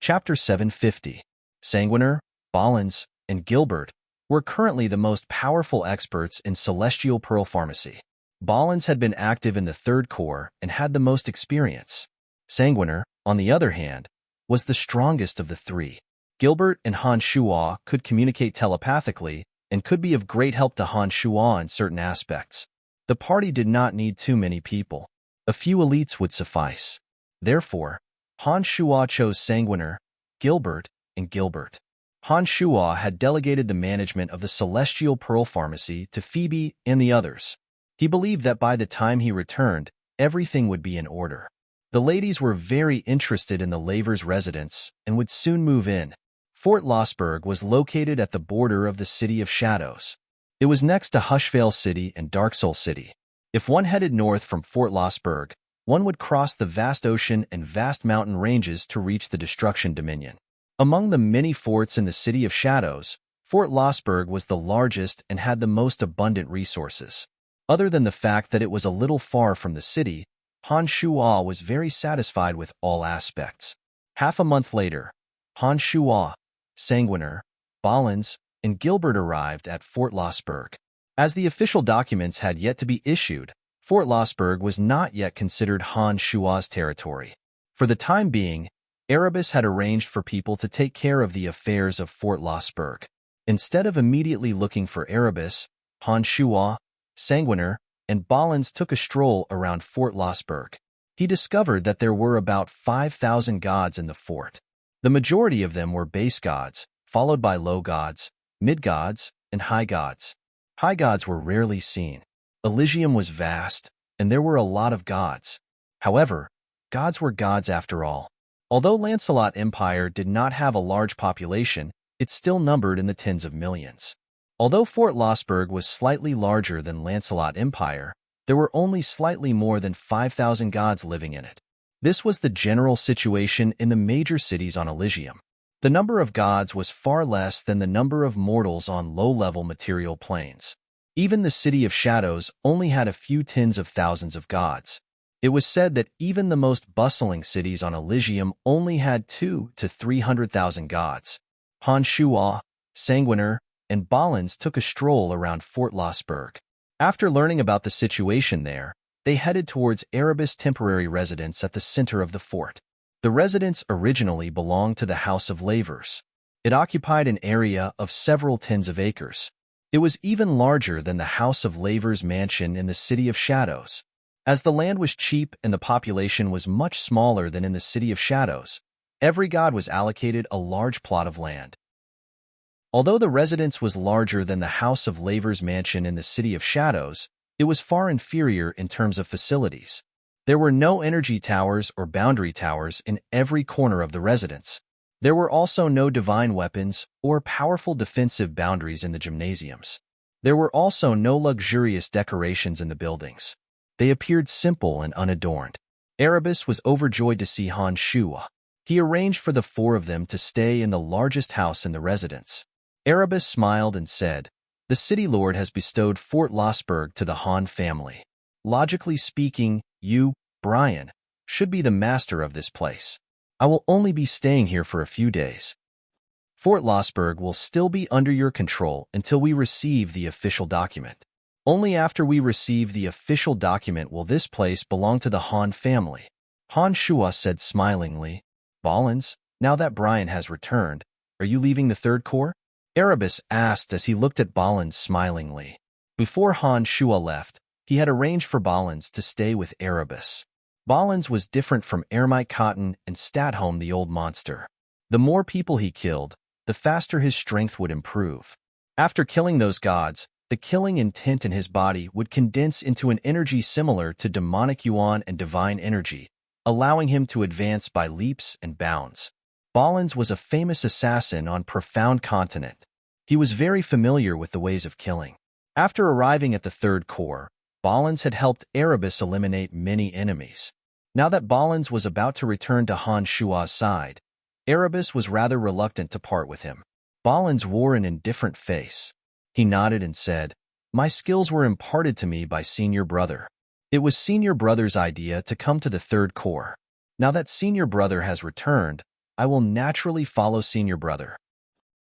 Chapter 750. Sanguiner, Ballins, and Gilbert were currently the most powerful experts in celestial pearl pharmacy. Ballins had been active in the Third Corps and had the most experience. Sanguiner, on the other hand, was the strongest of the three. Gilbert and Han Shuo could communicate telepathically and could be of great help to Han Shuo in certain aspects. The party did not need too many people. A few elites would suffice. Therefore, Han Shuo chose Sanguiner, Gilbert, and Gilbert. Han Shuo had delegated the management of the Celestial Pearl Pharmacy to Phoebe and the others. He believed that by the time he returned, everything would be in order. The ladies were very interested in the Lavers' residence and would soon move in. Fort Lossberg was located at the border of the City of Shadows. It was next to Hushvale City and Darksoul City. If one headed north from Fort Lossberg, one would cross the vast ocean and vast mountain ranges to reach the Destruction Dominion. Among the many forts in the City of Shadows, Fort Lossberg was the largest and had the most abundant resources. Other than the fact that it was a little far from the city, Han Shuo was very satisfied with all aspects. Half a month later, Han Shuo, Sanguiner, Ballins, and Gilbert arrived at Fort Lossberg. As the official documents had yet to be issued, Fort Lossberg was not yet considered Han Shuo's territory. For the time being, Erebus had arranged for people to take care of the affairs of Fort Lossberg. Instead of immediately looking for Erebus, Han Shuo, Sanguiner, and Ballins took a stroll around Fort Lossberg. He discovered that there were about 5,000 gods in the fort. The majority of them were base gods, followed by low gods, mid gods, and high gods. High gods were rarely seen. Elysium was vast, and there were a lot of gods. However, gods were gods after all. Although Lancelot Empire did not have a large population, it still numbered in the tens of millions. Although Fort Lossberg was slightly larger than Lancelot Empire, there were only slightly more than 5,000 gods living in it. This was the general situation in the major cities on Elysium. The number of gods was far less than the number of mortals on low-level material planes. Even the City of Shadows only had a few tens of thousands of gods. It was said that even the most bustling cities on Elysium only had 200,000 to 300,000 gods. Han Shuo, Sanguiner, and Ballins took a stroll around Fort Lossberg. After learning about the situation there, they headed towards Erebus' temporary residence at the center of the fort. The residence originally belonged to the House of Lavers. It occupied an area of several tens of acres. It was even larger than the House of Lavers' mansion in the City of Shadows. As the land was cheap and the population was much smaller than in the City of Shadows, every god was allocated a large plot of land. Although the residence was larger than the House of Lavers' mansion in the City of Shadows, it was far inferior in terms of facilities. There were no energy towers or boundary towers in every corner of the residence. There were also no divine weapons or powerful defensive boundaries in the gymnasiums. There were also no luxurious decorations in the buildings. They appeared simple and unadorned. Erebus was overjoyed to see Han Shuo. He arranged for the four of them to stay in the largest house in the residence. Erebus smiled and said, "The City Lord has bestowed Fort Lossberg to the Han family. Logically speaking, you, Brian, should be the master of this place. I will only be staying here for a few days. Fort Lossberg will still be under your control until we receive the official document. Only after we receive the official document will this place belong to the Han family." Han Shuo said smilingly, "Ballins, now that Brian has returned, are you leaving the Third Corps?" Erebus asked as he looked at Ballins smilingly. Before Han Shuo left, he had arranged for Ballins to stay with Erebus. Ballins was different from Ermite Cotton and Statholm the Old Monster. The more people he killed, the faster his strength would improve. After killing those gods, the killing intent in his body would condense into an energy similar to demonic yuan and divine energy, allowing him to advance by leaps and bounds. Ballins was a famous assassin on Profound Continent. He was very familiar with the ways of killing. After arriving at the Third Corps, Ballins had helped Erebus eliminate many enemies. Now that Ballins was about to return to Han Shuo's side, Erebus was rather reluctant to part with him. Ballins wore an indifferent face. He nodded and said, "My skills were imparted to me by Senior Brother. It was Senior Brother's idea to come to the Third Corps. Now that Senior Brother has returned, I will naturally follow senior brother.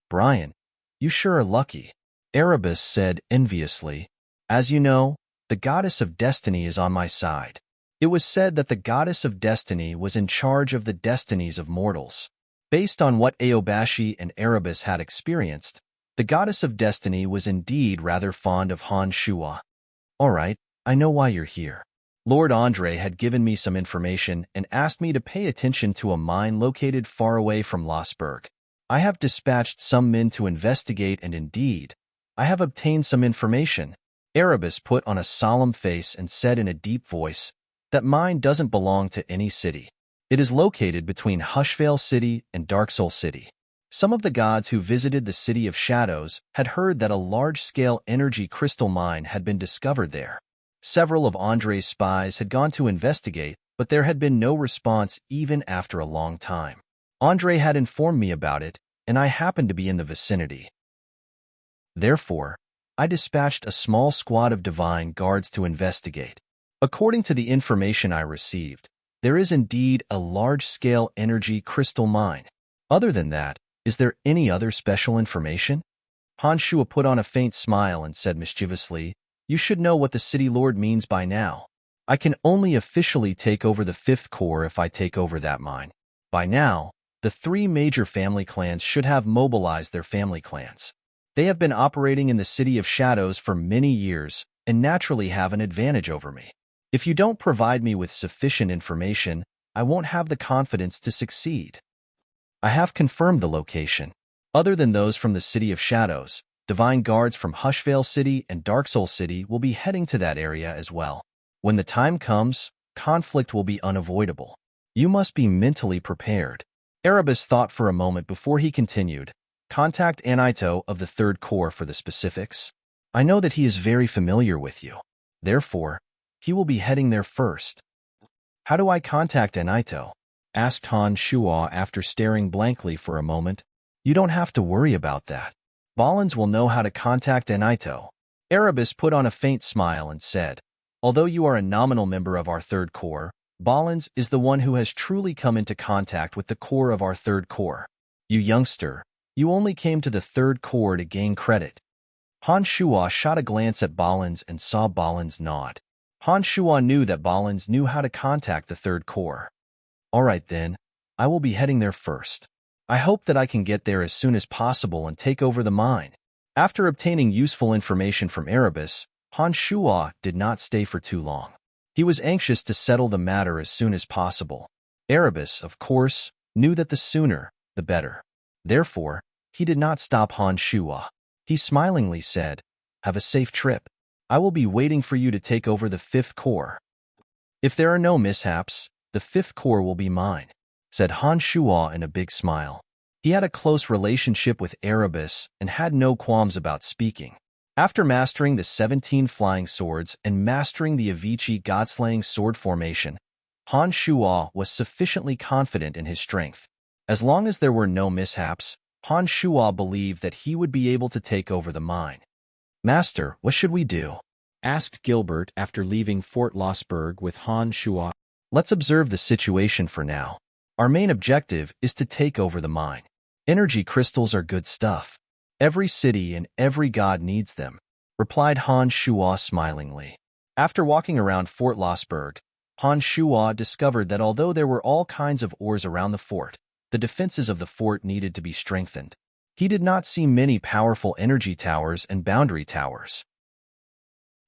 Brian, you sure are lucky, Erebus said enviously. As you know, the goddess of destiny is on my side. It was said that the goddess of destiny was in charge of the destinies of mortals. Based on what Aobashi and Erebus had experienced, the goddess of destiny was indeed rather fond of Han Shua. All right, I know why you're here. Lord Andre had given me some information and asked me to pay attention to a mine located far away from Losberg. I have dispatched some men to investigate, and indeed, I have obtained some information. Erebus put on a solemn face and said in a deep voice, that mine doesn't belong to any city. It is located between Hushvale City and Darksoul City. Some of the gods who visited the City of Shadows had heard that a large-scale energy crystal mine had been discovered there. Several of Andre's spies had gone to investigate, but there had been no response even after a long time. Andre had informed me about it, and I happened to be in the vicinity. Therefore, I dispatched a small squad of divine guards to investigate. According to the information I received, there is indeed a large-scale energy crystal mine. Other than that, is there any other special information? Han Shua put on a faint smile and said mischievously, you should know what the city lord means by now. I can only officially take over the 5th Corps if I take over that mine. By now, the 3 major family clans should have mobilized their family clans. They have been operating in the City of Shadows for many years and naturally have an advantage over me. If you don't provide me with sufficient information, I won't have the confidence to succeed. I have confirmed the location. Other than those from the City of Shadows, divine guards from Hushvale City and Darksoul City will be heading to that area as well. When the time comes, conflict will be unavoidable. You must be mentally prepared. Erebus thought for a moment before he continued. Contact Anaito of the 3rd Corps for the specifics. I know that he is very familiar with you. Therefore, he will be heading there first. How do I contact Anaito? Asked Han Shua after staring blankly for a moment. You don't have to worry about that. Ballins will know how to contact Anaito. Erebus put on a faint smile and said, although you are a nominal member of our 3rd Corps, Ballins is the one who has truly come into contact with the core of our 3rd Corps. You youngster, you only came to the 3rd Corps to gain credit. Han Shua shot a glance at Ballins and saw Ballins nod. Han Shua knew that Ballins knew how to contact the 3rd Corps. All right then, I will be heading there first. I hope that I can get there as soon as possible and take over the mine. After obtaining useful information from Erebus, Han Shua did not stay for too long. He was anxious to settle the matter as soon as possible. Erebus, of course, knew that the sooner, the better. Therefore, he did not stop Han Shua. He smilingly said, have a safe trip. I will be waiting for you to take over the 5th Corps. If there are no mishaps, the 5th Corps will be mine, said Han Shua in a big smile. He had a close relationship with Erebus and had no qualms about speaking. After mastering the 17 flying swords and mastering the Avicii god-slaying sword formation, Han Shua was sufficiently confident in his strength. As long as there were no mishaps, Han Shua believed that he would be able to take over the mine. Master, what should we do? Asked Gilbert after leaving Fort Losberg with Han Shua. Let's observe the situation for now. Our main objective is to take over the mine. Energy crystals are good stuff. Every city and every god needs them, replied Han Shua smilingly. After walking around Fort Losberg, Han Shua discovered that although there were all kinds of ores around the fort, the defenses of the fort needed to be strengthened. He did not see many powerful energy towers and boundary towers.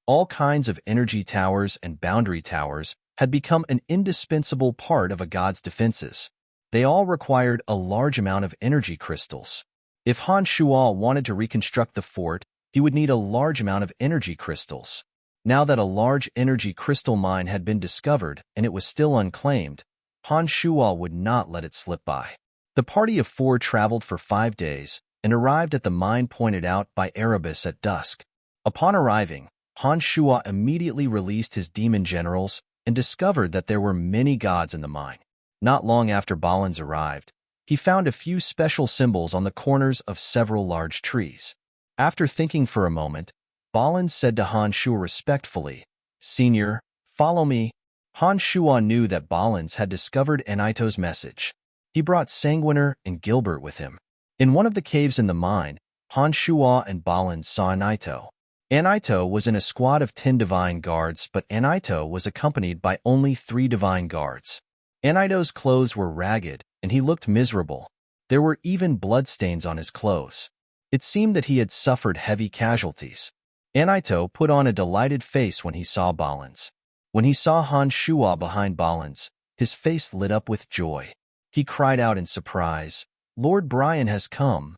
All kinds of energy towers and boundary towers had become an indispensable part of a god's defenses. They all required a large amount of energy crystals. If Han Shua wanted to reconstruct the fort, he would need a large amount of energy crystals. Now that a large energy crystal mine had been discovered and it was still unclaimed, Han Shua would not let it slip by. The party of 4 traveled for 5 days and arrived at the mine pointed out by Erebus at dusk. Upon arriving, Han Shua immediately released his demon generals and discovered that there were many gods in the mine. Not long after Ballins arrived, he found a few special symbols on the corners of several large trees. After thinking for a moment, Ballins said to Han Shua respectfully, Senior, follow me. Han Shua knew that Ballins had discovered Anaito's message. He brought Sanguiner and Gilbert with him. In one of the caves in the mine, Han Shuo and Balin saw Anaito. Anaito was in a squad of 10 divine guards, but Anaito was accompanied by only 3 divine guards. Anaito's clothes were ragged, and he looked miserable. There were even bloodstains on his clothes. It seemed that he had suffered heavy casualties. Anaito put on a delighted face when he saw Balin's. When he saw Han Shuo behind Balin's, his face lit up with joy. He cried out in surprise, "Lord Brian has come."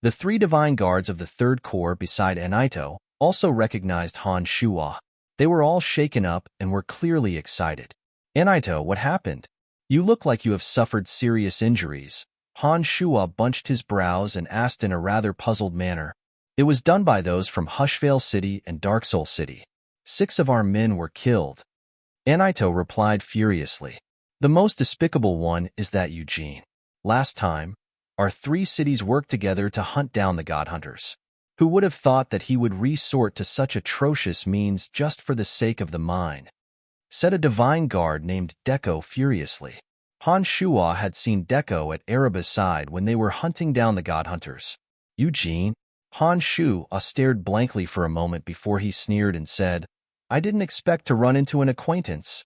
The 3 divine guards of the 3rd Corps beside Anaito also recognized Han Shuo. They were all shaken up and were clearly excited. "Anaito, what happened? You look like you have suffered serious injuries." Han Shuo bunched his brows and asked in a rather puzzled manner. "It was done by those from Hushvale City and Dark Soul City. 6 of our men were killed." Anaito replied furiously. "The most despicable one is that Eugene. Last time, our 3 cities worked together to hunt down the God Hunters. Who would have thought that he would resort to such atrocious means just for the sake of the mine?" said a divine guard named Deco furiously. Han Shuo had seen Deco at Erebus' side when they were hunting down the God Hunters. "Eugene?" Han Shuo stared blankly for a moment before he sneered and said, "I didn't expect to run into an acquaintance."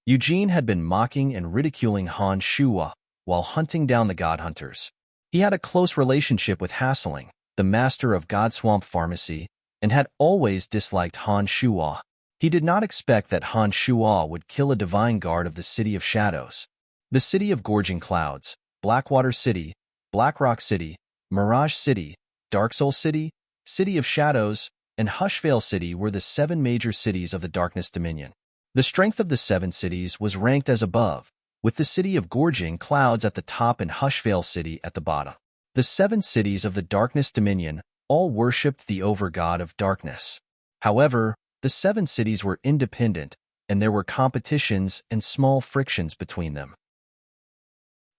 Eugene had been mocking and ridiculing Han Shuo while hunting down the God Hunters. He had a close relationship with Hassling, the master of Godswamp Pharmacy, and had always disliked Han Shuo. He did not expect that Han Shuo would kill a divine guard of the City of Shadows. The City of Gorging Clouds, Blackwater City, Blackrock City, Mirage City, Dark Soul City, City of Shadows, and Hushvale City were the 7 major cities of the Darkness Dominion. The strength of the 7 cities was ranked as above, with the City of Gorging Clouds at the top and Hushvale City at the bottom. The 7 cities of the Darkness Dominion all worshipped the Overgod of Darkness. However, the 7 cities were independent, and there were competitions and small frictions between them.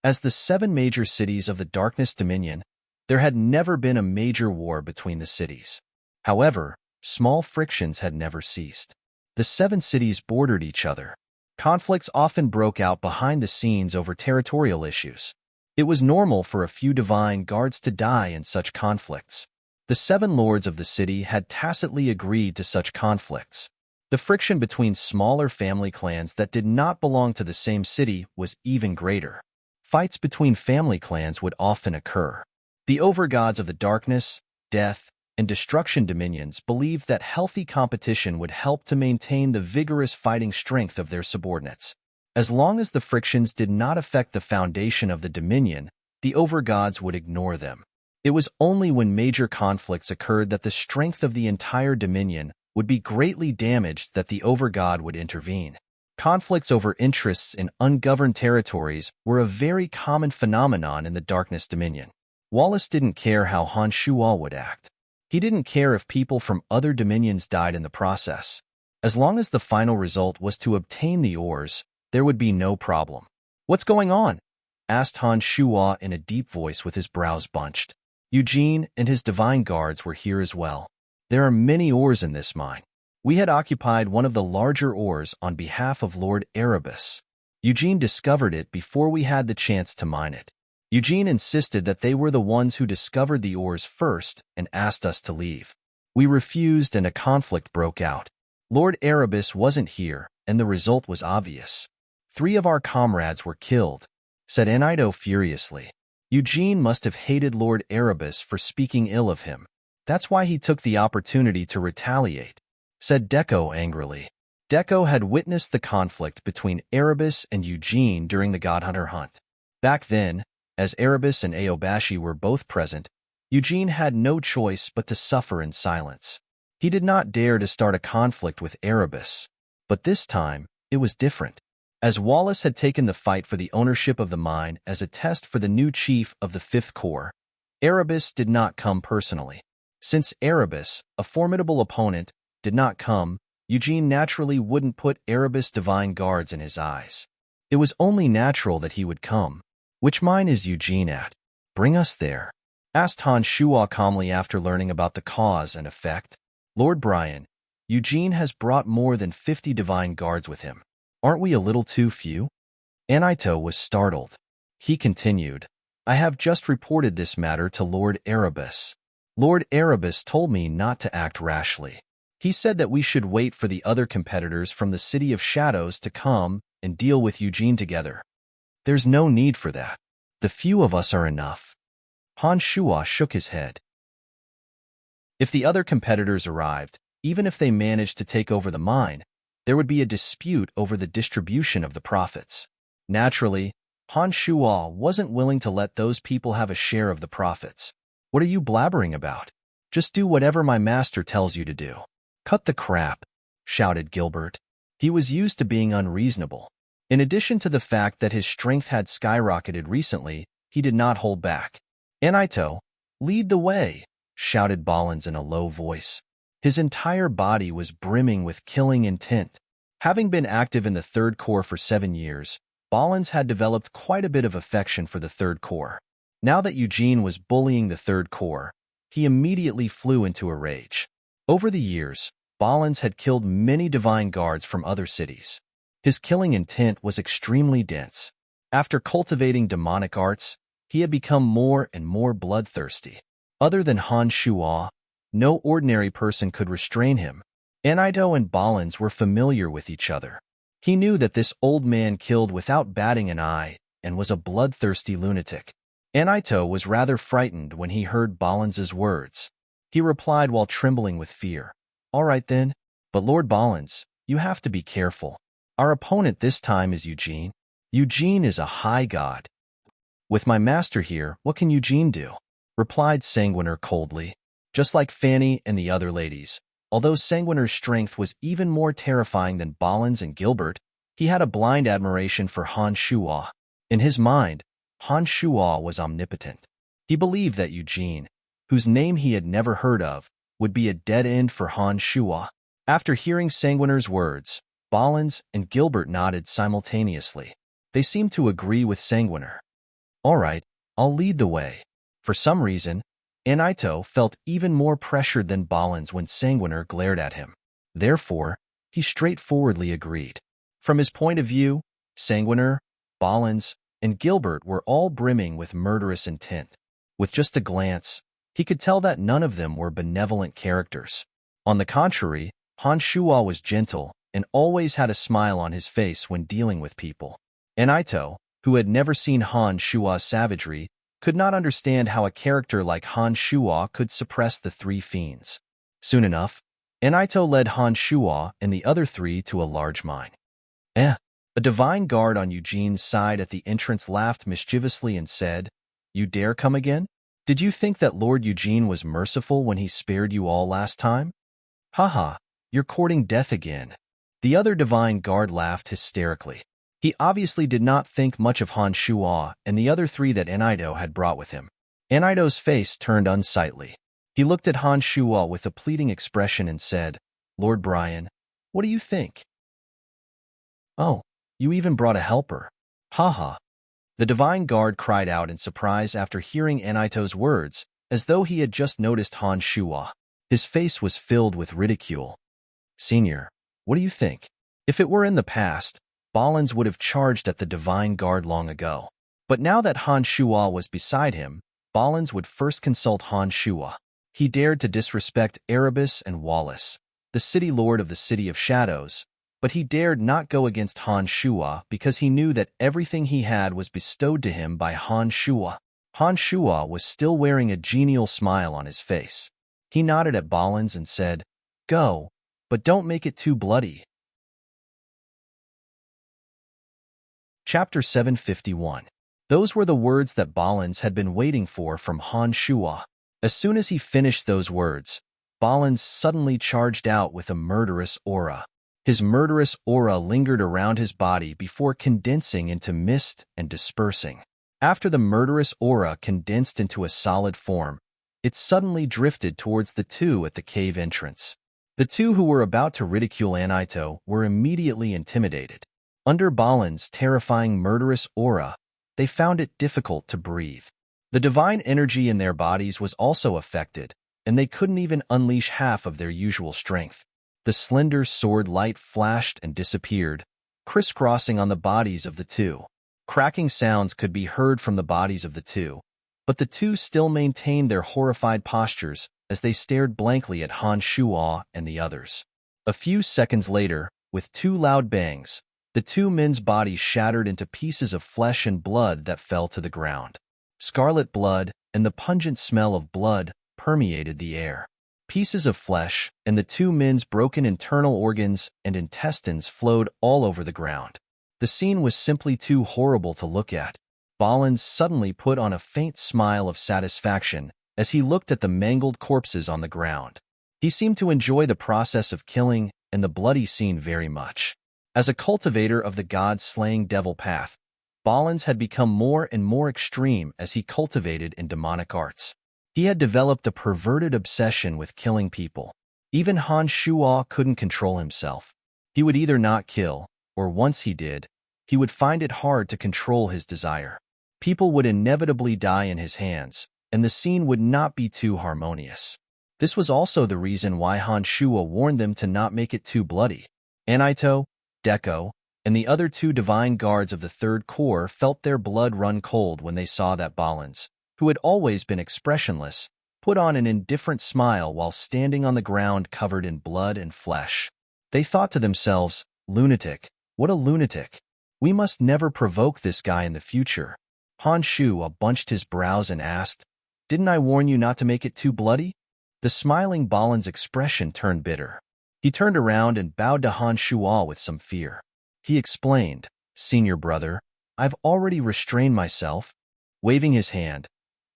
As the 7 major cities of the Darkness Dominion, there had never been a major war between the cities. However, small frictions had never ceased. The 7 cities bordered each other. Conflicts often broke out behind the scenes over territorial issues. It was normal for a few divine guards to die in such conflicts. The 7 lords of the city had tacitly agreed to such conflicts. The friction between smaller family clans that did not belong to the same city was even greater. Fights between family clans would often occur. The overgods of the darkness, death, and destruction dominions believed that healthy competition would help to maintain the vigorous fighting strength of their subordinates. As long as the frictions did not affect the foundation of the dominion, the overgods would ignore them. It was only when major conflicts occurred that the strength of the entire dominion would be greatly damaged that the overgod would intervene. Conflicts over interests in ungoverned territories were a very common phenomenon in the Darkness Dominion. Wallace didn't care how Han Shuo would act. He didn't care if people from other dominions died in the process. As long as the final result was to obtain the ores, there would be no problem. "What's going on?" asked Han Shuo in a deep voice with his brows bunched. Eugene and his divine guards were here as well. "There are many ores in this mine. We had occupied one of the larger ores on behalf of Lord Erebus. Eugene discovered it before we had the chance to mine it. Eugene insisted that they were the ones who discovered the ores first and asked us to leave. We refused and a conflict broke out. Lord Erebus wasn't here, and the result was obvious. 3 of our comrades were killed," said Anaito furiously. Eugene must have hated Lord Erebus for speaking ill of him. That's why he took the opportunity to retaliate, said Deco angrily. Deco had witnessed the conflict between Erebus and Eugene during the Godhunter hunt. Back then, as Erebus and Aobashi were both present, Eugene had no choice but to suffer in silence. He did not dare to start a conflict with Erebus. But this time, it was different. As Wallace had taken the fight for the ownership of the mine as a test for the new chief of the 5th Corps, Erebus did not come personally. Since Erebus, a formidable opponent, did not come, Eugene naturally wouldn't put Erebus' divine guards in his eyes. It was only natural that he would come. "Which mine is Eugene at? Bring us there," asked Han Shuo calmly after learning about the cause and effect. "Lord Brian, Eugene has brought more than 50 divine guards with him. Aren't we a little too few?" Anaito was startled. He continued, I have just reported this matter to Lord Erebus. Lord Erebus told me not to act rashly. He said that we should wait for the other competitors from the City of Shadows to come and deal with Eugene together. There's no need for that. The few of us are enough. Han Shuo shook his head. If the other competitors arrived, even if they managed to take over the mine, there would be a dispute over the distribution of the profits. Naturally, Han Shuo wasn't willing to let those people have a share of the profits. What are you blabbering about? Just do whatever my master tells you to do. Cut the crap, shouted Gilbert. He was used to being unreasonable. In addition to the fact that his strength had skyrocketed recently, he did not hold back. Anaito, lead the way, shouted Ballins in a low voice. His entire body was brimming with killing intent. Having been active in the Third Corps for 7 years, Ballins had developed quite a bit of affection for the Third Corps. Now that Eugene was bullying the Third Corps, he immediately flew into a rage. Over the years, Ballins had killed many divine guards from other cities. His killing intent was extremely dense. After cultivating demonic arts, he had become more and more bloodthirsty. Other than Han Shuo, no ordinary person could restrain him. Anaito and Ballins were familiar with each other. He knew that this old man killed without batting an eye and was a bloodthirsty lunatic. Anaito was rather frightened when he heard Ballins's words. He replied while trembling with fear, All right then, but Lord Ballins, you have to be careful. Our opponent this time is Eugene. Eugene is a high god. With my master here, what can Eugene do? Replied Sanguiner coldly. Just like Fanny and the other ladies, although Sanguiner's strength was even more terrifying than Ballins and Gilbert, he had a blind admiration for Han Shuo. In his mind, Han Shuo was omnipotent. He believed that Eugene, whose name he had never heard of, would be a dead end for Han Shuo. After hearing Sanguiner's words, Ballins and Gilbert nodded simultaneously. They seemed to agree with Sanguiner. All right, I'll lead the way. For some reason, Anaito felt even more pressured than Ballins when Sanguiner glared at him. Therefore, he straightforwardly agreed. From his point of view, Sanguiner, Ballins, and Gilbert were all brimming with murderous intent. With just a glance, he could tell that none of them were benevolent characters. On the contrary, Han Shuo was gentle and always had a smile on his face when dealing with people. Anaito, who had never seen Han Shuo's savagery, could not understand how a character like Han Shuo could suppress the three fiends. Soon enough, Anaito led Han Shuo and the other three to a large mine. A divine guard on Eugene's side at the entrance laughed mischievously and said, You dare come again? Did you think that Lord Eugene was merciful when he spared you all last time? Haha, you're courting death again. The other divine guard laughed hysterically. He obviously did not think much of Han Shuo and the other three that Anaito had brought with him. Anaito's face turned unsightly. He looked at Han Shuo with a pleading expression and said, Lord Brian, what do you think? Oh, you even brought a helper. Haha. The divine guard cried out in surprise after hearing Anaito's words, as though he had just noticed Han Shuo. His face was filled with ridicule. Senior, what do you think? If it were in the past, Ballins would have charged at the divine guard long ago. But now that Han Shuo was beside him, Ballins would first consult Han Shuo. He dared to disrespect Erebus and Wallace, the city lord of the City of Shadows, but he dared not go against Han Shuo because he knew that everything he had was bestowed to him by Han Shuo. Han Shuo was still wearing a genial smile on his face. He nodded at Ballins and said, Go, but don't make it too bloody. Chapter 751. Those were the words that Ballins had been waiting for from Han Shuo. As soon as he finished those words, Ballins suddenly charged out with a murderous aura. His murderous aura lingered around his body before condensing into mist and dispersing. After the murderous aura condensed into a solid form, it suddenly drifted towards the two at the cave entrance. The two who were about to ridicule Anaito were immediately intimidated. Under Ballin's terrifying murderous aura, they found it difficult to breathe. The divine energy in their bodies was also affected, and they couldn't even unleash half of their usual strength. The slender sword light flashed and disappeared, crisscrossing on the bodies of the two. Cracking sounds could be heard from the bodies of the two, but the two still maintained their horrified postures as they stared blankly at Han Shuo and the others. A few seconds later, with two loud bangs, the two men's bodies shattered into pieces of flesh and blood that fell to the ground. Scarlet blood and the pungent smell of blood permeated the air. Pieces of flesh and the two men's broken internal organs and intestines flowed all over the ground. The scene was simply too horrible to look at. Ballins suddenly put on a faint smile of satisfaction as he looked at the mangled corpses on the ground. He seemed to enjoy the process of killing and the bloody scene very much. As a cultivator of the god-slaying devil path, Ballins had become more and more extreme as he cultivated in demonic arts. He had developed a perverted obsession with killing people. Even Han Shuo couldn't control himself. He would either not kill, or once he did, he would find it hard to control his desire. People would inevitably die in his hands, and the scene would not be too harmonious. This was also the reason why Han Shuo warned them to not make it too bloody. Anaito, Deco, and the other two divine guards of the Third Corps felt their blood run cold when they saw that Ballins, who had always been expressionless, put on an indifferent smile while standing on the ground covered in blood and flesh. They thought to themselves, "Lunatic, what a lunatic. We must never provoke this guy in the future." Han Shuo bunched his brows and asked, "Didn't I warn you not to make it too bloody?" The smiling Ballin's expression turned bitter. He turned around and bowed to Han Shuo with some fear. He explained, "Senior brother, I've already restrained myself." Waving his hand,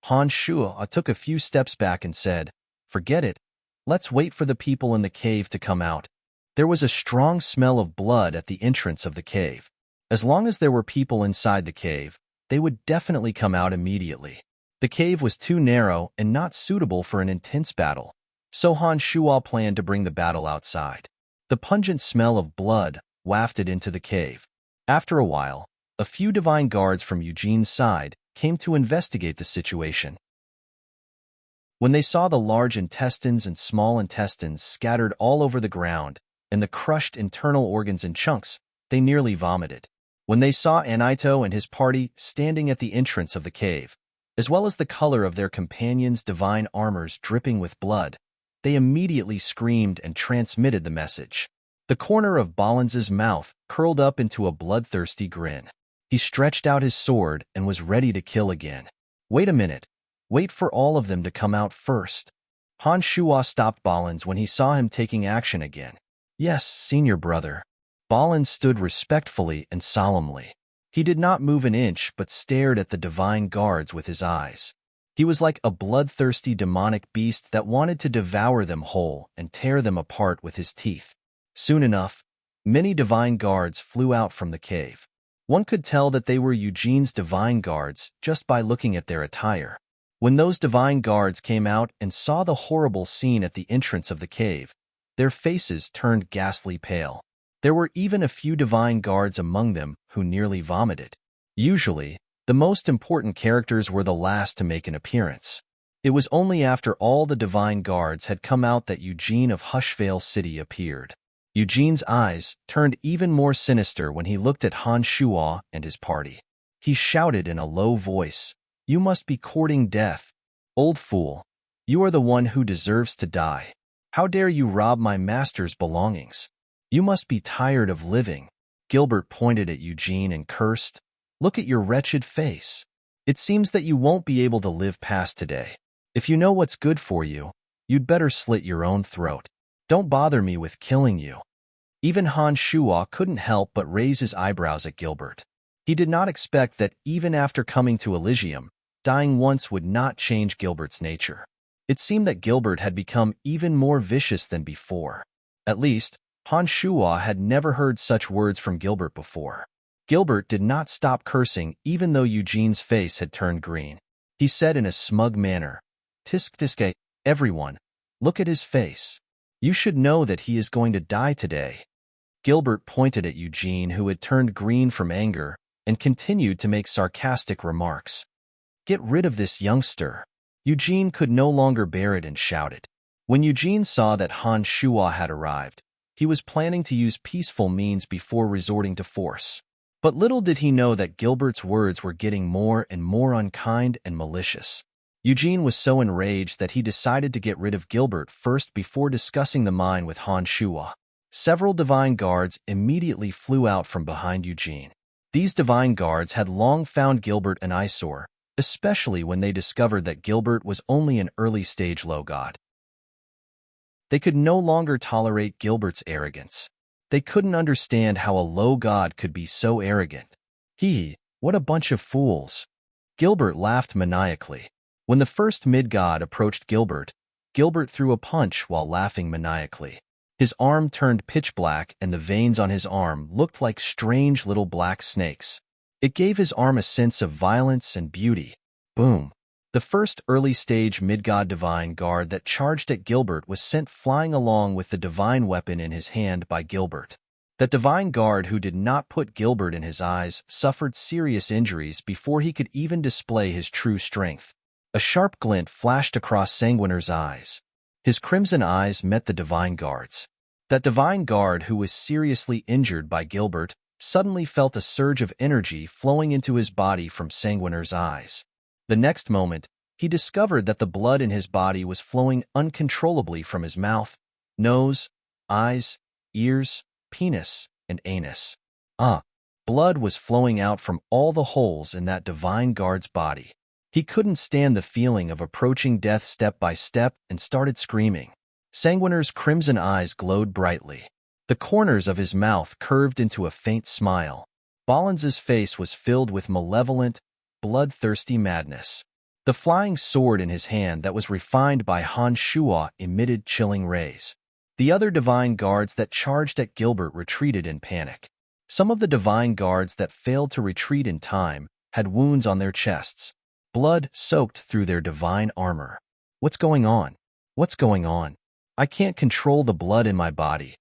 Han Shuo took a few steps back and said, "Forget it. Let's wait for the people in the cave to come out." There was a strong smell of blood at the entrance of the cave. As long as there were people inside the cave, they would definitely come out immediately. The cave was too narrow and not suitable for an intense battle, so Han Shuo planned to bring the battle outside. The pungent smell of blood wafted into the cave. After a while, a few divine guards from Eugene's side came to investigate the situation. When they saw the large intestines and small intestines scattered all over the ground and the crushed internal organs in chunks, they nearly vomited. When they saw Anaito and his party standing at the entrance of the cave, as well as the color of their companions' divine armors dripping with blood, they immediately screamed and transmitted the message. The corner of Ballins's mouth curled up into a bloodthirsty grin. He stretched out his sword and was ready to kill again. "Wait a minute. Wait for all of them to come out first." Han Shuo stopped Ballins when he saw him taking action again. "Yes, senior brother." Ballins stood respectfully and solemnly. He did not move an inch but stared at the divine guards with his eyes. He was like a bloodthirsty demonic beast that wanted to devour them whole and tear them apart with his teeth. Soon enough, many divine guards flew out from the cave. One could tell that they were Eugene's divine guards just by looking at their attire. When those divine guards came out and saw the horrible scene at the entrance of the cave, their faces turned ghastly pale. There were even a few divine guards among them who nearly vomited. Usually, the most important characters were the last to make an appearance. It was only after all the divine guards had come out that Eugene of Hushvale City appeared. Eugene's eyes turned even more sinister when he looked at Han Shuo and his party. He shouted in a low voice, "You must be courting death. Old fool, you are the one who deserves to die. How dare you rob my master's belongings? You must be tired of living." Gilbert pointed at Eugene and cursed, "Look at your wretched face. It seems that you won't be able to live past today. If you know what's good for you, you'd better slit your own throat. Don't bother me with killing you." Even Han Shuo couldn't help but raise his eyebrows at Gilbert. He did not expect that even after coming to Elysium, dying once would not change Gilbert's nature. It seemed that Gilbert had become even more vicious than before. At least, Han Shuo had never heard such words from Gilbert before. Gilbert did not stop cursing even though Eugene's face had turned green. He said in a smug manner, "Tisk tiske, everyone, look at his face. You should know that he is going to die today." Gilbert pointed at Eugene, who had turned green from anger, and continued to make sarcastic remarks. "Get rid of this youngster." Eugene could no longer bear it and shouted. When Eugene saw that Han Shuo had arrived, he was planning to use peaceful means before resorting to force. But little did he know that Gilbert's words were getting more and more unkind and malicious. Eugene was so enraged that he decided to get rid of Gilbert first before discussing the mine with Han Shuo. Several divine guards immediately flew out from behind Eugene. These divine guards had long found Gilbert an eyesore, especially when they discovered that Gilbert was only an early-stage low god. They could no longer tolerate Gilbert's arrogance. They couldn't understand how a low god could be so arrogant. What a bunch of fools. Gilbert laughed maniacally. When the first mid-god approached Gilbert, Gilbert threw a punch while laughing maniacally. His arm turned pitch black and the veins on his arm looked like strange little black snakes. It gave his arm a sense of violence and beauty. Boom. The first early-stage mid-god divine guard that charged at Gilbert was sent flying along with the divine weapon in his hand by Gilbert. That divine guard who did not put Gilbert in his eyes suffered serious injuries before he could even display his true strength. A sharp glint flashed across Sanguiner's eyes. His crimson eyes met the divine guard's. That divine guard who was seriously injured by Gilbert suddenly felt a surge of energy flowing into his body from Sanguiner's eyes. The next moment, he discovered that the blood in his body was flowing uncontrollably from his mouth, nose, eyes, ears, penis, and anus. Blood was flowing out from all the holes in that divine guard's body. He couldn't stand the feeling of approaching death step by step and started screaming. Sanguiner's crimson eyes glowed brightly. The corners of his mouth curved into a faint smile. Ballins's face was filled with malevolent, bloodthirsty madness. The flying sword in his hand that was refined by Han Shuo emitted chilling rays. The other divine guards that charged at Gilbert retreated in panic. Some of the divine guards that failed to retreat in time had wounds on their chests. Blood soaked through their divine armor. What's going on? What's going on? I can't control the blood in my body.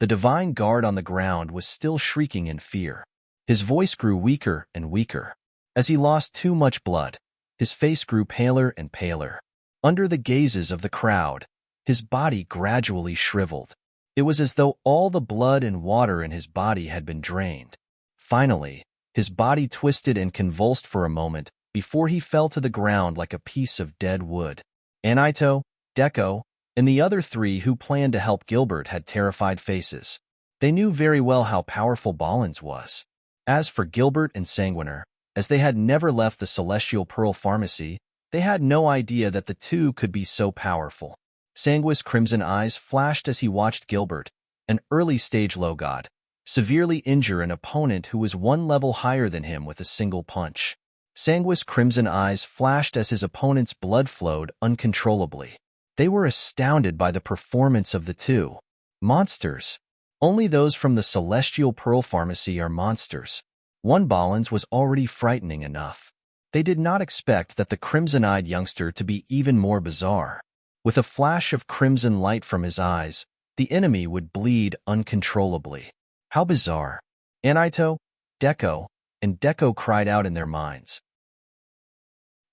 The divine guard on the ground was still shrieking in fear. His voice grew weaker and weaker. As he lost too much blood, his face grew paler and paler. Under the gazes of the crowd, his body gradually shriveled. It was as though all the blood and water in his body had been drained. Finally, his body twisted and convulsed for a moment before he fell to the ground like a piece of dead wood. Anito, Deco, and the other three who planned to help Gilbert had terrified faces. They knew very well how powerful Ballins was. As for Gilbert and Sanguiner, as they had never left the Celestial Pearl Pharmacy, they had no idea that the two could be so powerful. Sanguine's crimson eyes flashed as he watched Gilbert, an early-stage low god, severely injure an opponent who was one level higher than him with a single punch. Sanguine's crimson eyes flashed as his opponent's blood flowed uncontrollably. They were astounded by the performance of the two. Monsters. Only those from the Celestial Pearl Pharmacy are monsters. One Ballins was already frightening enough. They did not expect that the crimson-eyed youngster to be even more bizarre. With a flash of crimson light from his eyes, the enemy would bleed uncontrollably. How bizarre. Anito, Deco, and Deco cried out in their minds.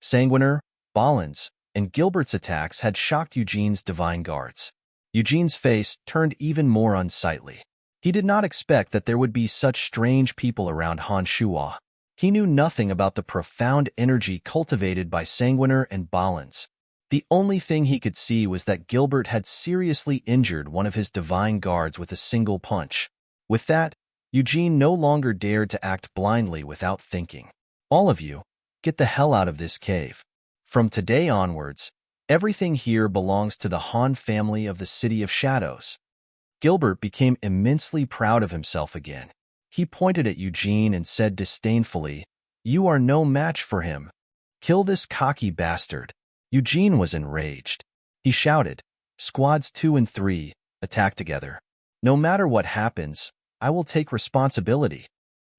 Sanguiner, Ballins, and Gilbert's attacks had shocked Eugene's divine guards. Eugene's face turned even more unsightly. He did not expect that there would be such strange people around Han Shuo. He knew nothing about the profound energy cultivated by Sanguiner and Ballins. The only thing he could see was that Gilbert had seriously injured one of his divine guards with a single punch. With that, Eugene no longer dared to act blindly without thinking. All of you, get the hell out of this cave. From today onwards, everything here belongs to the Han family of the City of Shadows. Gilbert became immensely proud of himself again. He pointed at Eugene and said disdainfully, "You are no match for him. Kill this cocky bastard." Eugene was enraged. He shouted, "Squads 2 and 3, attack together. No matter what happens, I will take responsibility."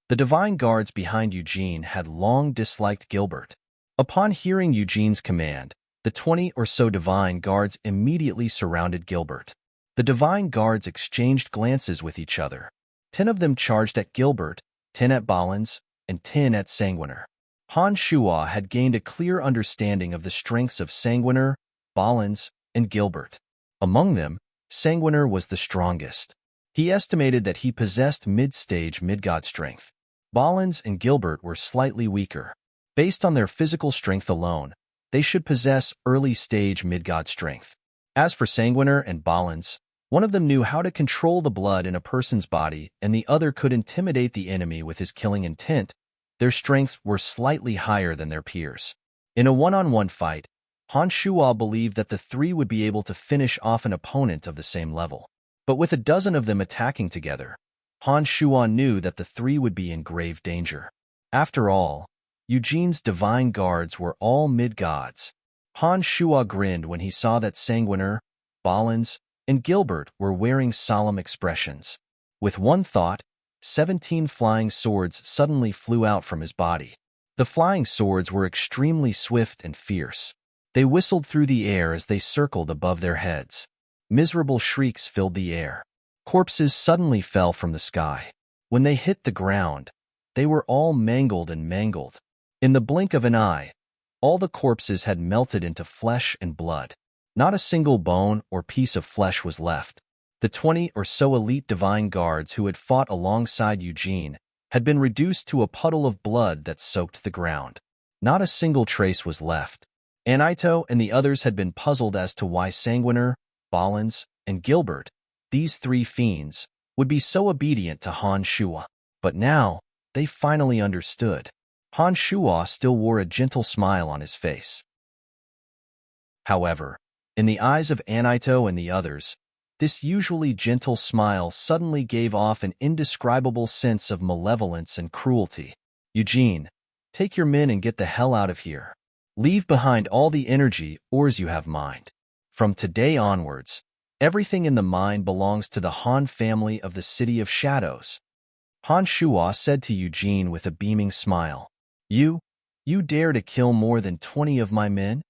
The divine guards behind Eugene had long disliked Gilbert. Upon hearing Eugene's command, the 20 or so divine guards immediately surrounded Gilbert. The divine guards exchanged glances with each other. 10 of them charged at Gilbert, 10 at Ballins, and 10 at Sanguiner. Han Shuo had gained a clear understanding of the strengths of Sanguiner, Ballins, and Gilbert. Among them, Sanguiner was the strongest. He estimated that he possessed mid-stage mid-god strength. Ballins and Gilbert were slightly weaker. Based on their physical strength alone, they should possess early-stage mid-god strength. As for Sanguiner and Ballins, one of them knew how to control the blood in a person's body and the other could intimidate the enemy with his killing intent. Their strengths were slightly higher than their peers. In a one-on-one fight, Han Shuo believed that the three would be able to finish off an opponent of the same level. But with a dozen of them attacking together, Han Shuo knew that the three would be in grave danger. After all, Eugene's divine guards were all mid-gods. Han Shuo grinned when he saw that Sanguiner, Ballins, and Gilbert were wearing solemn expressions. With one thought, 17 flying swords suddenly flew out from his body. The flying swords were extremely swift and fierce. They whistled through the air as they circled above their heads. Miserable shrieks filled the air. Corpses suddenly fell from the sky. When they hit the ground, they were all mangled and mangled. In the blink of an eye, all the corpses had melted into flesh and blood. Not a single bone or piece of flesh was left. The 20 or so elite divine guards who had fought alongside Eugene had been reduced to a puddle of blood that soaked the ground. Not a single trace was left. Anaito and the others had been puzzled as to why Sanguiner, Ballins, and Gilbert, these three fiends, would be so obedient to Han Shuo. But now, they finally understood. Han Shuo still wore a gentle smile on his face. However, in the eyes of Anaito and the others, this usually gentle smile suddenly gave off an indescribable sense of malevolence and cruelty. Eugene, take your men and get the hell out of here. Leave behind all the energy ores you have mined. From today onwards, everything in the mine belongs to the Han family of the City of Shadows. Han Shuo said to Eugene with a beaming smile. You dare to kill more than 20 of my men?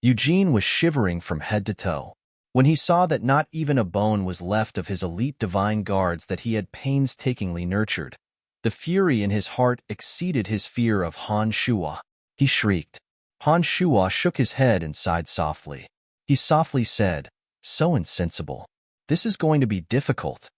Eugene was shivering from head to toe. When he saw that not even a bone was left of his elite divine guards that he had painstakingly nurtured, the fury in his heart exceeded his fear of Han Shuo. He shrieked. Han Shuo shook his head and sighed softly. He softly said, "So insensible. This is going to be difficult."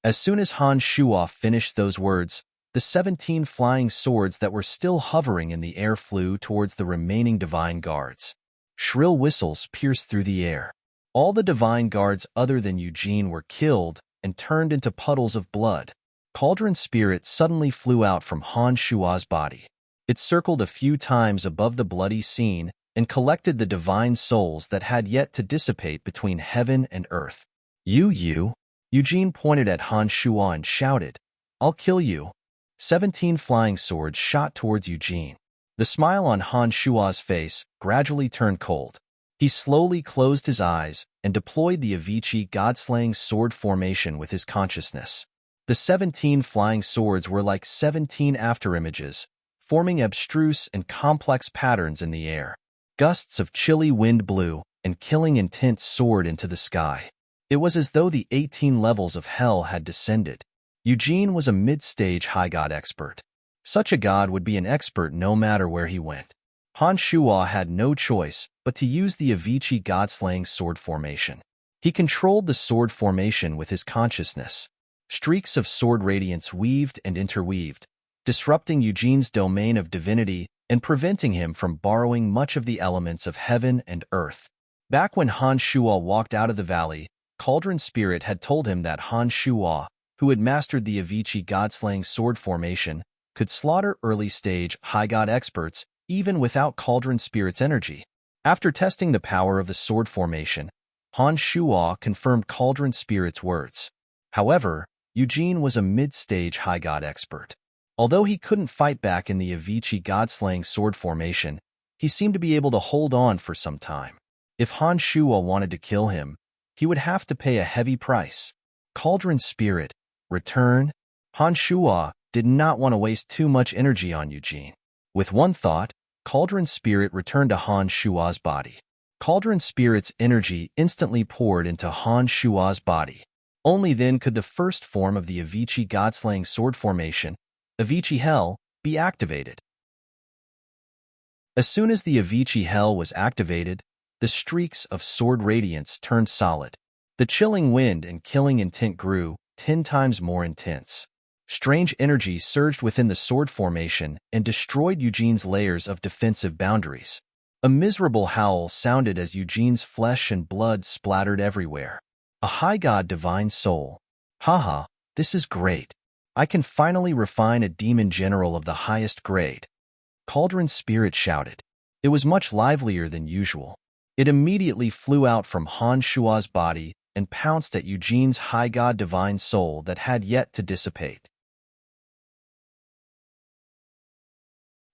As soon as Han Shuo finished those words, the 17 flying swords that were still hovering in the air flew towards the remaining divine guards. Shrill whistles pierced through the air. All the divine guards other than Eugene were killed and turned into puddles of blood. Cauldron Spirit suddenly flew out from Han Shuo's body. It circled a few times above the bloody scene and collected the divine souls that had yet to dissipate between heaven and earth. Eugene pointed at Han Shuo and shouted, "I'll kill you." 17 flying swords shot towards Eugene. The smile on Han Shuo's face gradually turned cold. He slowly closed his eyes and deployed the Avicii god-slaying sword formation with his consciousness. The 17 flying swords were like 17 afterimages, forming abstruse and complex patterns in the air. Gusts of chilly wind blew, and killing intent soared into the sky. It was as though the 18 levels of hell had descended. Eugene was a mid-stage high god expert. Such a god would be an expert no matter where he went. Han Shuo had no choice but to use the Avicii god-slaying sword formation. He controlled the sword formation with his consciousness. Streaks of sword radiance weaved and interweaved, disrupting Eugene's domain of divinity and preventing him from borrowing much of the elements of heaven and earth. Back when Han Shuo walked out of the valley, Cauldron Spirit had told him that Han Shuo, who had mastered the Avicii god-slaying sword formation, could slaughter early-stage high god experts even without Cauldron Spirit's energy. After testing the power of the sword formation, Han Shuo confirmed Cauldron Spirit's words. However, Eugene was a mid-stage high god expert. Although he couldn't fight back in the Avicii god-slaying sword formation, he seemed to be able to hold on for some time. If Han Shuo wanted to kill him, he would have to pay a heavy price. Cauldron Spirit, return. Han Shuo did not want to waste too much energy on Eugene. With one thought, Cauldron Spirit returned to Han Shuo's body. Cauldron Spirit's energy instantly poured into Han Shuo's body. Only then could the first form of the Avicii god-slaying sword formation, Avicii Hell, be activated. As soon as the Avicii Hell was activated, the streaks of sword radiance turned solid. The chilling wind and killing intent grew 10 times more intense. Strange energy surged within the sword formation and destroyed Eugene's layers of defensive boundaries. A miserable howl sounded as Eugene's flesh and blood splattered everywhere. A high god divine soul. Haha, this is great. I can finally refine a demon general of the highest grade. Cauldron's spirit shouted. It was much livelier than usual. It immediately flew out from Han Shua's body and pounced at Eugene's high god divine soul that had yet to dissipate.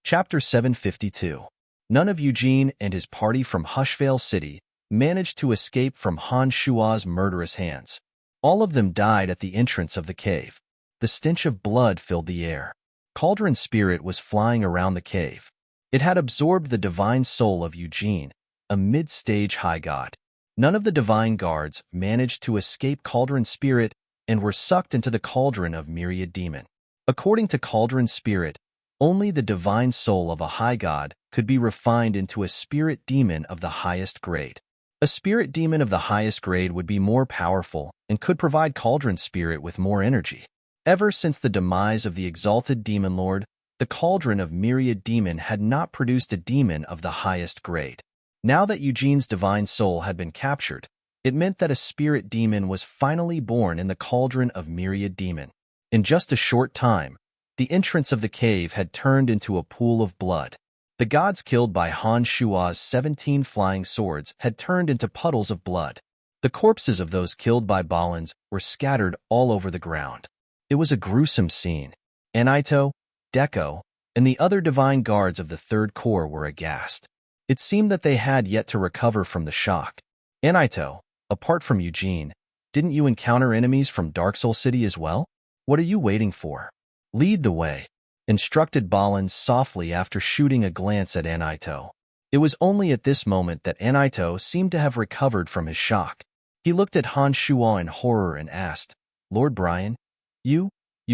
Chapter 752. None of Eugene and his party from Hushvale City managed to escape from Han Shua's murderous hands. All of them died at the entrance of the cave. The stench of blood filled the air. Cauldron's spirit was flying around the cave. It had absorbed the divine soul of Eugene, a mid-stage high god. None of the divine guards managed to escape Cauldron's spirit and were sucked into the cauldron of myriad demon. According to Cauldron's spirit, only the divine soul of a high god could be refined into a spirit demon of the highest grade. A spirit demon of the highest grade would be more powerful and could provide Cauldron's spirit with more energy. Ever since the demise of the exalted demon lord, the cauldron of myriad demon had not produced a demon of the highest grade. Now that Eugene's divine soul had been captured, it meant that a spirit demon was finally born in the cauldron of myriad demon. In just a short time, the entrance of the cave had turned into a pool of blood. The gods killed by Han Shua's 17 flying swords had turned into puddles of blood. The corpses of those killed by Balins were scattered all over the ground. It was a gruesome scene. Anaito, Deco, and the other divine guards of the Third Corps were aghast. It seemed that they had yet to recover from the shock. Anaito, apart from Eugene, didn't you encounter enemies from Dark Soul City as well? What are you waiting for? Lead the way, instructed Balins softly after shooting a glance at Anaito. It was only at this moment that Anaito seemed to have recovered from his shock. He looked at Han Shua in horror and asked, Lord Brian, you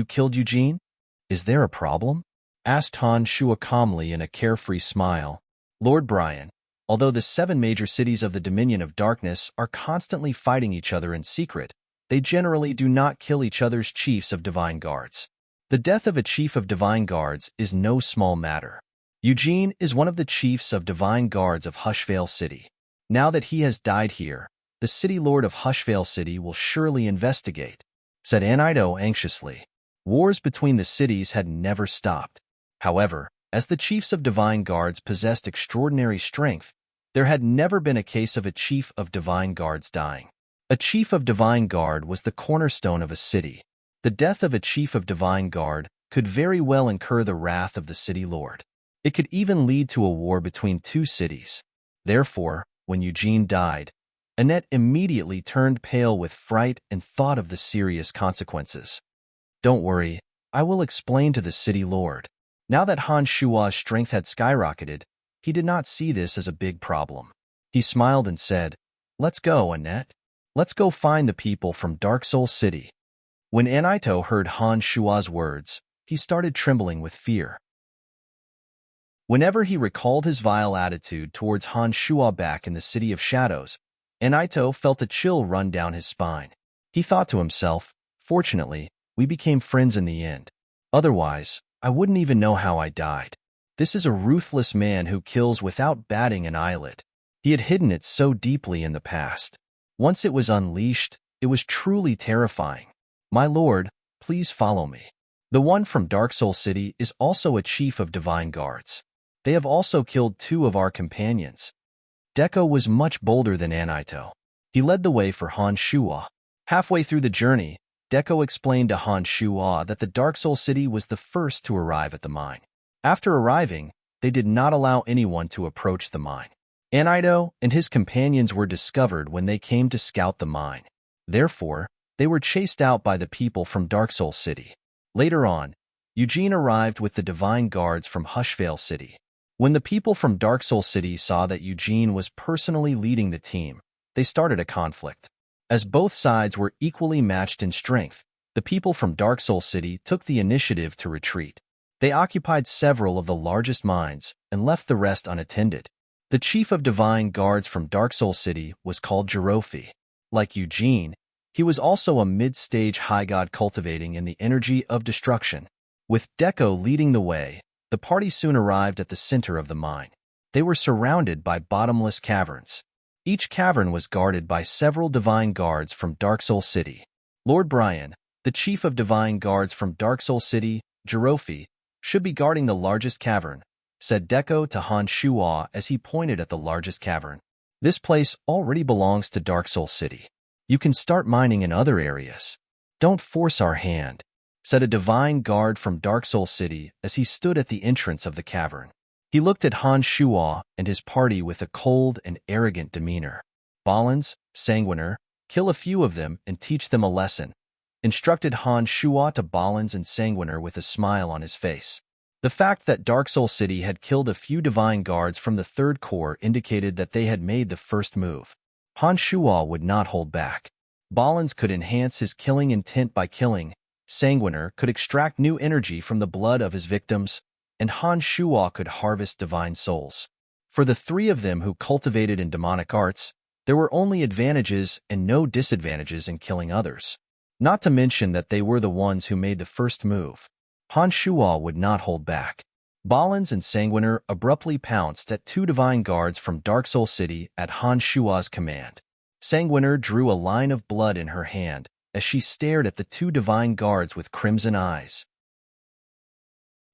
killed Eugene? Is there a problem? Asked Han Shua calmly in a carefree smile. Lord Brian, although the 7 major cities of the Dominion of Darkness are constantly fighting each other in secret, they generally do not kill each other's chiefs of divine guards. The death of a chief of divine guards is no small matter. Eugene is one of the chiefs of divine guards of Hushvale City. Now that he has died here, the city lord of Hushvale City will surely investigate, said Anaito anxiously. Wars between the cities had never stopped. However, as the chiefs of divine guards possessed extraordinary strength, there had never been a case of a chief of divine guards dying. A chief of divine guard was the cornerstone of a city. The death of a chief of divine guard could very well incur the wrath of the city lord. It could even lead to a war between 2 cities. Therefore, when Eugene died, Annette immediately turned pale with fright and thought of the serious consequences. Don't worry, I will explain to the city lord. Now that Han Shua's strength had skyrocketed, he did not see this as a big problem. He smiled and said, Let's go, Annette. Let's go find the people from Dark Soul City. When Anaito heard Han Shua's words, he started trembling with fear. Whenever he recalled his vile attitude towards Han Shua back in the City of Shadows, Anaito felt a chill run down his spine. He thought to himself, fortunately, we became friends in the end. Otherwise, I wouldn't even know how I died. This is a ruthless man who kills without batting an eyelid. He had hidden it so deeply in the past. Once it was unleashed, it was truly terrifying. My lord, please follow me. The one from Dark Soul City is also a chief of divine guards. They have also killed 2 of our companions. Deco was much bolder than Anaito. He led the way for Han Shua. Halfway through the journey, Deco explained to Han Shua that the Dark Soul City was the first to arrive at the mine. After arriving, they did not allow anyone to approach the mine. Anaito and his companions were discovered when they came to scout the mine. Therefore, they were chased out by the people from Dark Soul City. Later on, Eugene arrived with the divine guards from Hushvale City. When the people from Dark Soul City saw that Eugene was personally leading the team, they started a conflict. As both sides were equally matched in strength, the people from Dark Soul City took the initiative to retreat. They occupied several of the largest mines and left the rest unattended. The chief of divine guards from Dark Soul City was called Jirofi. Like Eugene, He was also a mid-stage high god cultivating in the energy of destruction. With Deco leading the way, the party soon arrived at the center of the mine. They were surrounded by bottomless caverns. Each cavern was guarded by several divine guards from Dark Soul City. Lord Brian, the chief of divine guards from Dark Soul City, Jirofi, should be guarding the largest cavern, said Deco to Han Shuo as he pointed at the largest cavern. This place already belongs to Dark Soul City. You can start mining in other areas. Don't force our hand, said a divine guard from Dark Soul City as he stood at the entrance of the cavern. He looked at Han Shuo and his party with a cold and arrogant demeanor. Balins, Sanguiner, kill a few of them and teach them a lesson, instructed Han Shuo to Balins and Sanguiner with a smile on his face. The fact that Dark Soul City had killed a few divine guards from the Third Corps indicated that they had made the first move. Han Shuo would not hold back. Balins could enhance his killing intent by killing, Sanguiner could extract new energy from the blood of his victims, and Han Shuo could harvest divine souls. For the three of them who cultivated in demonic arts, there were only advantages and no disadvantages in killing others. Not to mention that they were the ones who made the first move. Han Shuo would not hold back. Balins and Sanguiner abruptly pounced at two divine guards from Dark Soul City at Han Shuo's command. Sanguiner drew a line of blood in her hand as she stared at the two divine guards with crimson eyes.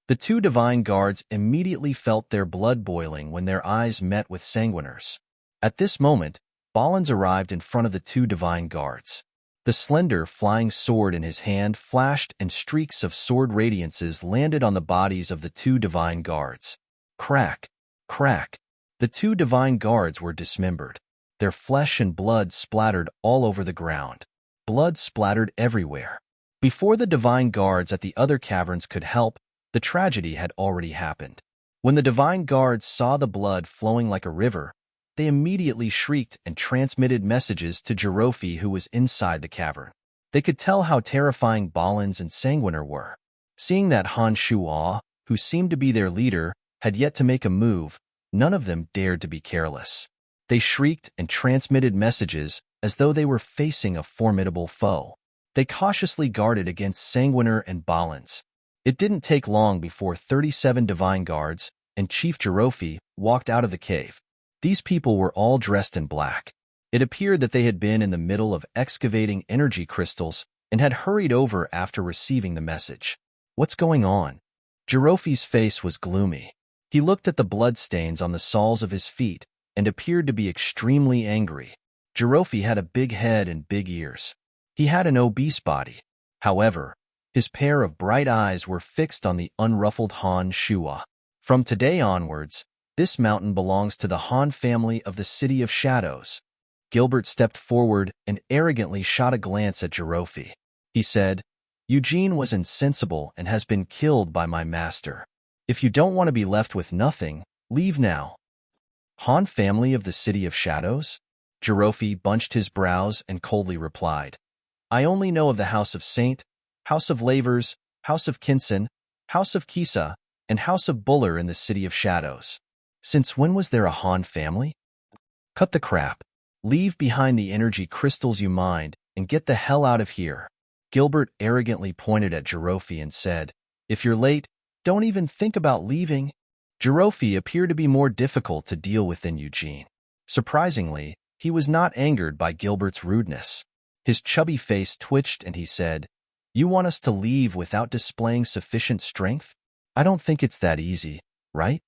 The two divine guards immediately felt their blood boiling when their eyes met with Sanguiner's. At this moment, Balins arrived in front of the two divine guards. The slender, flying sword in his hand flashed and streaks of sword radiances landed on the bodies of the two divine guards. Crack, crack. The two divine guards were dismembered. Their flesh and blood splattered all over the ground. Blood splattered everywhere. Before the divine guards at the other caverns could help, the tragedy had already happened. When the divine guards saw the blood flowing like a river, they immediately shrieked and transmitted messages to Jirofi, who was inside the cavern. They could tell how terrifying Balins and Sanguiner were. Seeing that Han Shuo, who seemed to be their leader, had yet to make a move, none of them dared to be careless. They shrieked and transmitted messages as though they were facing a formidable foe. They cautiously guarded against Sanguiner and Balins. It didn't take long before 37 divine guards and Chief Jirofi walked out of the cave. These people were all dressed in black. It appeared that they had been in the middle of excavating energy crystals and had hurried over after receiving the message. What's going on? Jirofi's face was gloomy. He looked at the bloodstains on the soles of his feet and appeared to be extremely angry. Jirofi had a big head and big ears. He had an obese body. However, his pair of bright eyes were fixed on the unruffled Han Shuo. From today onwards, this mountain belongs to the Han family of the City of Shadows. Gilbert stepped forward and arrogantly shot a glance at Jirofi. He said, Eugene was insensible and has been killed by my master. If you don't want to be left with nothing, leave now. Han family of the City of Shadows? Jirofi bunched his brows and coldly replied, I only know of the House of Saint, House of Lavers, House of Kinson, House of Kisa, and House of Buller in the City of Shadows. Since when was there a Han family? Cut the crap. Leave behind the energy crystals you mined and get the hell out of here. Gilbert arrogantly pointed at Jirofi and said, If you're late, don't even think about leaving. Jirofi appeared to be more difficult to deal with than Eugene. Surprisingly, he was not angered by Gilbert's rudeness. His chubby face twitched and he said, You want us to leave without displaying sufficient strength? I don't think it's that easy, right?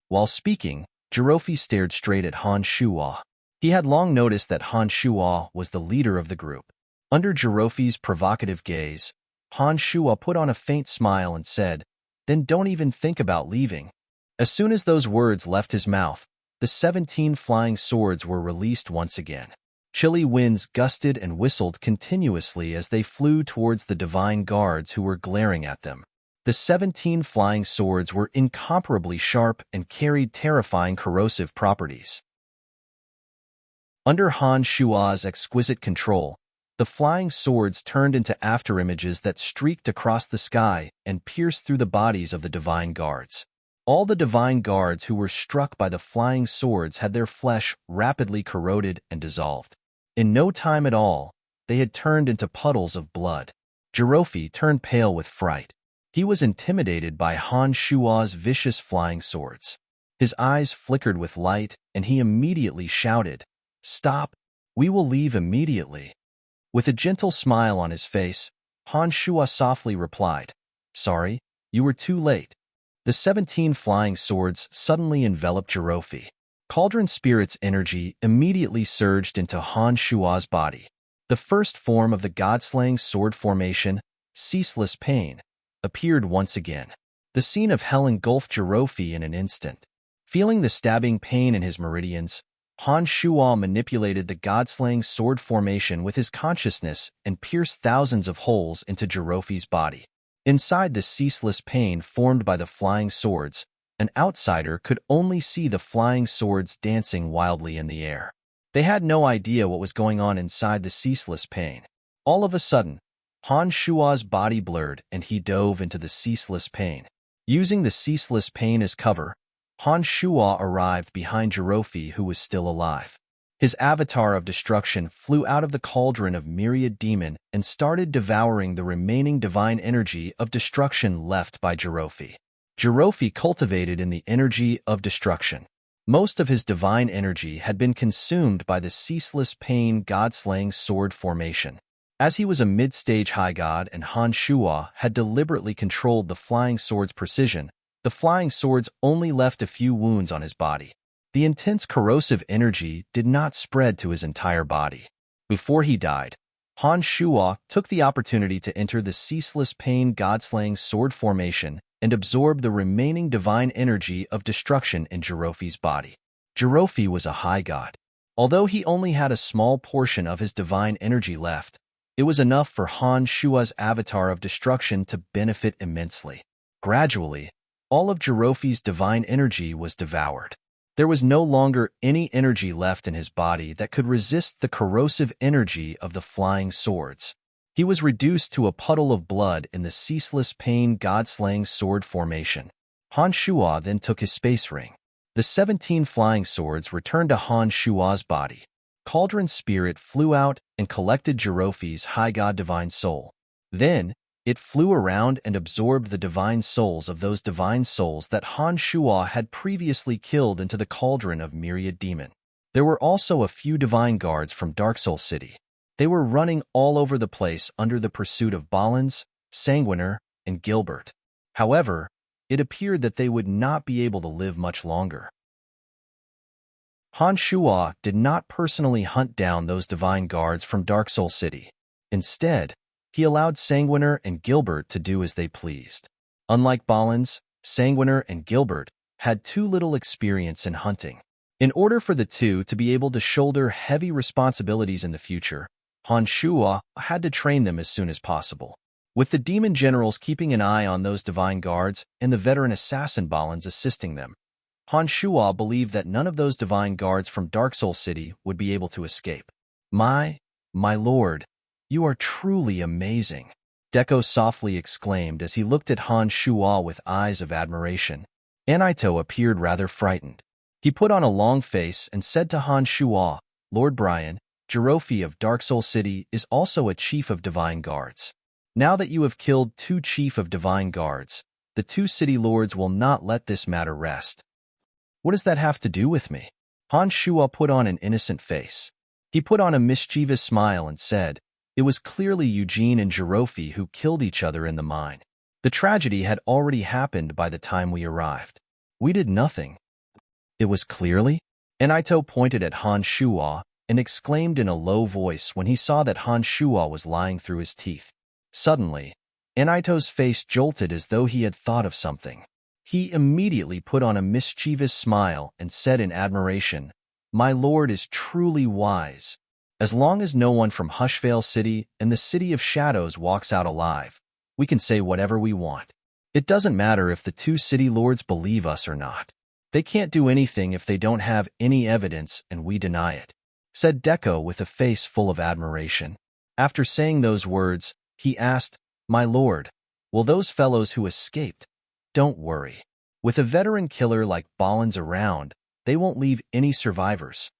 While speaking, Jirofi stared straight at Han Shuo. He had long noticed that Han Shuo was the leader of the group. Under Jirofi's provocative gaze, Han Shuo put on a faint smile and said, Then don't even think about leaving. As soon as those words left his mouth, the 17 flying swords were released once again. Chilly winds gusted and whistled continuously as they flew towards the divine guards who were glaring at them. The 17 flying swords were incomparably sharp and carried terrifying corrosive properties. Under Han Shuo's exquisite control, the flying swords turned into afterimages that streaked across the sky and pierced through the bodies of the divine guards. All the divine guards who were struck by the flying swords had their flesh rapidly corroded and dissolved. In no time at all, they had turned into puddles of blood. Jirofi turned pale with fright. He was intimidated by Han Shua's vicious flying swords. His eyes flickered with light, and he immediately shouted, "Stop! We will leave immediately." With a gentle smile on his face, Han Shua softly replied, "Sorry, you were too late." The 17 flying swords suddenly enveloped Jirofi. Cauldron Spirit's energy immediately surged into Han Shua's body. The first form of the god-slaying sword formation, Ceaseless Pain, appeared once again. The scene of hell engulfed Jirofi in an instant. Feeling the stabbing pain in his meridians, Han Shua manipulated the god-slaying sword formation with his consciousness and pierced thousands of holes into Jirofi's body. Inside the ceaseless pain formed by the flying swords, an outsider could only see the flying swords dancing wildly in the air. They had no idea what was going on inside the ceaseless pain. All of a sudden, Han Shua's body blurred and he dove into the ceaseless pain. Using the ceaseless pain as cover, Han Shua arrived behind Jirofi, who was still alive. His avatar of destruction flew out of the cauldron of myriad demon and started devouring the remaining divine energy of destruction left by Jirofi. Jirofi cultivated in the energy of destruction. Most of his divine energy had been consumed by the ceaseless pain god-slaying sword formation. As he was a mid-stage high god and Han Shua had deliberately controlled the flying sword's precision, the flying swords only left a few wounds on his body. The intense corrosive energy did not spread to his entire body. Before he died, Han Shua took the opportunity to enter the ceaseless pain god-slaying sword formation and absorb the remaining divine energy of destruction in Jirofi's body. Jirofi was a high god. Although he only had a small portion of his divine energy left, it was enough for Han Shua's avatar of destruction to benefit immensely. Gradually, all of Jirofi's divine energy was devoured. There was no longer any energy left in his body that could resist the corrosive energy of the flying swords. He was reduced to a puddle of blood in the ceaseless pain god-slaying sword formation. Han Shua then took his space ring. The 17 flying swords returned to Han Shua's body. Cauldron Spirit flew out and collected Jirofi's high god divine soul. Then, it flew around and absorbed the divine souls of those divine souls that Han Shua had previously killed into the cauldron of myriad demon. There were also a few divine guards from Dark Soul City. They were running all over the place under the pursuit of Ballins, Sanguiner, and Gilbert. However, it appeared that they would not be able to live much longer. Han Shua did not personally hunt down those divine guards from Dark Soul City. Instead, he allowed Sanguiner and Gilbert to do as they pleased. Unlike Ballins, Sanguiner and Gilbert had too little experience in hunting. In order for the two to be able to shoulder heavy responsibilities in the future, Han Shua had to train them as soon as possible. With the demon generals keeping an eye on those divine guards and the veteran assassin Ballins assisting them, Han Shua believed that none of those divine guards from Dark Soul City would be able to escape. My lord, you are truly amazing," Deko softly exclaimed as he looked at Han Shua with eyes of admiration. Anaito appeared rather frightened. He put on a long face and said to Han Shua, "Lord Brian, Jirofi of Dark Soul City is also a chief of divine guards. Now that you have killed 2 chief of divine guards, the 2 city lords will not let this matter rest." "What does that have to do with me?" Han Shua put on an innocent face. He put on a mischievous smile and said, "It was clearly Eugene and Jirofi who killed each other in the mine. The tragedy had already happened by the time we arrived. We did nothing." "It was clearly?" Anaito pointed at Han Shua and exclaimed in a low voice when he saw that Han Shua was lying through his teeth. Suddenly, Anaito's face jolted as though he had thought of something. He immediately put on a mischievous smile and said in admiration, "My lord is truly wise. As long as no one from Hushvale City and the City of Shadows walks out alive, we can say whatever we want. It doesn't matter if the 2 city lords believe us or not. They can't do anything if they don't have any evidence and we deny it," said Deko with a face full of admiration. After saying those words, he asked, "My lord, will those fellows who escaped?" "Don't worry. With a veteran killer like Ballins around, they won't leave any survivors,"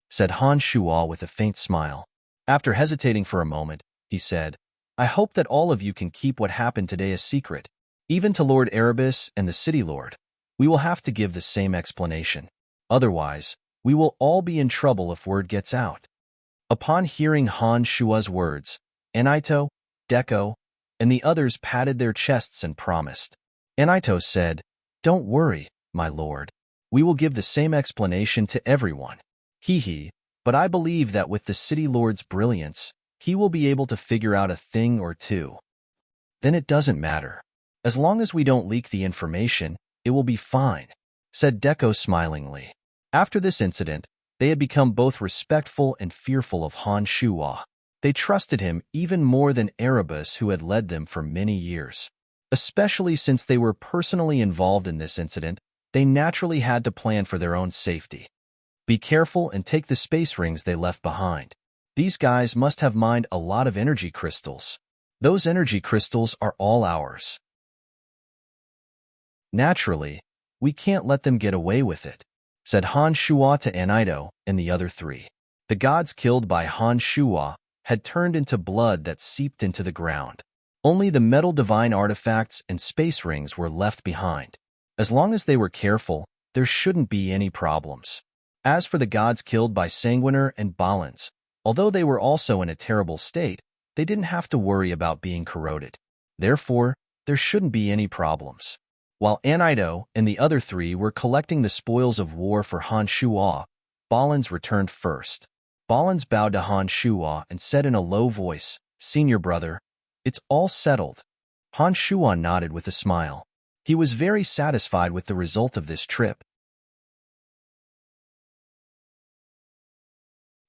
said Han Shua with a faint smile. After hesitating for a moment, he said, I hope that all of you can keep what happened today a secret. Even to Lord Erebus and the City Lord, we will have to give the same explanation. Otherwise, we will all be in trouble if word gets out. Upon hearing Han Shua's words, Anaito, Deko, and the others patted their chests and promised. Anaito said, Don't worry, my lord. We will give the same explanation to everyone. Hee, but I believe that with the City Lord's brilliance, he will be able to figure out a thing or two. Then it doesn't matter. As long as we don't leak the information, it will be fine, said Deko smilingly. After this incident, they had become both respectful and fearful of Han Shua. They trusted him even more than Erebus, who had led them for many years. Especially since they were personally involved in this incident, they naturally had to plan for their own safety. Be careful and take the space rings they left behind. These guys must have mined a lot of energy crystals. Those energy crystals are all ours. Naturally, we can't let them get away with it, said Han Shua to Anaito and the other three. The gods killed by Han Shua had turned into blood that seeped into the ground. Only the metal divine artifacts and space rings were left behind. As long as they were careful, there shouldn't be any problems. As for the gods killed by Sanguiner and Balance, although they were also in a terrible state, they didn't have to worry about being corroded. Therefore, there shouldn't be any problems. While Anaito and the other three were collecting the spoils of war for Han Shua, Balance returned first. Balance bowed to Han Shua and said in a low voice, Senior brother, it's all settled. Han Shua nodded with a smile. He was very satisfied with the result of this trip.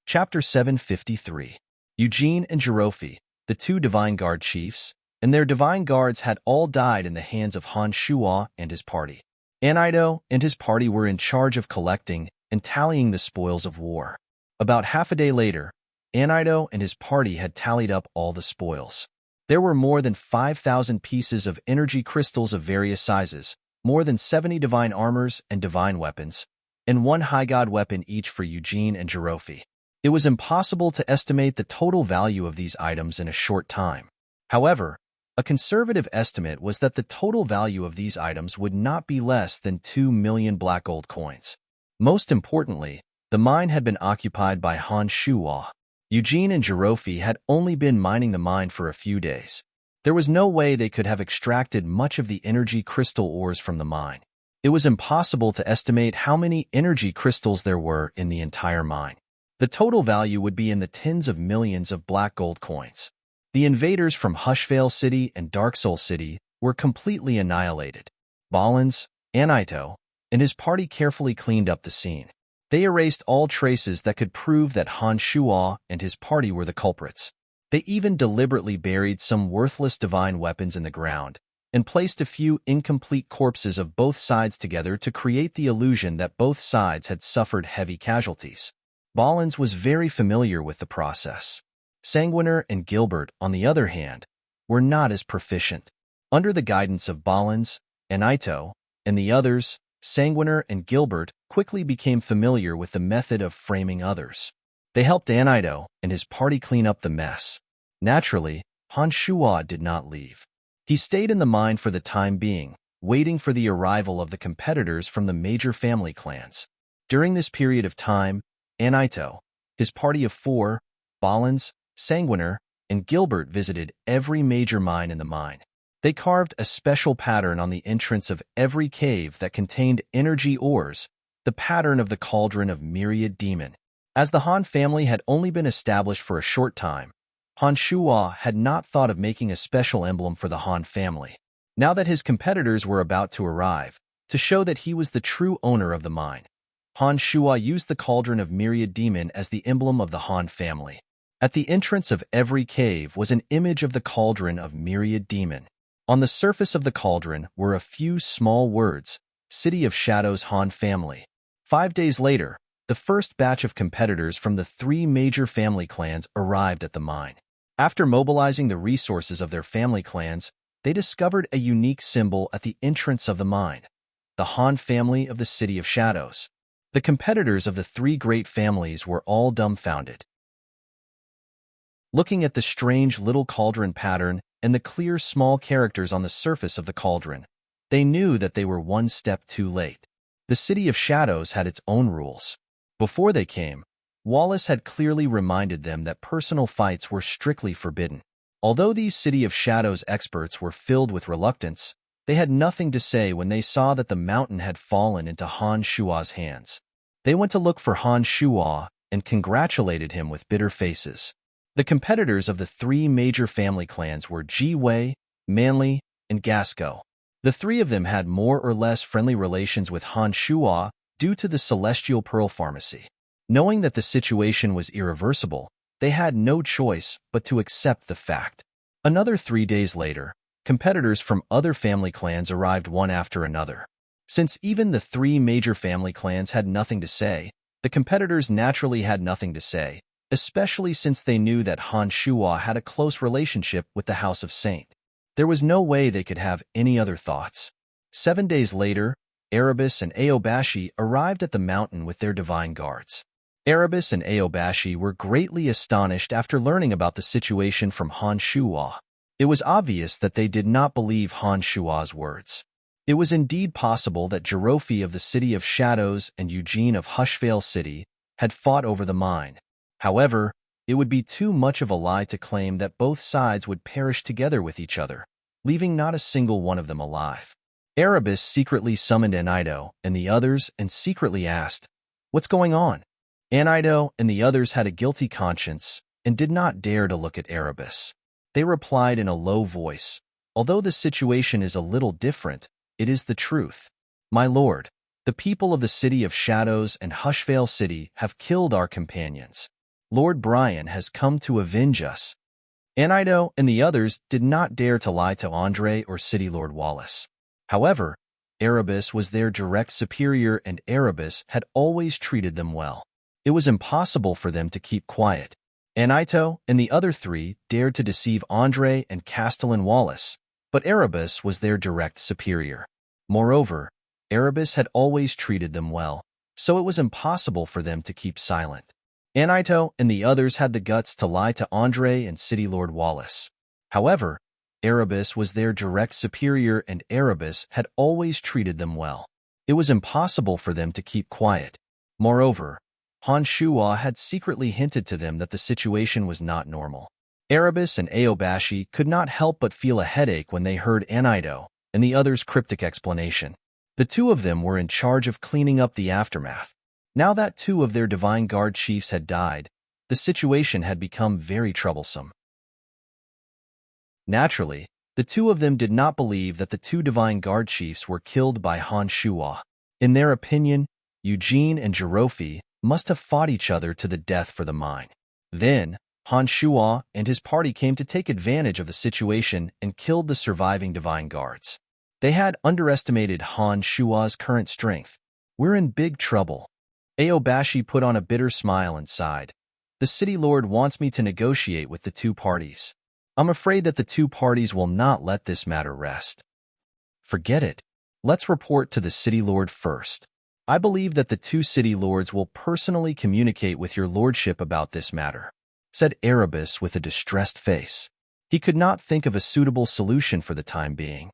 Chapter 753. Eugene and Jirofi, the two Divine Guard chiefs, and their Divine Guards had all died in the hands of Han Shua and his party. Anaito and his party were in charge of collecting and tallying the spoils of war. About half a day later, Anaito and his party had tallied up all the spoils. There were more than 5,000 pieces of energy crystals of various sizes, more than 70 divine armors and divine weapons, and one high god weapon each for Eugene and Jirofi. It was impossible to estimate the total value of these items in a short time. However, a conservative estimate was that the total value of these items would not be less than 2 million black gold coins. Most importantly, the mine had been occupied by Han Shua. Eugene and Jirofi had only been mining the mine for a few days. There was no way they could have extracted much of the energy crystal ores from the mine. It was impossible to estimate how many energy crystals there were in the entire mine. The total value would be in the tens of millions of black gold coins. The invaders from Hushvale City and Dark Soul City were completely annihilated. Balance, Anaito, and his party carefully cleaned up the scene. They erased all traces that could prove that Han Shua and his party were the culprits. They even deliberately buried some worthless divine weapons in the ground and placed a few incomplete corpses of both sides together to create the illusion that both sides had suffered heavy casualties. Balance was very familiar with the process. Sanguiner and Gilbert, on the other hand, were not as proficient. Under the guidance of Balance, Anaito, and the others, Sanguiner and Gilbert quickly became familiar with the method of framing others. They helped Anaito and his party clean up the mess. Naturally, Han Shua did not leave. He stayed in the mine for the time being, waiting for the arrival of the competitors from the major family clans. During this period of time, Anaito, his party of 4, Balance, Sanguiner, and Gilbert visited every major mine in the mine. They carved a special pattern on the entrance of every cave that contained energy ores, the pattern of the cauldron of myriad demon. As the Han family had only been established for a short time, Han Shua had not thought of making a special emblem for the Han family. Now that his competitors were about to arrive, to show that he was the true owner of the mine, Han Shua used the cauldron of myriad demon as the emblem of the Han family. At the entrance of every cave was an image of the cauldron of myriad demon. On the surface of the cauldron were a few small words, City of Shadows Han family. 5 days later, the first batch of competitors from the 3 major family clans arrived at the mine. After mobilizing the resources of their family clans, they discovered a unique symbol at the entrance of the mine, the Han family of the City of Shadows. The competitors of the 3 great families were all dumbfounded. Looking at the strange little cauldron pattern and the clear small characters on the surface of the cauldron, they knew that they were one step too late. The City of Shadows had its own rules. Before they came, Wallace had clearly reminded them that personal fights were strictly forbidden. Although these City of Shadows experts were filled with reluctance, they had nothing to say when they saw that the mountain had fallen into Han Shua's hands. They went to look for Han Shua and congratulated him with bitter faces. The competitors of the three major family clans were Ji Wei, Manly, and Gasco. The three of them had more or less friendly relations with Han Shua due to the Celestial Pearl Pharmacy. Knowing that the situation was irreversible, they had no choice but to accept the fact. Another 3 days later, competitors from other family clans arrived one after another. Since even the three major family clans had nothing to say, the competitors naturally had nothing to say, especially since they knew that Han Shua had a close relationship with the House of Saint. There was no way they could have any other thoughts. 7 days later, Erebus and Aobashi arrived at the mountain with their divine guards. Erebus and Aobashi were greatly astonished after learning about the situation from Han Shua. It was obvious that they did not believe Han Shua's words. It was indeed possible that Jirofi of the City of Shadows and Eugene of Hushvale City had fought over the mine. However, it would be too much of a lie to claim that both sides would perish together with each other, leaving not a single one of them alive. Erebus secretly summoned Anido and the others and secretly asked, "What's going on?" Anido and the others had a guilty conscience and did not dare to look at Erebus. They replied in a low voice, "Although the situation is a little different, it is the truth. My lord, the people of the City of Shadows and Hushvale City have killed our companions. Lord Brian has come to avenge us." Anido and the others did not dare to lie to Andre or City Lord Wallace. However, Erebus was their direct superior and Erebus had always treated them well. It was impossible for them to keep quiet. Anido and the other three dared to deceive Andre and Castellan Wallace, but Erebus was their direct superior. Moreover, Erebus had always treated them well, so it was impossible for them to keep silent. Anido and the others had the guts to lie to Andre and City Lord Wallace. However, Erebus was their direct superior and Erebus had always treated them well. It was impossible for them to keep quiet. Moreover, Han Shua had secretly hinted to them that the situation was not normal. Erebus and Aobashi could not help but feel a headache when they heard Anido and the others' cryptic explanation. The two of them were in charge of cleaning up the aftermath. Now that 2 of their Divine Guard chiefs had died, the situation had become very troublesome. Naturally, the 2 of them did not believe that the 2 Divine Guard chiefs were killed by Han Shua. In their opinion, Eugene and Jirofi must have fought each other to the death for the mine. Then, Han Shua and his party came to take advantage of the situation and killed the surviving Divine Guards. They had underestimated Han Shua's current strength. "We're in big trouble." Aobashi put on a bitter smile and sighed. "The City Lord wants me to negotiate with the 2 parties. I'm afraid that the 2 parties will not let this matter rest." "Forget it. Let's report to the City Lord first. I believe that the 2 City Lords will personally communicate with your lordship about this matter," said Erebus with a distressed face. He could not think of a suitable solution for the time being.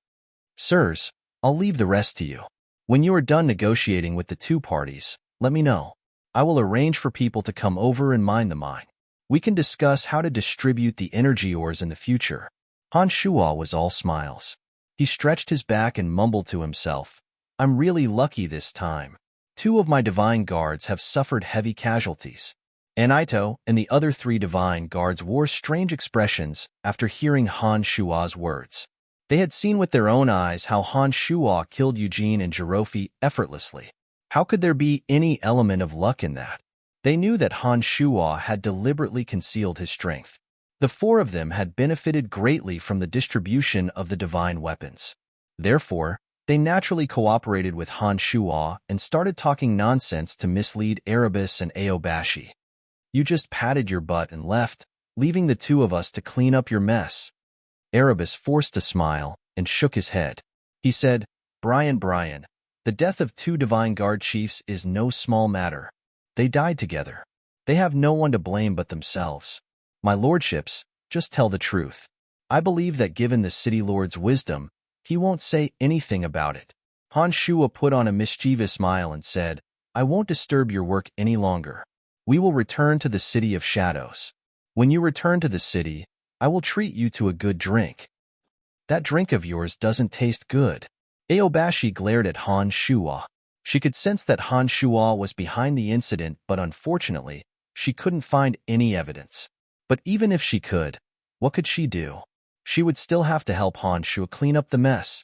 "Sirs, I'll leave the rest to you. When you are done negotiating with the 2 parties, let me know. I will arrange for people to come over and mine the mine. We can discuss how to distribute the energy ores in the future." Han Shua was all smiles. He stretched his back and mumbled to himself, "I'm really lucky this time. 2 of my Divine Guards have suffered heavy casualties." Anido and the other 3 Divine Guards wore strange expressions after hearing Han Shua's words. They had seen with their own eyes how Han Shua killed Eugene and Jirofi effortlessly. How could there be any element of luck in that? They knew that Han Shua had deliberately concealed his strength. The 4 of them had benefited greatly from the distribution of the divine weapons. Therefore, they naturally cooperated with Han Shua and started talking nonsense to mislead Erebus and Aobashi. "You just patted your butt and left, leaving the 2 of us to clean up your mess." Erebus forced a smile and shook his head. He said, Brian, the death of 2 Divine Guard chiefs is no small matter. They died together. They have no one to blame but themselves. My lordships, just tell the truth. I believe that given the city lord's wisdom, he won't say anything about it. Han Shua put on a mischievous smile and said, I won't disturb your work any longer. We will return to the City of Shadows. When you return to the city, I will treat you to a good drink. That drink of yours doesn't taste good. Aobashi glared at Han Shua. She could sense that Han Shua was behind the incident, but unfortunately, she couldn't find any evidence. But even if she could, what could she do? She would still have to help Han Shua clean up the mess.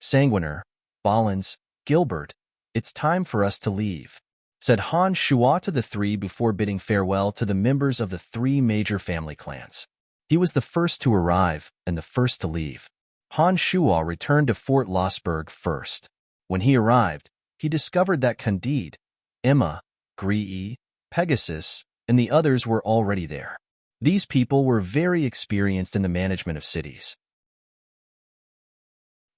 Sanguiner, Ballins, Gilbert, it's time for us to leave, said Han Shua to the three before bidding farewell to the members of the three major family clans. He was the first to arrive and the first to leave. Han Shua returned to Fort Lossberg first. When he arrived, he discovered that Candide, Emma, Gree, Pegasus, and the others were already there. These people were very experienced in the management of cities.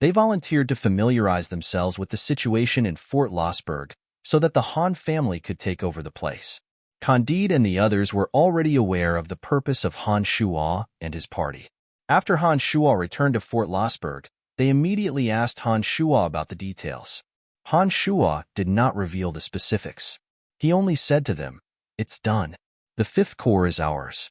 They volunteered to familiarize themselves with the situation in Fort Lossberg so that the Han family could take over the place. Candide and the others were already aware of the purpose of Han Shua and his party. After Han Shua returned to Fort Lossberg, they immediately asked Han Shua about the details. Han Shua did not reveal the specifics. He only said to them, It's done. The Fifth Corps is ours.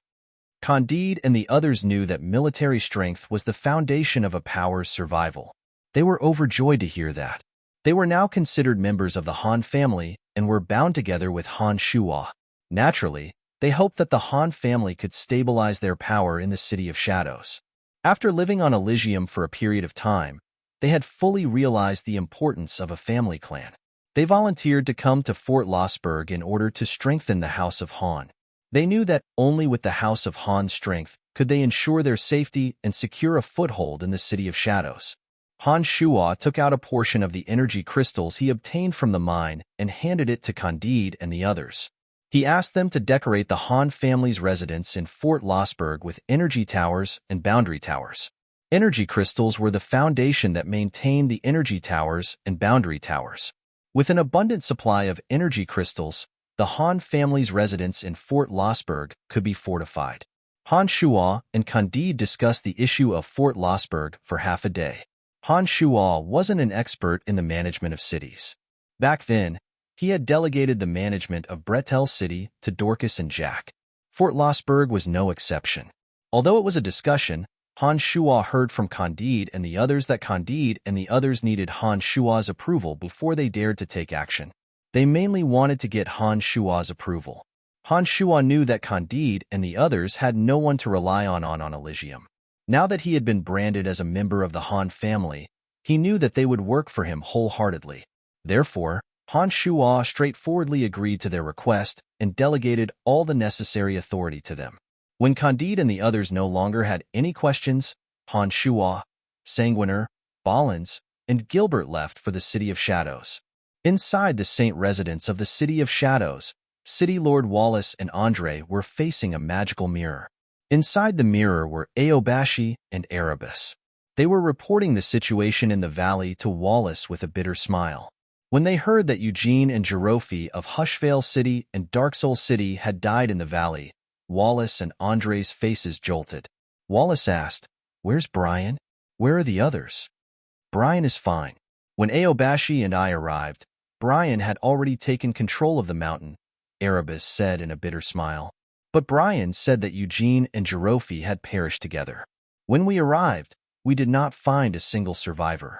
Candide and the others knew that military strength was the foundation of a power's survival. They were overjoyed to hear that. They were now considered members of the Han family and were bound together with Han Shua. Naturally, they hoped that the Han family could stabilize their power in the City of Shadows. After living on Elysium for a period of time, they had fully realized the importance of a family clan. They volunteered to come to Fort Lossberg in order to strengthen the House of Han. They knew that only with the House of Han's strength could they ensure their safety and secure a foothold in the City of Shadows. Han Shua took out a portion of the energy crystals he obtained from the mine and handed it to Candide and the others. He asked them to decorate the Han family's residence in Fort Lossberg with energy towers and boundary towers. Energy crystals were the foundation that maintained the energy towers and boundary towers. With an abundant supply of energy crystals, the Han family's residence in Fort Lossberg could be fortified. Han Shua and Candide discussed the issue of Fort Lossberg for half a day. Han Shua wasn't an expert in the management of cities. Back then, he had delegated the management of Bretel City to Dorcas and Jack. Fort Lossberg was no exception. Although it was a discussion, Han Shua heard from Candide and the others that Candide and the others needed Han Shua's approval before they dared to take action. They mainly wanted to get Han Shua's approval. Han Shua knew that Candide and the others had no one to rely on Elysium. Now that he had been branded as a member of the Han family, he knew that they would work for him wholeheartedly. Therefore, Han Shua straightforwardly agreed to their request and delegated all the necessary authority to them. When Candide and the others no longer had any questions, Han Shua, Sanguiner, Ballins, and Gilbert left for the City of Shadows. Inside the Saint residence of the City of Shadows, City Lord Wallace and Andre were facing a magical mirror. Inside the mirror were Aobashi and Erebus. They were reporting the situation in the valley to Wallace with a bitter smile. When they heard that Eugene and Jirofi of Hushvale City and Darksoul City had died in the valley, Wallace and Andre's faces jolted. Wallace asked, Where's Brian? Where are the others? Brian is fine. When Aobashi and I arrived, Brian had already taken control of the mountain, Erebus said in a bitter smile. But Brian said that Eugene and Jirofi had perished together. When we arrived, we did not find a single survivor.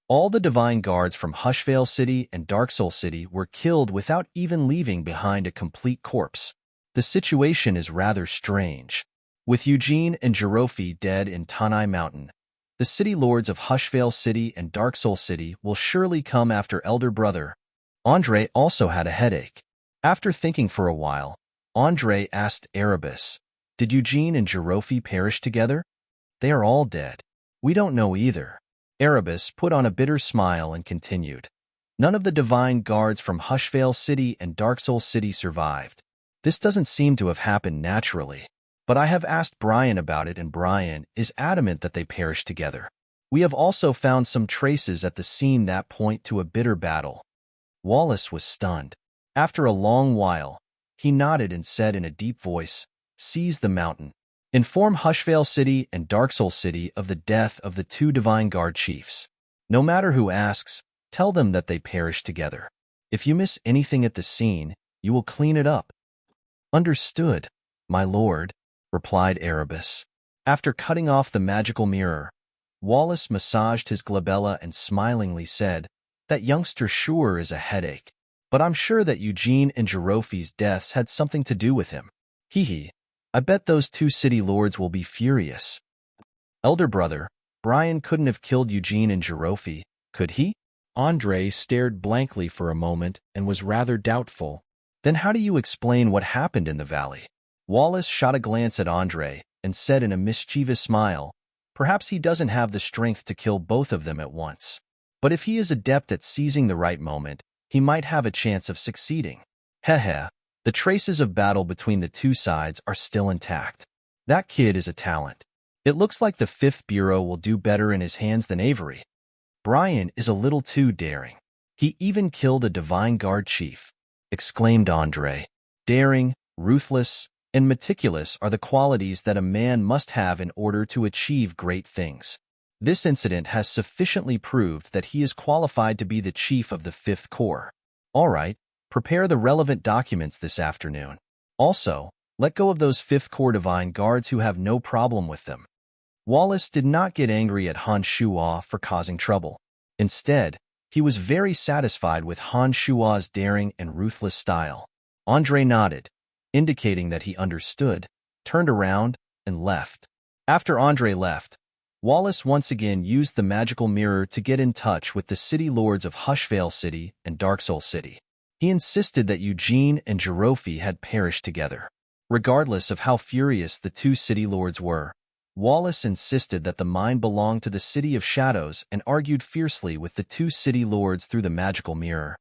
All the divine guards from Hushvale City and Darksoul City were killed without even leaving behind a complete corpse. The situation is rather strange. With Eugene and Jirofi dead in Tanai Mountain, the city lords of Hushvale City and Darksoul City will surely come after elder brother. Andre also had a headache. After thinking for a while, Andre asked Erebus, Did Eugene and Jirofi perish together? They are all dead. We don't know either. Erebus put on a bitter smile and continued. None of the divine guards from Hushvale City and Darksoul City survived. This doesn't seem to have happened naturally. But I have asked Brian about it and Brian is adamant that they perished together. We have also found some traces at the scene that point to a bitter battle. Wallace was stunned. After a long while, He nodded and said in a deep voice, "Seize the mountain. Inform Hushvale City and Darksoul City of the death of the two Divine Guard chiefs. No matter who asks, tell them that they perished together. If you miss anything at the scene, you will clean it up." "Understood, my lord," replied Erebus. After cutting off the magical mirror, Wallace massaged his glabella and smilingly said, "That youngster sure is a headache. But I'm sure that Eugene and Jerofi's deaths had something to do with him. Hee hee. I bet those two city lords will be furious." "Elder brother, Brian couldn't have killed Eugene and Jerofi, could he?" Andre stared blankly for a moment and was rather doubtful. "Then how do you explain what happened in the valley?" Wallace shot a glance at Andre and said in a mischievous smile, "Perhaps he doesn't have the strength to kill both of them at once. But if he is adept at seizing the right moment, he might have a chance of succeeding. Heh. The traces of battle between the two sides are still intact. That kid is a talent. It looks like the Fifth Bureau will do better in his hands than Avery. Brian is a little too daring. He even killed a Divine Guard chief," exclaimed Andre. "Daring, ruthless, and meticulous are the qualities that a man must have in order to achieve great things. This incident has sufficiently proved that he is qualified to be the chief of the Fifth Corps. All right, prepare the relevant documents this afternoon. Also, let go of those Fifth Corps Divine Guards who have no problem with them." Wallace did not get angry at Han Shuo for causing trouble. Instead, he was very satisfied with Han Shuo's daring and ruthless style. Andre nodded, indicating that he understood, turned around, and left. After Andre left, Wallace once again used the magical mirror to get in touch with the city lords of Hushvale City and Darksoul City. He insisted that Eugene and Jerofi had perished together. Regardless of how furious the two city lords were, Wallace insisted that the mine belonged to the City of Shadows and argued fiercely with the two city lords through the magical mirror.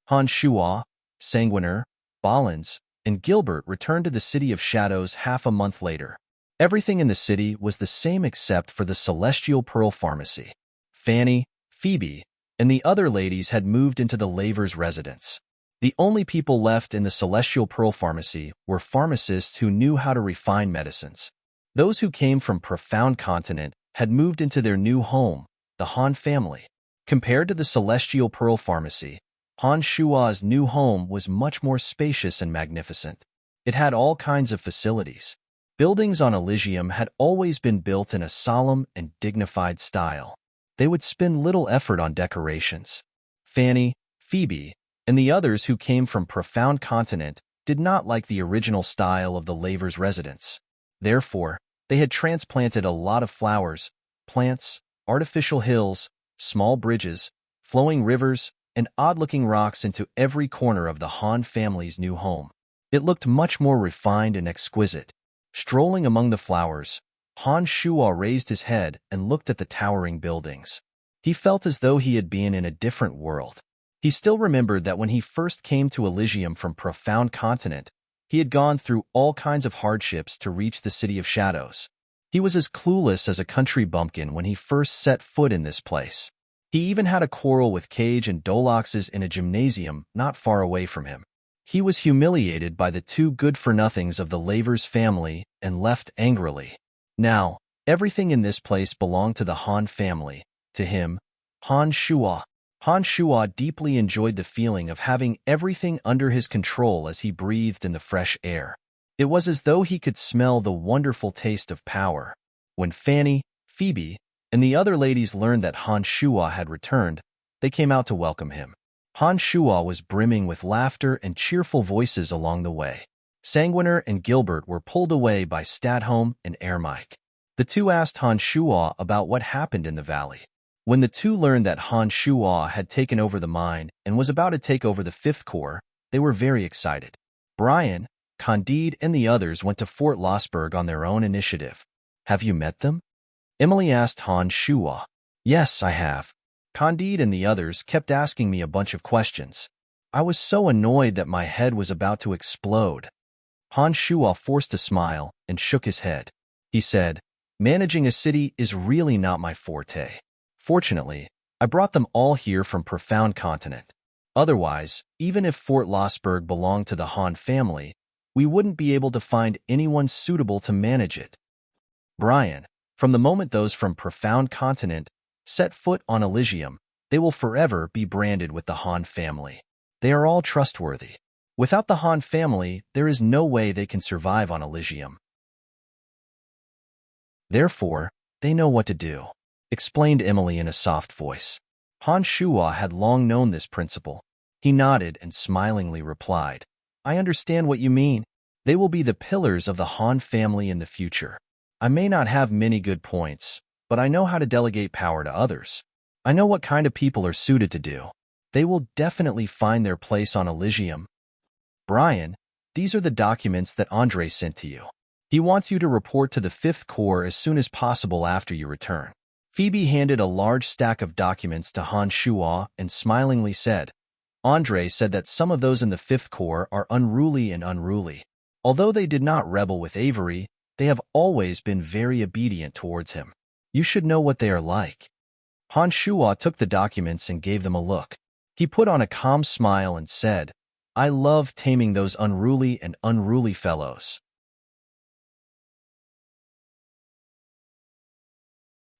Han Shuo, Sanguiner, Ballins, and Gilbert returned to the City of Shadows half a month later. Everything in the city was the same except for the Celestial Pearl Pharmacy. Fanny, Phoebe, and the other ladies had moved into the laver's residence. The only people left in the Celestial Pearl Pharmacy were pharmacists who knew how to refine medicines. Those who came from Profound Continent had moved into their new home, the Han family. Compared to the Celestial Pearl Pharmacy, Han Shuo's new home was much more spacious and magnificent. It had all kinds of facilities. Buildings on Elysium had always been built in a solemn and dignified style. They would spend little effort on decorations. Fanny, Phoebe, and the others who came from Profound Continent did not like the original style of the laver's residence. Therefore, they had transplanted a lot of flowers, plants, artificial hills, small bridges, flowing rivers, and odd-looking rocks into every corner of the Han family's new home. It looked much more refined and exquisite. Strolling among the flowers, Han Shuo raised his head and looked at the towering buildings. He felt as though he had been in a different world. He still remembered that when he first came to Elysium from Profound Continent, he had gone through all kinds of hardships to reach the City of Shadows. He was as clueless as a country bumpkin when he first set foot in this place. He even had a quarrel with Cage and Doloxes in a gymnasium not far away from him. He was humiliated by the two good-for-nothings of the laver's family and left angrily. Now, everything in this place belonged to the Han family. To him, Han Shuo. Han Shuo deeply enjoyed the feeling of having everything under his control as he breathed in the fresh air. It was as though he could smell the wonderful taste of power. When Fanny, Phoebe, and the other ladies learned that Han Shuo had returned, they came out to welcome him. Han Shuo was brimming with laughter and cheerful voices along the way. Sanguiner and Gilbert were pulled away by Stadholm and Ermike. The two asked Han Shuo about what happened in the valley. When the two learned that Han Shuo had taken over the mine and was about to take over the Fifth Corps, they were very excited. Brian, Candide, and the others went to Fort Lossberg on their own initiative. "Have you met them?" Emily asked Han Shuo. "Yes, I have. Candide and the others kept asking me a bunch of questions. I was so annoyed that my head was about to explode." Han Shuo forced a smile and shook his head. He said, "Managing a city is really not my forte. Fortunately, I brought them all here from Profound Continent. Otherwise, even if Fort Lossberg belonged to the Han family, we wouldn't be able to find anyone suitable to manage it. Brian, from the moment those from Profound Continent set foot on Elysium, they will forever be branded with the Han family. They are all trustworthy. Without the Han family, there is no way they can survive on Elysium. Therefore, they know what to do, explained Emily in a soft voice. Han Shuo had long known this principle. He nodded and smilingly replied, I understand what you mean. They will be the pillars of the Han family in the future. I may not have many good points, but I know how to delegate power to others. I know what kind of people are suited to do. They will definitely find their place on Elysium. Brian, these are the documents that Andre sent to you. He wants you to report to the Fifth Corps as soon as possible after you return. Phoebe handed a large stack of documents to Han Shuo and smilingly said, Andre said that some of those in the Fifth Corps are unruly and unruly. Although they did not rebel with Avery, they have always been very obedient towards him. You should know what they are like. Han Shuo took the documents and gave them a look. He put on a calm smile and said, I love taming those unruly and unruly fellows.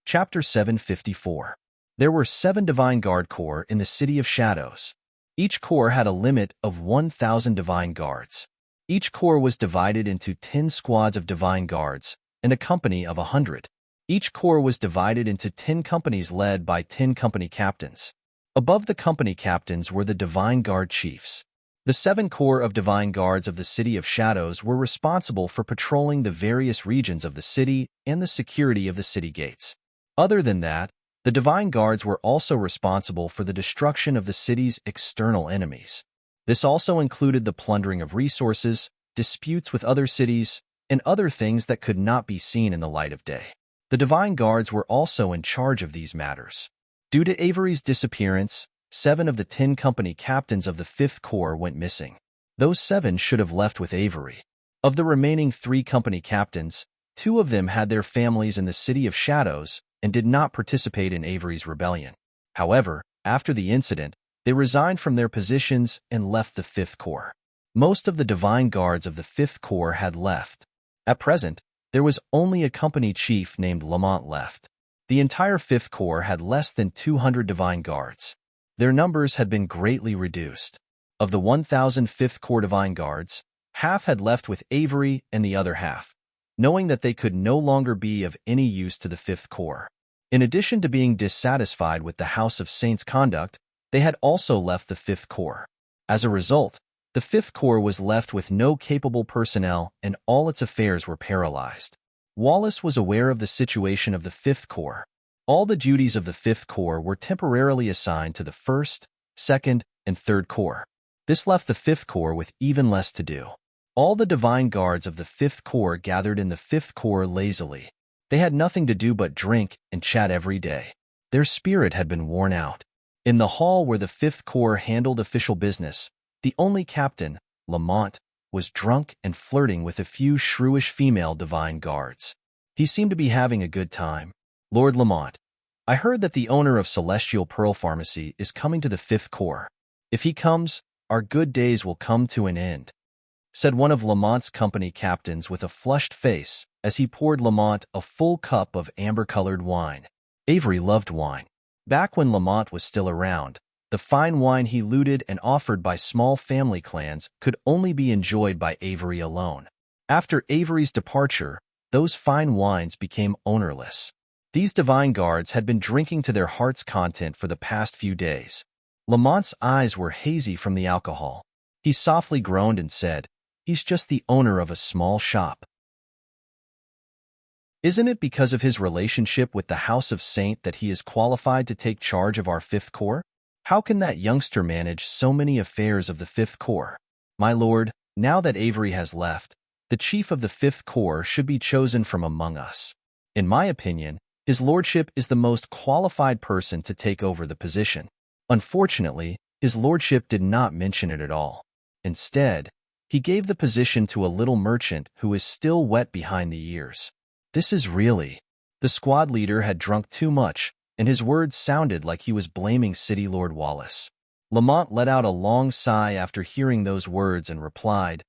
Chapter 754. There were 7 Divine Guard Corps in the City of Shadows. Each corps had a limit of 1,000 Divine Guards. Each corps was divided into 10 squads of Divine Guards and a company of 100. Each corps was divided into 10 companies led by 10 company captains. Above the company captains were the Divine Guard chiefs. The 7 corps of Divine Guards of the City of Shadows were responsible for patrolling the various regions of the city and the security of the city gates. Other than that, the Divine Guards were also responsible for the destruction of the city's external enemies. This also included the plundering of resources, disputes with other cities, and other things that could not be seen in the light of day. The Divine Guards were also in charge of these matters. Due to Avery's disappearance, 7 of the 10 company captains of the 5th Corps went missing. Those 7 should have left with Avery. Of the remaining 3 company captains, 2 of them had their families in the City of Shadows and did not participate in Avery's rebellion. However, after the incident, they resigned from their positions and left the 5th Corps. Most of the Divine Guards of the 5th Corps had left. At present, there was only a company chief named Lamont left. The entire 5th Corps had less than 200 Divine Guards. Their numbers had been greatly reduced. Of the 1,000 5th Corps Divine Guards, half had left with Avery and the other half, knowing that they could no longer be of any use to the 5th Corps. In addition to being dissatisfied with the House of Saints' conduct, they had also left the 5th Corps. As a result, the 5th Corps was left with no capable personnel and all its affairs were paralyzed. Wallace was aware of the situation of the 5th Corps. All the duties of the 5th Corps were temporarily assigned to the 1st, 2nd, and 3rd Corps. This left the 5th Corps with even less to do. All the Divine Guards of the 5th Corps gathered in the 5th Corps lazily. They had nothing to do but drink and chat every day. Their spirit had been worn out. In the hall where the 5th Corps handled official business, the only captain, Lamont, was drunk and flirting with a few shrewish female Divine Guards. He seemed to be having a good time. Lord Lamont, I heard that the owner of Celestial Pearl Pharmacy is coming to the 5th Corps. If he comes, our good days will come to an end, said one of Lamont's company captains with a flushed face as he poured Lamont a full cup of amber-colored wine. Avery loved wine. Back when Lamont was still around, the fine wine he looted and offered by small family clans could only be enjoyed by Avery alone. After Avery's departure, those fine wines became ownerless. These Divine Guards had been drinking to their heart's content for the past few days. Lamont's eyes were hazy from the alcohol. He softly groaned and said, He's just the owner of a small shop. Isn't it because of his relationship with the House of Saint that he is qualified to take charge of our 5th Corps? How can that youngster manage so many affairs of the 5th Corps? My lord, now that Avery has left, the chief of the 5th Corps should be chosen from among us. In my opinion, his lordship is the most qualified person to take over the position. Unfortunately, his lordship did not mention it at all. Instead, he gave the position to a little merchant who is still wet behind the ears. This is really... The squad leader had drunk too much, and his words sounded like he was blaming City Lord Wallace. Lamont let out a long sigh after hearing those words and replied,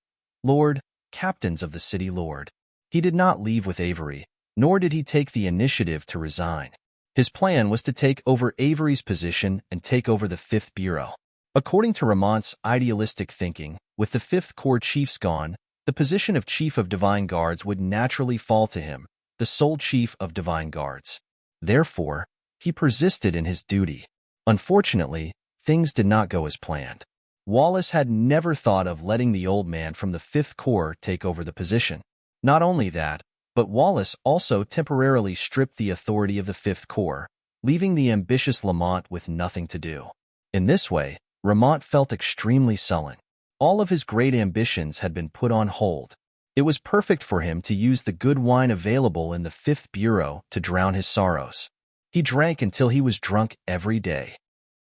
"Lord, captains of the city, Lord." He did not leave with Avery, nor did he take the initiative to resign. His plan was to take over Avery's position and take over the Fifth Bureau. According to Ramont's idealistic thinking, with the Fifth Corps chiefs gone, the position of Chief of Divine Guards would naturally fall to him, the sole Chief of Divine Guards. Therefore, he persisted in his duty. Unfortunately, things did not go as planned. Wallace had never thought of letting the old man from the Fifth Corps take over the position. Not only that, but Wallace also temporarily stripped the authority of the Fifth Corps, leaving the ambitious Lamont with nothing to do. In this way, Lamont felt extremely sullen. All of his great ambitions had been put on hold. It was perfect for him to use the good wine available in the Fifth Bureau to drown his sorrows. He drank until he was drunk every day.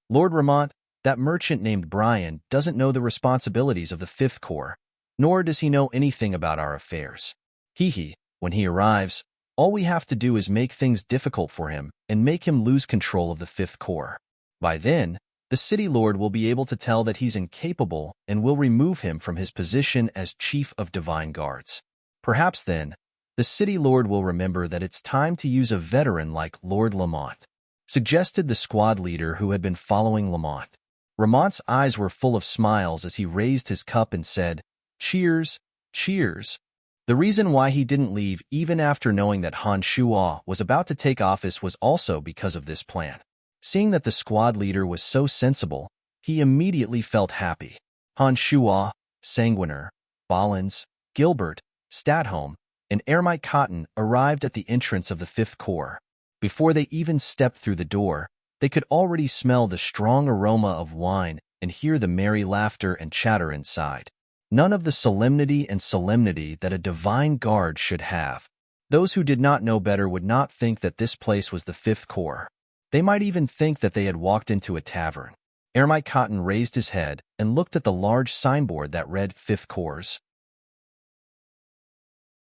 "Lord Lamont, that merchant named Brian doesn't know the responsibilities of the Fifth Corps, nor does he know anything about our affairs. When he arrives, all we have to do is make things difficult for him and make him lose control of the Fifth Corps. By then, the City Lord will be able to tell that he's incapable and will remove him from his position as Chief of Divine Guards. Perhaps then, the City Lord will remember that it's time to use a veteran like Lord Lamont," suggested the squad leader who had been following Lamont. Lamont's eyes were full of smiles as he raised his cup and said, "Cheers, cheers." The reason why he didn't leave even after knowing that Han Shuo was about to take office was also because of this plan. Seeing that the squad leader was so sensible, he immediately felt happy. Han Shuo, Sanguiner, Ballins, Gilbert, Statholm, and Ermite Cotton arrived at the entrance of the Fifth Corps. Before they even stepped through the door, they could already smell the strong aroma of wine and hear the merry laughter and chatter inside. None of the solemnity that a divine guard should have. Those who did not know better would not think that this place was the Fifth Corps. They might even think that they had walked into a tavern. Ermite Cotton raised his head and looked at the large signboard that read Fifth Corps.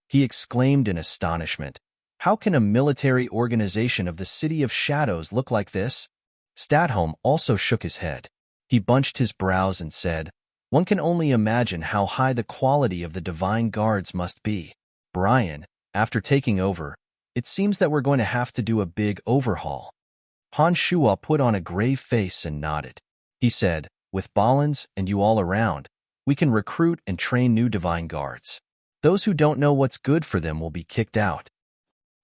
He exclaimed in astonishment, "How can a military organization of the City of Shadows look like this?" Statholm also shook his head. He bunched his brows and said, "One can only imagine how high the quality of the Divine Guards must be. Brian, after taking over, it seems that we're going to have to do a big overhaul." Han Shuo put on a grave face and nodded. He said, "With Ballins and you all around, we can recruit and train new Divine Guards. Those who don't know what's good for them will be kicked out.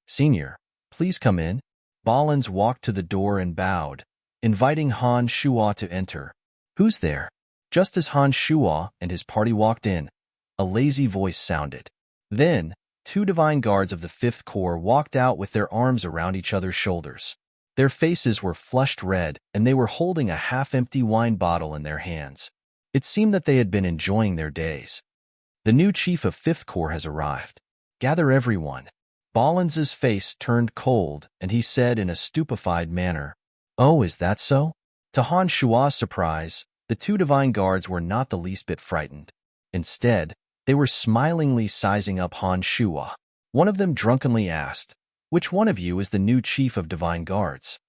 Senior, please come in." Ballins walked to the door and bowed, inviting Han Shuo to enter. "Who's there?" Just as Han Shuo and his party walked in, a lazy voice sounded. Then, two Divine Guards of the Fifth Corps walked out with their arms around each other's shoulders. Their faces were flushed red, and they were holding a half-empty wine bottle in their hands. It seemed that they had been enjoying their days. "The new Chief of Fifth Corps has arrived. Gather everyone." Ballins's face turned cold, and he said in a stupefied manner, "Oh, is that so?" To Han Shuo's surprise, the two Divine Guards were not the least bit frightened. Instead, they were smilingly sizing up Han Shuo. One of them drunkenly asked, "Which one of you is the new Chief of Divine Guards?"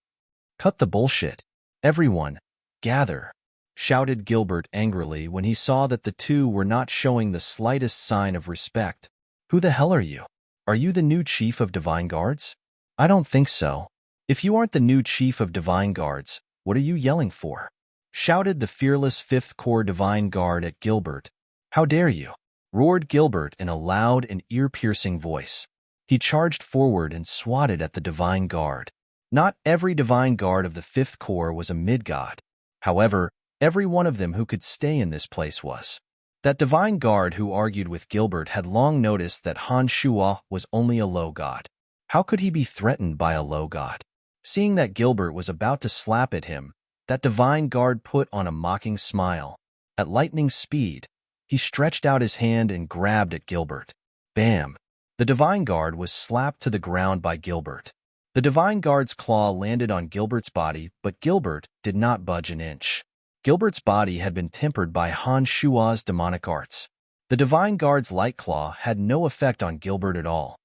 "Cut the bullshit. Everyone, gather," shouted Gilbert angrily when he saw that the two were not showing the slightest sign of respect. "Who the hell are you? Are you the new Chief of Divine Guards?" "I don't think so. If you aren't the new Chief of Divine Guards, what are you yelling for?" shouted the fearless Fifth Corps Divine Guard at Gilbert. "How dare you?" roared Gilbert in a loud and ear-piercing voice. He charged forward and swatted at the Divine Guard. Not every Divine Guard of the Fifth Corps was a mid-god. However, every one of them who could stay in this place was. That Divine Guard who argued with Gilbert had long noticed that Han Shuo was only a low god. How could he be threatened by a low god? Seeing that Gilbert was about to slap at him, that Divine Guard put on a mocking smile. At lightning speed, he stretched out his hand and grabbed at Gilbert. Bam! The Divine Guard was slapped to the ground by Gilbert. The Divine Guard's claw landed on Gilbert's body, but Gilbert did not budge an inch. Gilbert's body had been tempered by Han Shuo's demonic arts. The Divine Guard's light claw had no effect on Gilbert at all.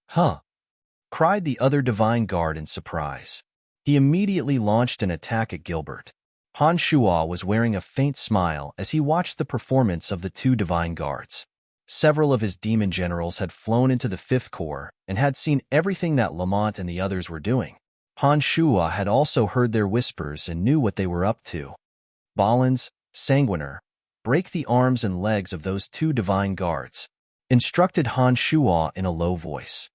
"Huh!" cried the other Divine Guard in surprise. He immediately launched an attack at Gilbert. Han Shuo was wearing a faint smile as he watched the performance of the two divine guards. Several of his demon generals had flown into the Fifth Corps and had seen everything that Lamont and the others were doing. Han Shuo had also heard their whispers and knew what they were up to. Balins, Sanguiner, break the arms and legs of those two divine guards, instructed Han Shuo in a low voice.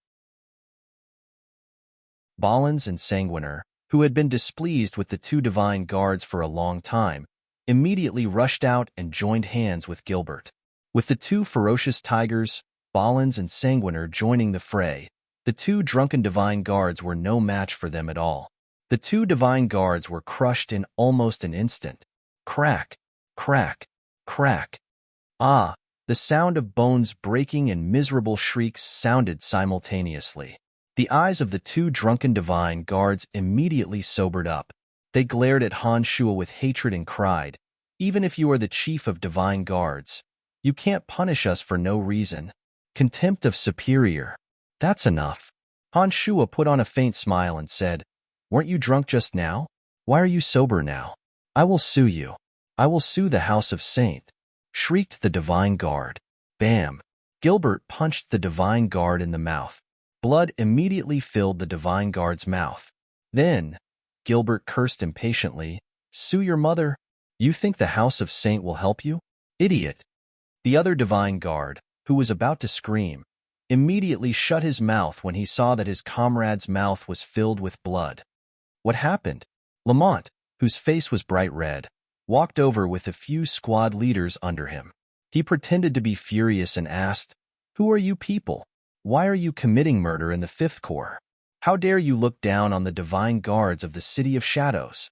Balins and Sanguiner, who had been displeased with the two divine guards for a long time, immediately rushed out and joined hands with Gilbert. With the two ferocious tigers, Balins and Sanguiner, joining the fray, the two drunken divine guards were no match for them at all. The two divine guards were crushed in almost an instant. Crack, crack, crack. Ah, the sound of bones breaking and miserable shrieks sounded simultaneously. The eyes of the two drunken divine guards immediately sobered up. They glared at Han Shuo with hatred and cried, "Even if you are the chief of divine guards, you can't punish us for no reason. Contempt of superior. That's enough." Han Shuo put on a faint smile and said, "Weren't you drunk just now? Why are you sober now? I will sue you. I will sue the House of Saint," shrieked the divine guard. Bam! Gilbert punched the divine guard in the mouth. Blood immediately filled the divine guard's mouth. Then, Gilbert cursed impatiently, "Sue your mother? You think the House of Saint will help you? Idiot!" The other divine guard, who was about to scream, immediately shut his mouth when he saw that his comrade's mouth was filled with blood. What happened? Lamont, whose face was bright red, walked over with a few squad leaders under him. He pretended to be furious and asked, "Who are you people? Why are you committing murder in the Fifth Corps? How dare you look down on the divine guards of the City of Shadows?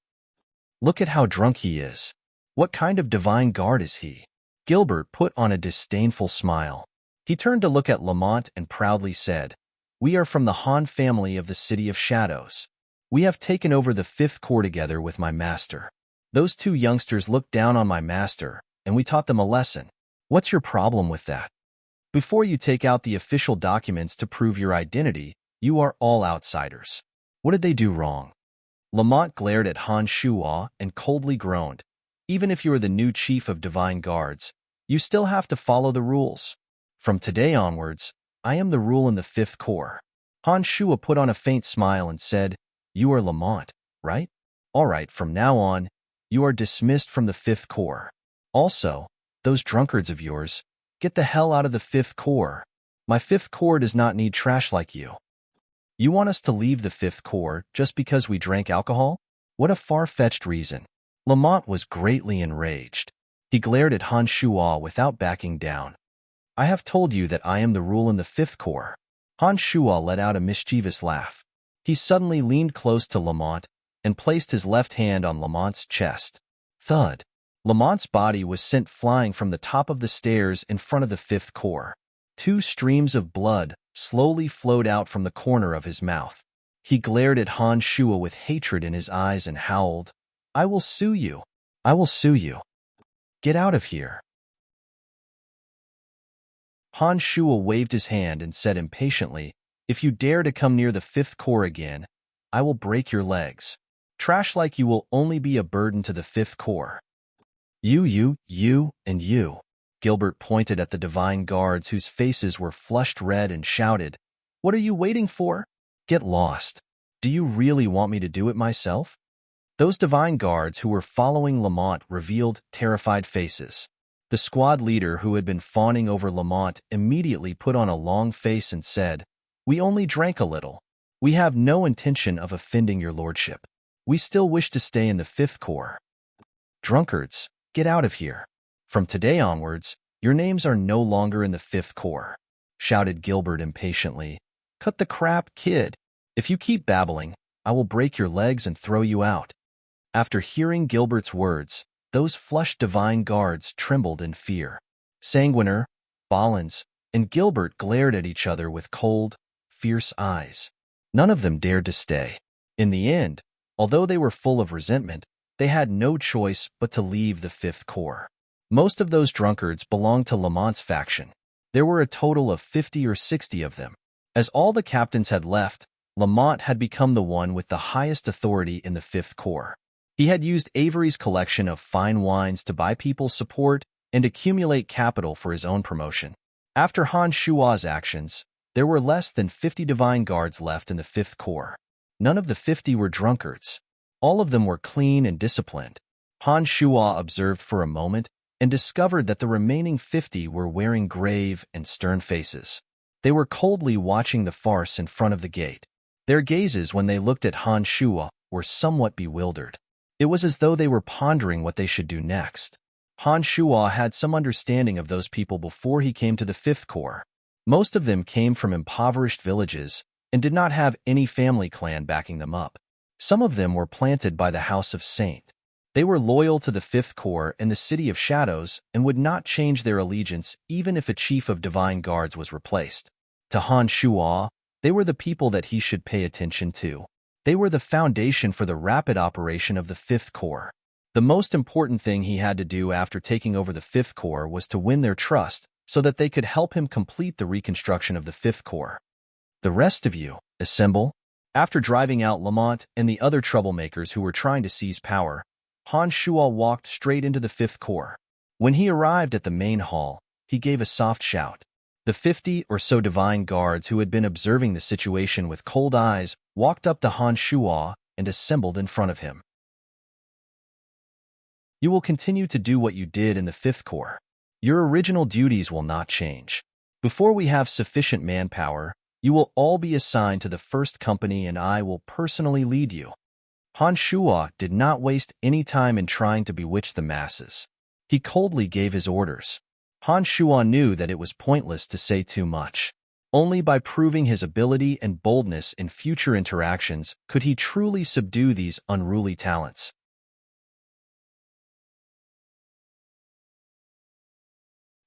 Look at how drunk he is. What kind of divine guard is he?" Gilbert put on a disdainful smile. He turned to look at Lamont and proudly said, "We are from the Han family of the City of Shadows. We have taken over the Fifth Corps together with my master. Those two youngsters looked down on my master, and we taught them a lesson. What's your problem with that? Before you take out the official documents to prove your identity, you are all outsiders. What did they do wrong?" Lamont glared at Han Shuo and coldly groaned, "Even if you are the new chief of divine guards, you still have to follow the rules. From today onwards, I am the rule in the Fifth Corps." Han Shuo put on a faint smile and said, "You are Lamont, right? All right, from now on, you are dismissed from the Fifth Corps. Also, those drunkards of yours, get the hell out of the Fifth Corps. My Fifth Corps does not need trash like you. You want us to leave the Fifth Corps just because we drank alcohol? What a far-fetched reason." Lamont was greatly enraged. He glared at Han Shuo without backing down. "I have told you that I am the rule in the Fifth Corps." Han Shuo let out a mischievous laugh. He suddenly leaned close to Lamont and placed his left hand on Lamont's chest. Thud! Lamont's body was sent flying from the top of the stairs in front of the Fifth Corps. Two streams of blood slowly flowed out from the corner of his mouth. He glared at Han Shuo with hatred in his eyes and howled, "I will sue you. I will sue you. Get out of here." Han Shuo waved his hand and said impatiently, "If you dare to come near the Fifth Corps again, I will break your legs. Trash like you will only be a burden to the Fifth Corps." You, and you." Gilbert pointed at the divine guards whose faces were flushed red and shouted, "What are you waiting for? Get lost. Do you really want me to do it myself?" Those divine guards who were following Lamont revealed terrified faces. The squad leader who had been fawning over Lamont immediately put on a long face and said, "We only drank a little. We have no intention of offending your lordship. We still wish to stay in the Fifth Corps." "Drunkards, get out of here. From today onwards, your names are no longer in the Fifth Corps," shouted Gilbert impatiently. "Cut the crap, kid. If you keep babbling, I will break your legs and throw you out." After hearing Gilbert's words, those flushed divine guards trembled in fear. Sanguiner, Balins, and Gilbert glared at each other with cold, fierce eyes. None of them dared to stay. In the end, although they were full of resentment, they had no choice but to leave the Fifth Corps. Most of those drunkards belonged to Lamont's faction. There were a total of 50 or 60 of them. As all the captains had left, Lamont had become the one with the highest authority in the Fifth Corps. He had used Avery's collection of fine wines to buy people's support and accumulate capital for his own promotion. After Han Shua's actions, there were less than 50 divine guards left in the Fifth Corps. None of the 50 were drunkards. All of them were clean and disciplined. Han Shua observed for a moment and discovered that the remaining 50 were wearing grave and stern faces. They were coldly watching the farce in front of the gate. Their gazes when they looked at Han Shua were somewhat bewildered. It was as though they were pondering what they should do next. Han Shua had some understanding of those people before he came to the Fifth Corps. Most of them came from impoverished villages and did not have any family clan backing them up. Some of them were planted by the House of Saint. They were loyal to the Fifth Corps and the City of Shadows and would not change their allegiance even if a chief of divine guards was replaced. To Han Shua, they were the people that he should pay attention to. They were the foundation for the rapid operation of the Fifth Corps. The most important thing he had to do after taking over the Fifth Corps was to win their trust so that they could help him complete the reconstruction of the Fifth Corps. The rest of you, assemble. After driving out Lamont and the other troublemakers who were trying to seize power, Han Shua walked straight into the Fifth Corps. When he arrived at the main hall, he gave a soft shout. The 50 or so divine guards who had been observing the situation with cold eyes walked up to Han Shua and assembled in front of him. You will continue to do what you did in the Fifth Corps. Your original duties will not change. Before we have sufficient manpower, you will all be assigned to the first company and I will personally lead you. Han Shua did not waste any time in trying to bewitch the masses. He coldly gave his orders. Han Shua knew that it was pointless to say too much. Only by proving his ability and boldness in future interactions could he truly subdue these unruly talents.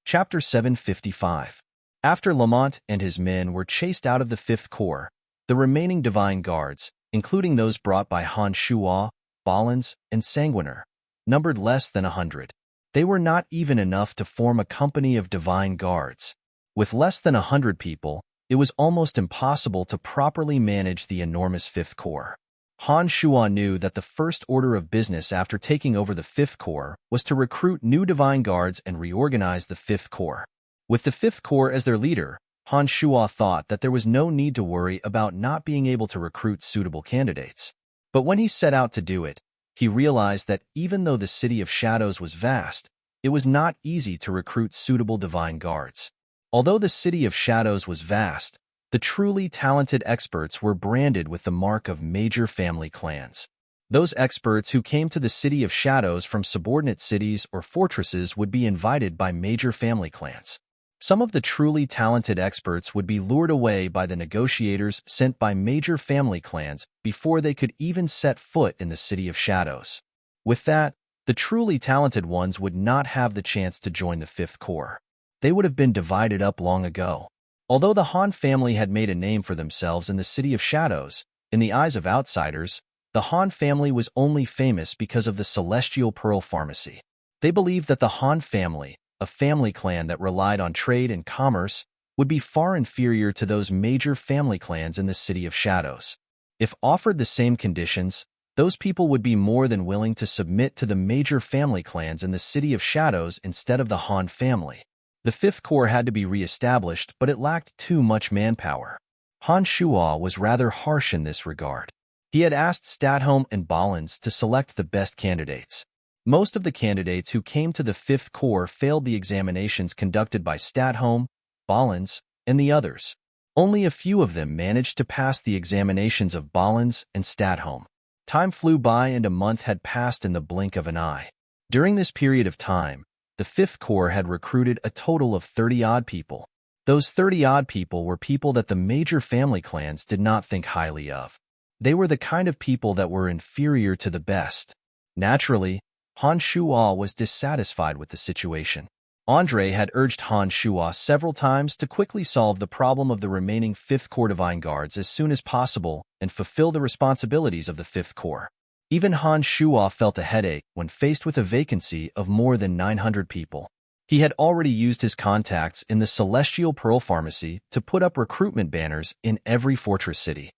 Chapter 755. After Lamont and his men were chased out of the Fifth Corps, the remaining divine guards, including those brought by Han Shua, Ballins, and Sanguiner, numbered less than 100. They were not even enough to form a company of divine guards. With less than 100 people, it was almost impossible to properly manage the enormous Fifth Corps. Han Shua knew that the first order of business after taking over the Fifth Corps was to recruit new divine guards and reorganize the Fifth Corps. With the Fifth Corps as their leader, Han Shua thought that there was no need to worry about not being able to recruit suitable candidates. But when he set out to do it, he realized that even though the City of Shadows was vast, it was not easy to recruit suitable divine guards. Although the City of Shadows was vast, the truly talented experts were branded with the mark of major family clans. Those experts who came to the City of Shadows from subordinate cities or fortresses would be invited by major family clans. Some of the truly talented experts would be lured away by the negotiators sent by major family clans before they could even set foot in the City of Shadows. With that, the truly talented ones would not have the chance to join the Fifth Corps. They would have been divided up long ago. Although the Han family had made a name for themselves in the City of Shadows, in the eyes of outsiders, the Han family was only famous because of the Celestial Pearl Pharmacy. They believed that the Han family, a family clan that relied on trade and commerce, would be far inferior to those major family clans in the City of Shadows. If offered the same conditions, those people would be more than willing to submit to the major family clans in the City of Shadows instead of the Han family. The Fifth Corps had to be re-established, but it lacked too much manpower. Han Shua was rather harsh in this regard. He had asked Stadholm and Ballins to select the best candidates. Most of the candidates who came to the Fifth Corps failed the examinations conducted by Stadholm, Ballins, and the others. Only a few of them managed to pass the examinations of Ballins and Stadholm. Time flew by and a month had passed in the blink of an eye. During this period of time, the Fifth Corps had recruited a total of 30-odd people. Those 30-odd people were people that the major family clans did not think highly of. They were the kind of people that were inferior to the best. Naturally, Han Shua was dissatisfied with the situation. Andre had urged Han Shua several times to quickly solve the problem of the remaining Fifth Corps Divine Guards as soon as possible and fulfill the responsibilities of the Fifth Corps. Even Han Shua felt a headache when faced with a vacancy of more than 900 people. He had already used his contacts in the Celestial Pearl Pharmacy to put up recruitment banners in every fortress city.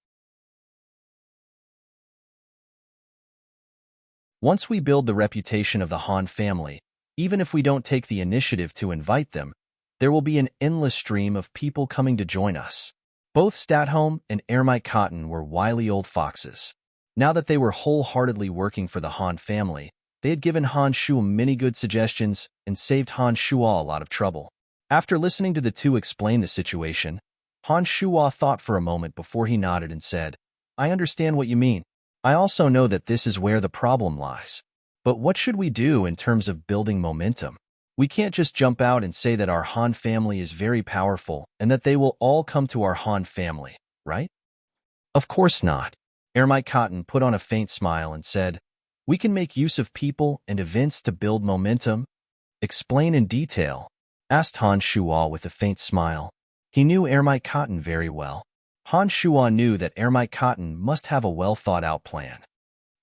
Once we build the reputation of the Han family, even if we don't take the initiative to invite them, there will be an endless stream of people coming to join us. Both Statholm and Ermite Cotton were wily old foxes. Now that they were wholeheartedly working for the Han family, they had given Han Shuo many good suggestions and saved Han Shuo a lot of trouble. After listening to the two explain the situation, Han Shuo thought for a moment before he nodded and said, "I understand what you mean. I also know that this is where the problem lies. But what should we do in terms of building momentum? We can't just jump out and say that our Han family is very powerful and that they will all come to our Han family, right?" "Of course not." Ermite Cotton put on a faint smile and said, "We can make use of people and events to build momentum." "Explain in detail," asked Han Shuo with a faint smile. He knew Ermite Cotton very well. Han Shuo knew that Ermite Cotton must have a well-thought-out plan.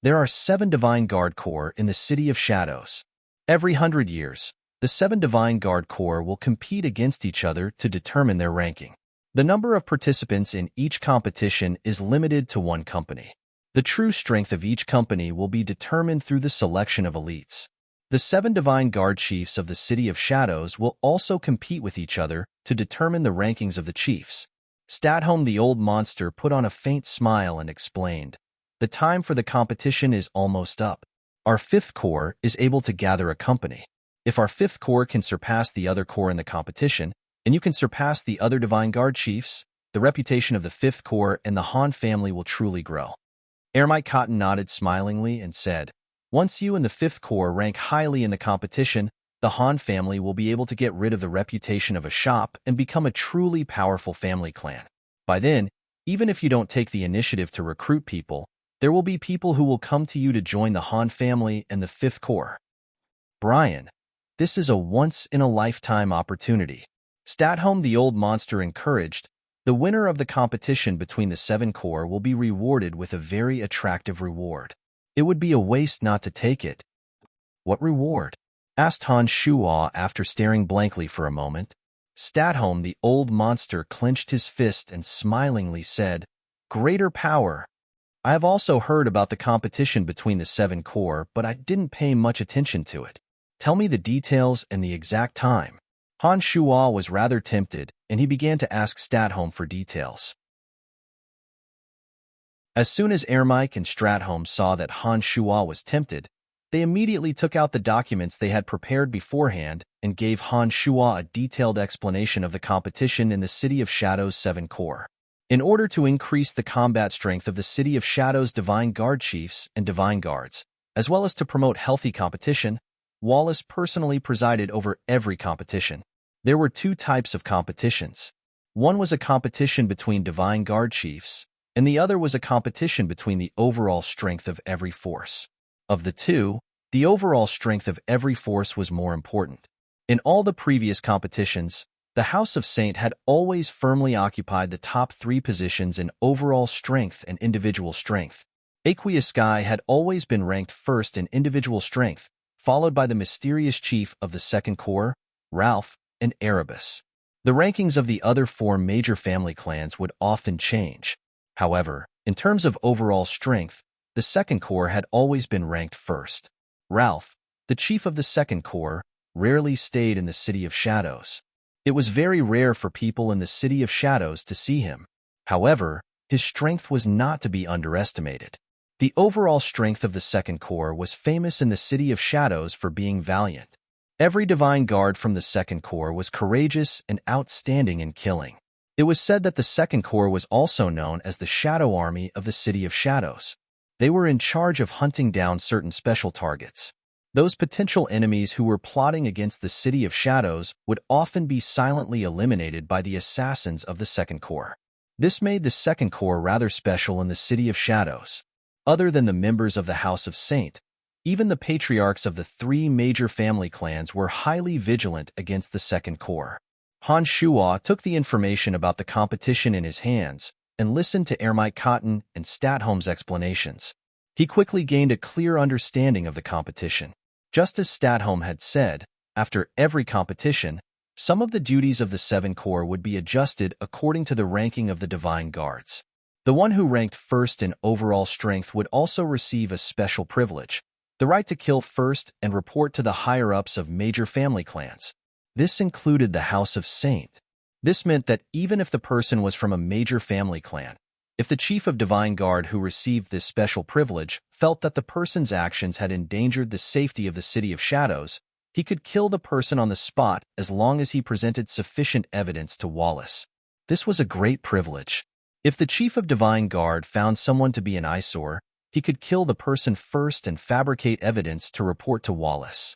There are 7 Divine Guard Corps in the City of Shadows. Every 100 years, the 7 Divine Guard Corps will compete against each other to determine their ranking. The number of participants in each competition is limited to 1 company. The true strength of each company will be determined through the selection of elites. The 7 Divine Guard Chiefs of the City of Shadows will also compete with each other to determine the rankings of the chiefs. Statholm the old monster put on a faint smile and explained, "The time for the competition is almost up. Our 5th Corps is able to gather a company. If our 5th Corps can surpass the other corps in the competition, and you can surpass the other Divine Guard Chiefs, the reputation of the 5th Corps and the Han family will truly grow." Ermite Cotton nodded smilingly and said, "Once you and the 5th Corps rank highly in the competition, the Han family will be able to get rid of the reputation of a shop and become a truly powerful family clan. By then, even if you don't take the initiative to recruit people, there will be people who will come to you to join the Han family and the 5th Corps. Brian, this is a once-in-a-lifetime opportunity." Statholm the old monster encouraged, "The winner of the competition between the 7 Corps will be rewarded with a very attractive reward. It would be a waste not to take it." "What reward?" asked Han Shuo after staring blankly for a moment. Statholm the old monster clenched his fist and smilingly said, "Greater power. I have also heard about the competition between the 7 Corps, but I didn't pay much attention to it. Tell me the details and the exact time." Han Shuo was rather tempted, and he began to ask Statholm for details. As soon as Ermike and Statholm saw that Han Shuo was tempted, they immediately took out the documents they had prepared beforehand and gave Han Shuo a detailed explanation of the competition in the City of Shadows 7 Corps. In order to increase the combat strength of the City of Shadows Divine Guard Chiefs and Divine Guards, as well as to promote healthy competition, Wallace personally presided over every competition. There were 2 types of competitions. One was a competition between Divine Guard Chiefs, and the other was a competition between the overall strength of every force. Of the 2, the overall strength of every force was more important. In all the previous competitions, the House of Saint had always firmly occupied the top 3 positions in overall strength and individual strength. Aqueous Sky had always been ranked first in individual strength, followed by the mysterious chief of the 2nd Corps, Ralph, and Erebus. The rankings of the other 4 major family clans would often change. However, in terms of overall strength, the 2nd Corps had always been ranked first. Ralph, the chief of the 2nd Corps, rarely stayed in the City of Shadows. It was very rare for people in the City of Shadows to see him. However, his strength was not to be underestimated. The overall strength of the 2nd Corps was famous in the City of Shadows for being valiant. Every Divine Guard from the 2nd Corps was courageous and outstanding in killing. It was said that the 2nd Corps was also known as the Shadow Army of the City of Shadows. They were in charge of hunting down certain special targets. Those potential enemies who were plotting against the City of Shadows would often be silently eliminated by the assassins of the 2nd Corps. This made the 2nd Corps rather special in the City of Shadows. Other than the members of the House of Saint, even the patriarchs of the 3 major family clans were highly vigilant against the 2nd Corps. Han Shuo took the information about the competition in his hands and listened to Ermite Cotton and Statholm's explanations. He quickly gained a clear understanding of the competition. Just as Statholm had said, after every competition, some of the duties of the 7 Corps would be adjusted according to the ranking of the Divine Guards. The one who ranked first in overall strength would also receive a special privilege. The right to kill first and report to the higher-ups of major family clans. This included the House of Saint. This meant that even if the person was from a major family clan, if the chief of Divine Guard who received this special privilege felt that the person's actions had endangered the safety of the City of Shadows, he could kill the person on the spot as long as he presented sufficient evidence to Wallace. This was a great privilege. If the chief of Divine Guard found someone to be an eyesore, he could kill the person first and fabricate evidence to report to Wallace.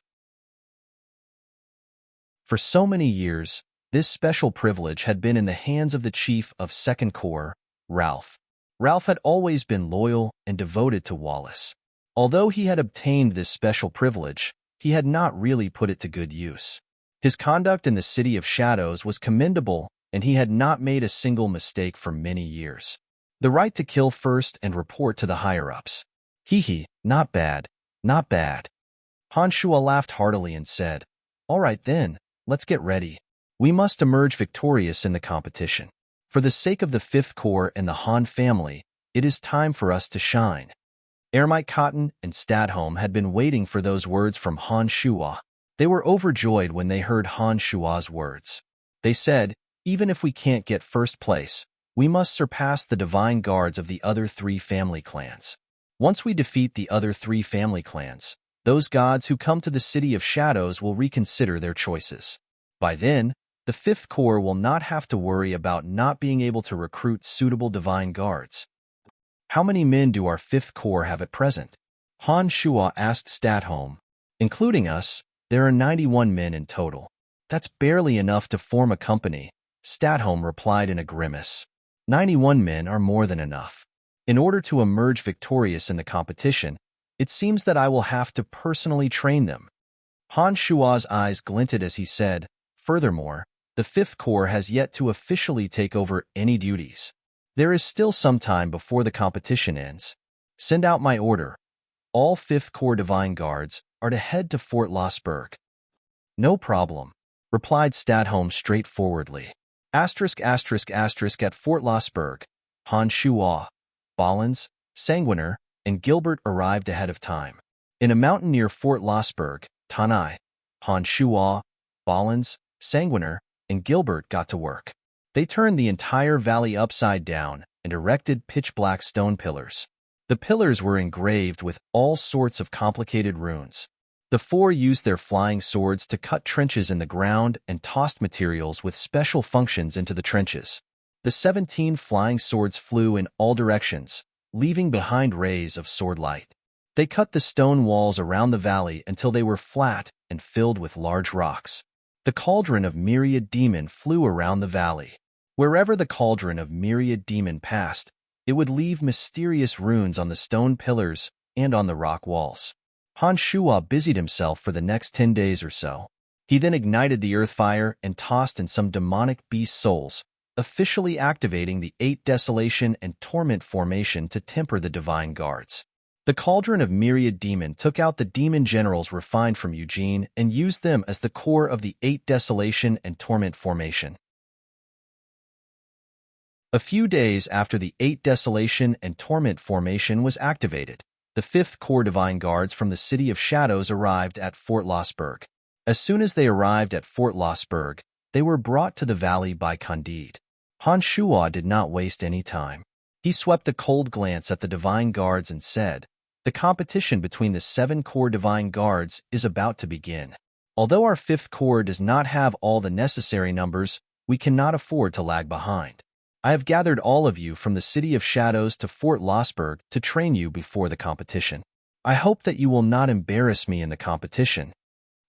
For so many years, this special privilege had been in the hands of the chief of Second Corps, Ralph. Ralph had always been loyal and devoted to Wallace. Although he had obtained this special privilege, he had not really put it to good use. His conduct in the City of Shadows was commendable, and he had not made a single mistake for many years. The right to kill first and report to the higher-ups. Hee, not bad, not bad. Han Shua laughed heartily and said, "All right then, let's get ready. We must emerge victorious in the competition. For the sake of the Fifth Corps and the Han family, it is time for us to shine." Ermite Cotton and Stadholm had been waiting for those words from Han Shua. They were overjoyed when they heard Han Shua's words. They said, "Even if we can't get first place, we must surpass the divine guards of the other three family clans. Once we defeat the other three family clans, those gods who come to the City of Shadows will reconsider their choices. By then, the Fifth Corps will not have to worry about not being able to recruit suitable divine guards." "How many men do our Fifth Corps have at present?" Han Shua asked Stadholm. "Including us, there are 91 men in total." "That's barely enough to form a company," Stadholm replied in a grimace. 91 men are more than enough. In order to emerge victorious in the competition, it seems that I will have to personally train them." Han Shua's eyes glinted as he said, "Furthermore, the Fifth Corps has yet to officially take over any duties. There is still some time before the competition ends. Send out my order. All Fifth Corps Divine Guards are to head to Fort Lossberg." "No problem," replied Stadholm straightforwardly. At Fort Lossberg, Han Shua, Ballins, Sanguiner, and Gilbert arrived ahead of time. In a mountain near Fort Lossberg, Tanai, Han Shua, Ballins, Sanguiner, and Gilbert got to work. They turned the entire valley upside down and erected pitch-black stone pillars. The pillars were engraved with all sorts of complicated runes. The four used their flying swords to cut trenches in the ground and tossed materials with special functions into the trenches. The 17 flying swords flew in all directions, leaving behind rays of sword light. They cut the stone walls around the valley until they were flat and filled with large rocks. The cauldron of Myriad Demon flew around the valley. Wherever the cauldron of Myriad Demon passed, it would leave mysterious runes on the stone pillars and on the rock walls. Han Shua busied himself for the next 10 days or so. He then ignited the earth fire and tossed in some demonic beast souls, officially activating the 8 Desolation and Torment formation to temper the Divine Guards. The cauldron of Myriad Demon took out the demon generals refined from Eugene and used them as the core of the 8 Desolation and Torment formation. A few days after the 8 Desolation and Torment formation was activated, the 5th Corps Divine Guards from the City of Shadows arrived at Fort Lossberg. As soon as they arrived at Fort Lossberg, they were brought to the valley by Candide. Han Shua did not waste any time. He swept a cold glance at the Divine Guards and said, "The competition between the 7 Corps Divine Guards is about to begin. Although our 5th Corps does not have all the necessary numbers, we cannot afford to lag behind. I have gathered all of you from the City of Shadows to Fort Lossberg to train you before the competition. I hope that you will not embarrass me in the competition."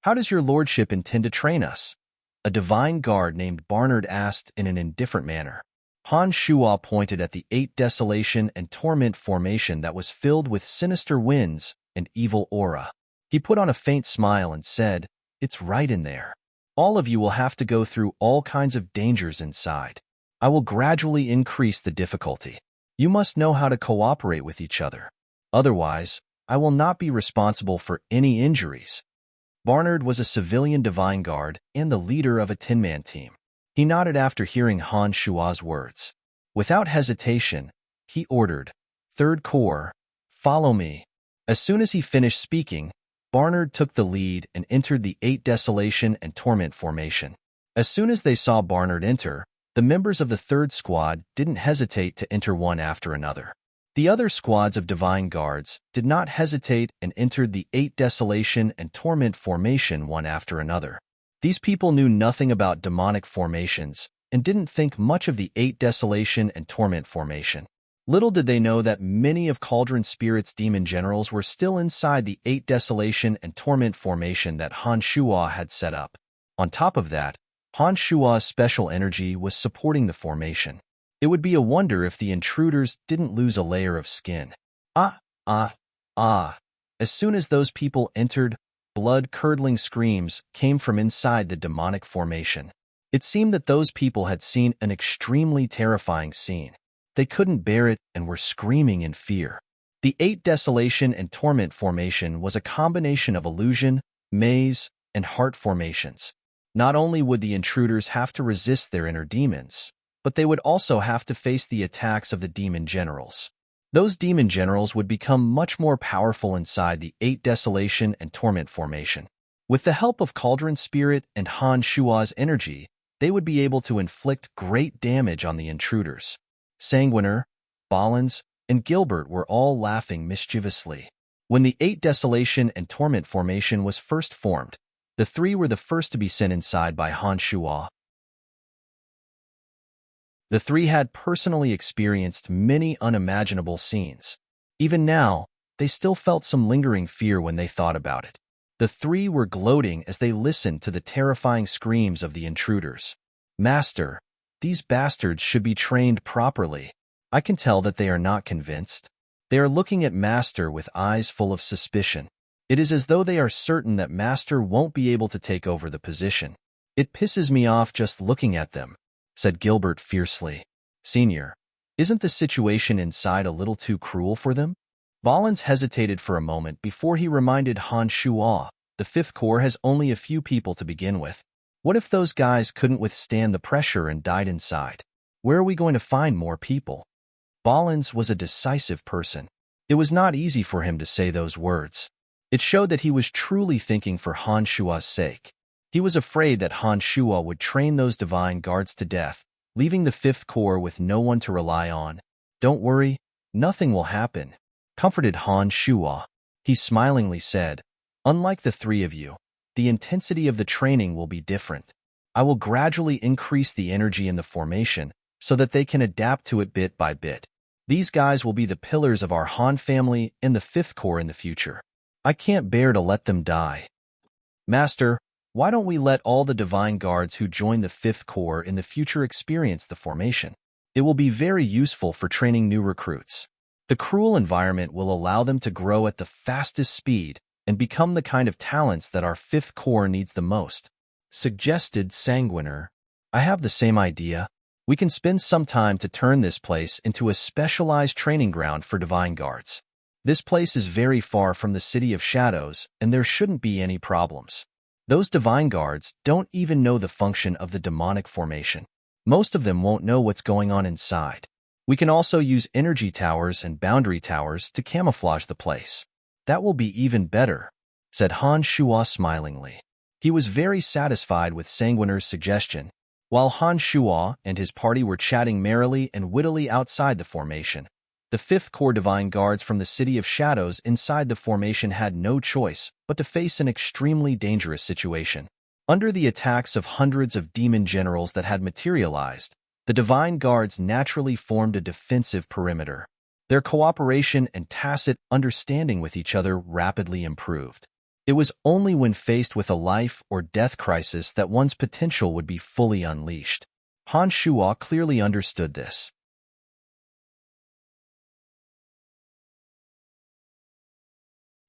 "How does your lordship intend to train us?" a Divine Guard named Barnard asked in an indifferent manner. Han Shua pointed at the 8 Desolation and Torment formation that was filled with sinister winds and evil aura. He put on a faint smile and said, "It's right in there. All of you will have to go through all kinds of dangers inside. I will gradually increase the difficulty. You must know how to cooperate with each other. Otherwise, I will not be responsible for any injuries." Barnard was a civilian Divine Guard and the leader of a 10-man team. He nodded after hearing Han Shua's words. Without hesitation, he ordered, "3rd Corps, follow me." As soon as he finished speaking, Barnard took the lead and entered the 8 Desolation and Torment formation. As soon as they saw Barnard enter, the members of the third squad didn't hesitate to enter one after another. The other squads of Divine Guards did not hesitate and entered the 8 Desolation and Torment formation one after another. These people knew nothing about demonic formations and didn't think much of the 8 Desolation and Torment formation. Little did they know that many of Cauldron Spirit's demon generals were still inside the 8 Desolation and Torment formation that Han Shuo had set up. On top of that, Han Shuo's special energy was supporting the formation. It would be a wonder if the intruders didn't lose a layer of skin. As soon as those people entered, blood-curdling screams came from inside the demonic formation. It seemed that those people had seen an extremely terrifying scene. They couldn't bear it and were screaming in fear. The 8 Desolation and Torment formation was a combination of illusion, maze, and heart formations. Not only would the intruders have to resist their inner demons, but they would also have to face the attacks of the demon generals. Those demon generals would become much more powerful inside the 8 Desolation and Torment formation. With the help of Cauldron Spirit and Han Shuo's energy, they would be able to inflict great damage on the intruders. Sanguiner, Bollins, and Gilbert were all laughing mischievously. When the 8 Desolation and Torment formation was first formed, the three were the first to be sent inside by Han Shuo. The three had personally experienced many unimaginable scenes. Even now, they still felt some lingering fear when they thought about it. The three were gloating as they listened to the terrifying screams of the intruders. Master, these bastards should be trained properly. I can tell that they are not convinced. They are looking at Master with eyes full of suspicion. It is as though they are certain that Master won't be able to take over the position. It pisses me off just looking at them, said Gilbert fiercely. Senior, isn't the situation inside a little too cruel for them? Bollins hesitated for a moment before he reminded Han Shuo, the 5th Corps has only a few people to begin with. What if those guys couldn't withstand the pressure and died inside? Where are we going to find more people? Bollins was a decisive person. It was not easy for him to say those words. It showed that he was truly thinking for Han Shuo's sake. He was afraid that Han Shuo would train those Divine Guards to death, leaving the 5th Corps with no one to rely on. Don't worry, nothing will happen, comforted Han Shuo. He smilingly said, unlike the three of you, the intensity of the training will be different. I will gradually increase the energy in the formation so that they can adapt to it bit by bit. These guys will be the pillars of our Han family and the 5th Corps in the future. I can't bear to let them die. Master, why don't we let all the Divine Guards who join the 5th Corps in the future experience the formation? It will be very useful for training new recruits. The cruel environment will allow them to grow at the fastest speed and become the kind of talents that our 5th Corps needs the most, suggested Sanguiner. I have the same idea. We can spend some time to turn this place into a specialized training ground for Divine Guards. This place is very far from the City of Shadows, and there shouldn't be any problems. Those Divine Guards don't even know the function of the demonic formation. Most of them won't know what's going on inside. We can also use energy towers and boundary towers to camouflage the place. That will be even better, said Han Shuo smilingly. He was very satisfied with Sanguiner's suggestion. While Han Shuo and his party were chatting merrily and wittily outside the formation, the 5th Corps Divine Guards from the City of Shadows inside the formation had no choice but to face an extremely dangerous situation. Under the attacks of hundreds of demon generals that had materialized, the Divine Guards naturally formed a defensive perimeter. Their cooperation and tacit understanding with each other rapidly improved. It was only when faced with a life or death crisis that one's potential would be fully unleashed. Han Shuo clearly understood this.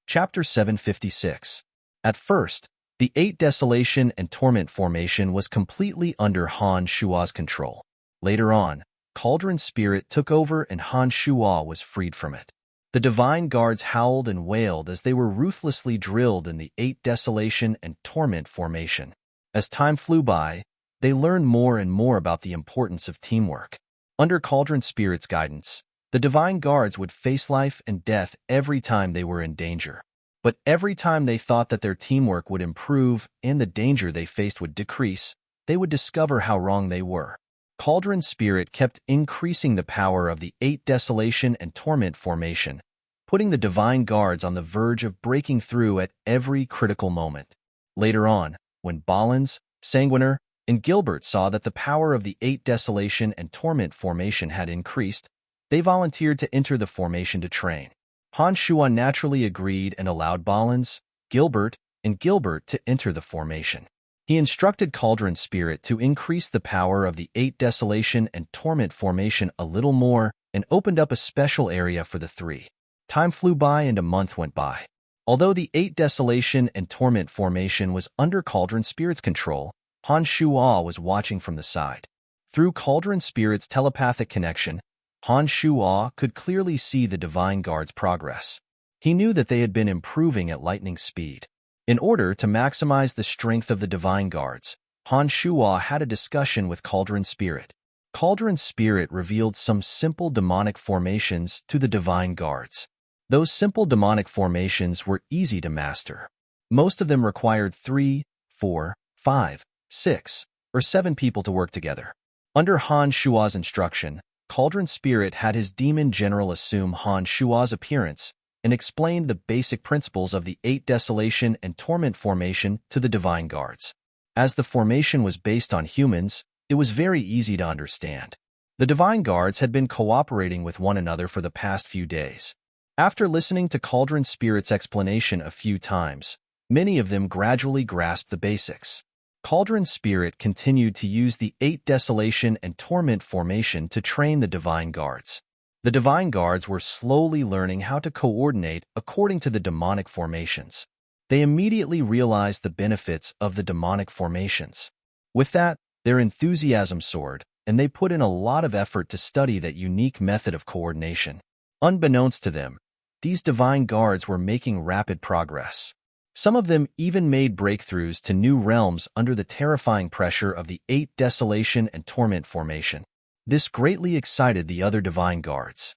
Chapter 756. At first, the 8 Desolation and Torment formation was completely under Han Shuo's control. Later on, Cauldron Spirit took over and Han Shuo was freed from it. The Divine Guards howled and wailed as they were ruthlessly drilled in the 8 Desolation and Torment formation. As time flew by, they learned more and more about the importance of teamwork. Under Cauldron Spirit's guidance, The divine guards would face life and death every time they were in danger. But every time they thought that their teamwork would improve and the danger they faced would decrease, they would discover how wrong they were. Cauldron Spirit kept increasing the power of the 8 Desolation and Torment formation, putting the divine guards on the verge of breaking through at every critical moment. Later on, when Balins, Sanguiner, and Gilbert saw that the power of the 8 Desolation and Torment formation had increased, they volunteered to enter the formation to train. Han Shuan naturally agreed and allowed Balins, Gilbert, and Gilbert to enter the formation. He instructed Cauldron Spirit to increase the power of the 8 Desolation and Torment formation a little more and opened up a special area for the three. Time flew by and a month went by. Although the 8 Desolation and Torment formation was under Cauldron Spirit's control, Han Shuo was watching from the side. Through Cauldron Spirit's telepathic connection, Han Shuo could clearly see the Divine Guard's progress. He knew that they had been improving at lightning speed. In order to maximize the strength of the Divine Guards, Han Shuo had a discussion with Cauldron Spirit. Cauldron Spirit revealed some simple demonic formations to the Divine Guards. Those simple demonic formations were easy to master. Most of them required 3, 4, 5, 6, or 7 people to work together. Under Han Shuo's instruction, Cauldron Spirit had his demon general assume Han Shuo's appearance and explained the basic principles of the 8 Desolation and Torment formation to the Divine Guards. As the formation was based on humans, it was very easy to understand. The Divine Guards had been cooperating with one another for the past few days. After listening to Cauldron Spirit's explanation a few times, many of them gradually grasped the basics. Cauldron Spirit continued to use the 8 Desolation and Torment formation to train the Divine Guards. The Divine Guards were slowly learning how to coordinate according to the demonic formations. They immediately realized the benefits of the demonic formations. With that, their enthusiasm soared, and they put in a lot of effort to study that unique method of coordination. Unbeknownst to them, these Divine Guards were making rapid progress. Some of them even made breakthroughs to new realms under the terrifying pressure of the 8 Desolation and Torment formation. This greatly excited the other Divine Guards.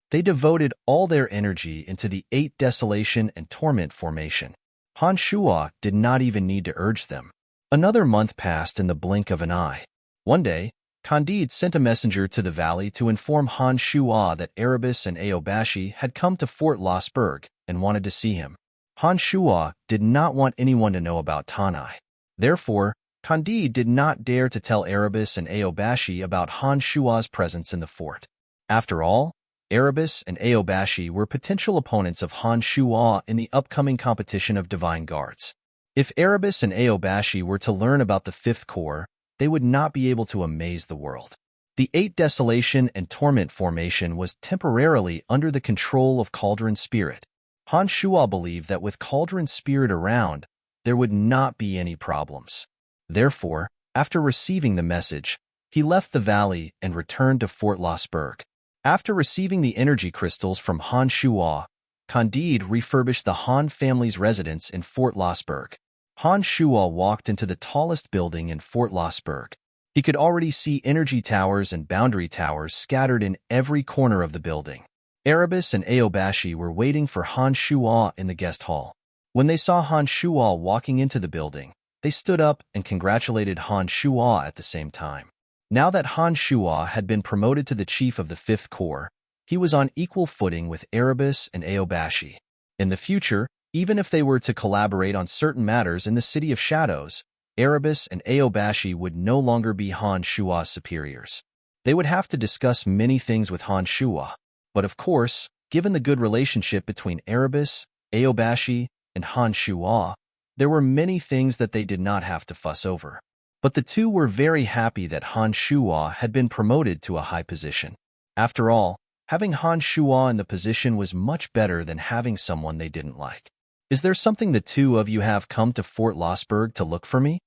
They devoted all their energy into the 8 Desolation and Torment formation. Han Shuo did not even need to urge them. Another month passed in the blink of an eye. One day, Candide sent a messenger to the valley to inform Han Shuo that Erebus and Aobashi had come to Fort Losberg and wanted to see him. Han Shuo did not want anyone to know about Tanai. Therefore, Candide did not dare to tell Erebus and Aobashi about Han Shuo's presence in the fort. After all, Erebus and Aobashi were potential opponents of Han Shuo in the upcoming competition of Divine Guards. If Erebus and Aobashi were to learn about the 5th Corps, they would not be able to amaze the world. The 8 Desolation and Torment formation was temporarily under the control of Cauldron Spirit. Han Shuo believed that with Cauldron Spirit around, there would not be any problems. Therefore, after receiving the message, he left the valley and returned to Fort Losberg. After receiving the energy crystals from Han Shuo, Candide refurbished the Han family's residence in Fort Losberg. Han Shuo walked into the tallest building in Fort Losberg. He could already see energy towers and boundary towers scattered in every corner of the building. Erebus and Aobashi were waiting for Han Shuo in the guest hall. When they saw Han Shuo walking into the building, they stood up and congratulated Han Shuo at the same time. Now that Han Shuo had been promoted to the chief of the 5th Corps, he was on equal footing with Erebus and Aobashi. In the future, even if they were to collaborate on certain matters in the City of Shadows, Erebus and Aobashi would no longer be Han Shuo's superiors. They would have to discuss many things with Han Shuo. But of course, given the good relationship between Erebus, Aobashi, and Han Shuo, there were many things that they did not have to fuss over. But the two were very happy that Han Shuo had been promoted to a high position. After all, having Han Shuo in the position was much better than having someone they didn't like. Is there something the two of you have come to Fort Losberg to look for me?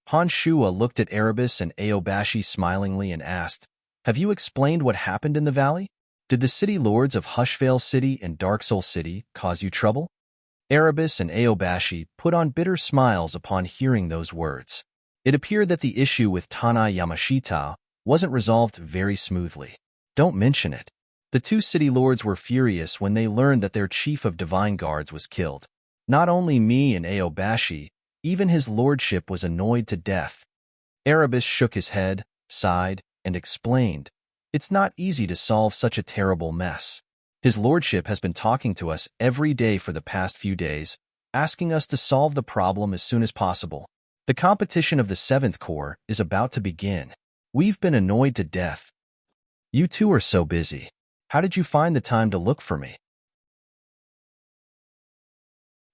Han Shuo looked at Erebus and Aobashi smilingly and asked, Have you explained what happened in the valley? Did the city lords of Hushvale City and Dark Soul City cause you trouble? Erebus and Aobashi put on bitter smiles upon hearing those words. It appeared that the issue with Tanai Yamashita wasn't resolved very smoothly. Don't mention it. The two city lords were furious when they learned that their chief of divine guards was killed. Not only me and Aobashi, even his lordship was annoyed to death. Erebus shook his head, sighed, and explained, "It's not easy to solve such a terrible mess. His lordship has been talking to us every day for the past few days, asking us to solve the problem as soon as possible. The competition of the 7th Corps is about to begin. We've been annoyed to death. You two are so busy. How did you find the time to look for me?"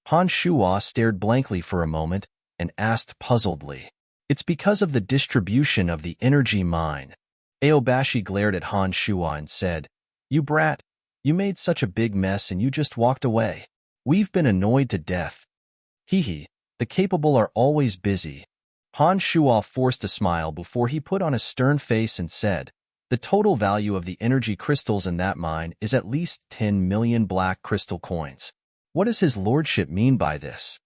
Han Shuo stared blankly for a moment and asked puzzledly, "It's because of the distribution of the energy mine." Aobashi glared at Han Shuo and said, "You brat, you made such a big mess and you just walked away. We've been annoyed to death." "Hee, the capable are always busy." Han Shuo forced a smile before he put on a stern face and said, "The total value of the energy crystals in that mine is at least 10 million black crystal coins. What does his lordship mean by this?"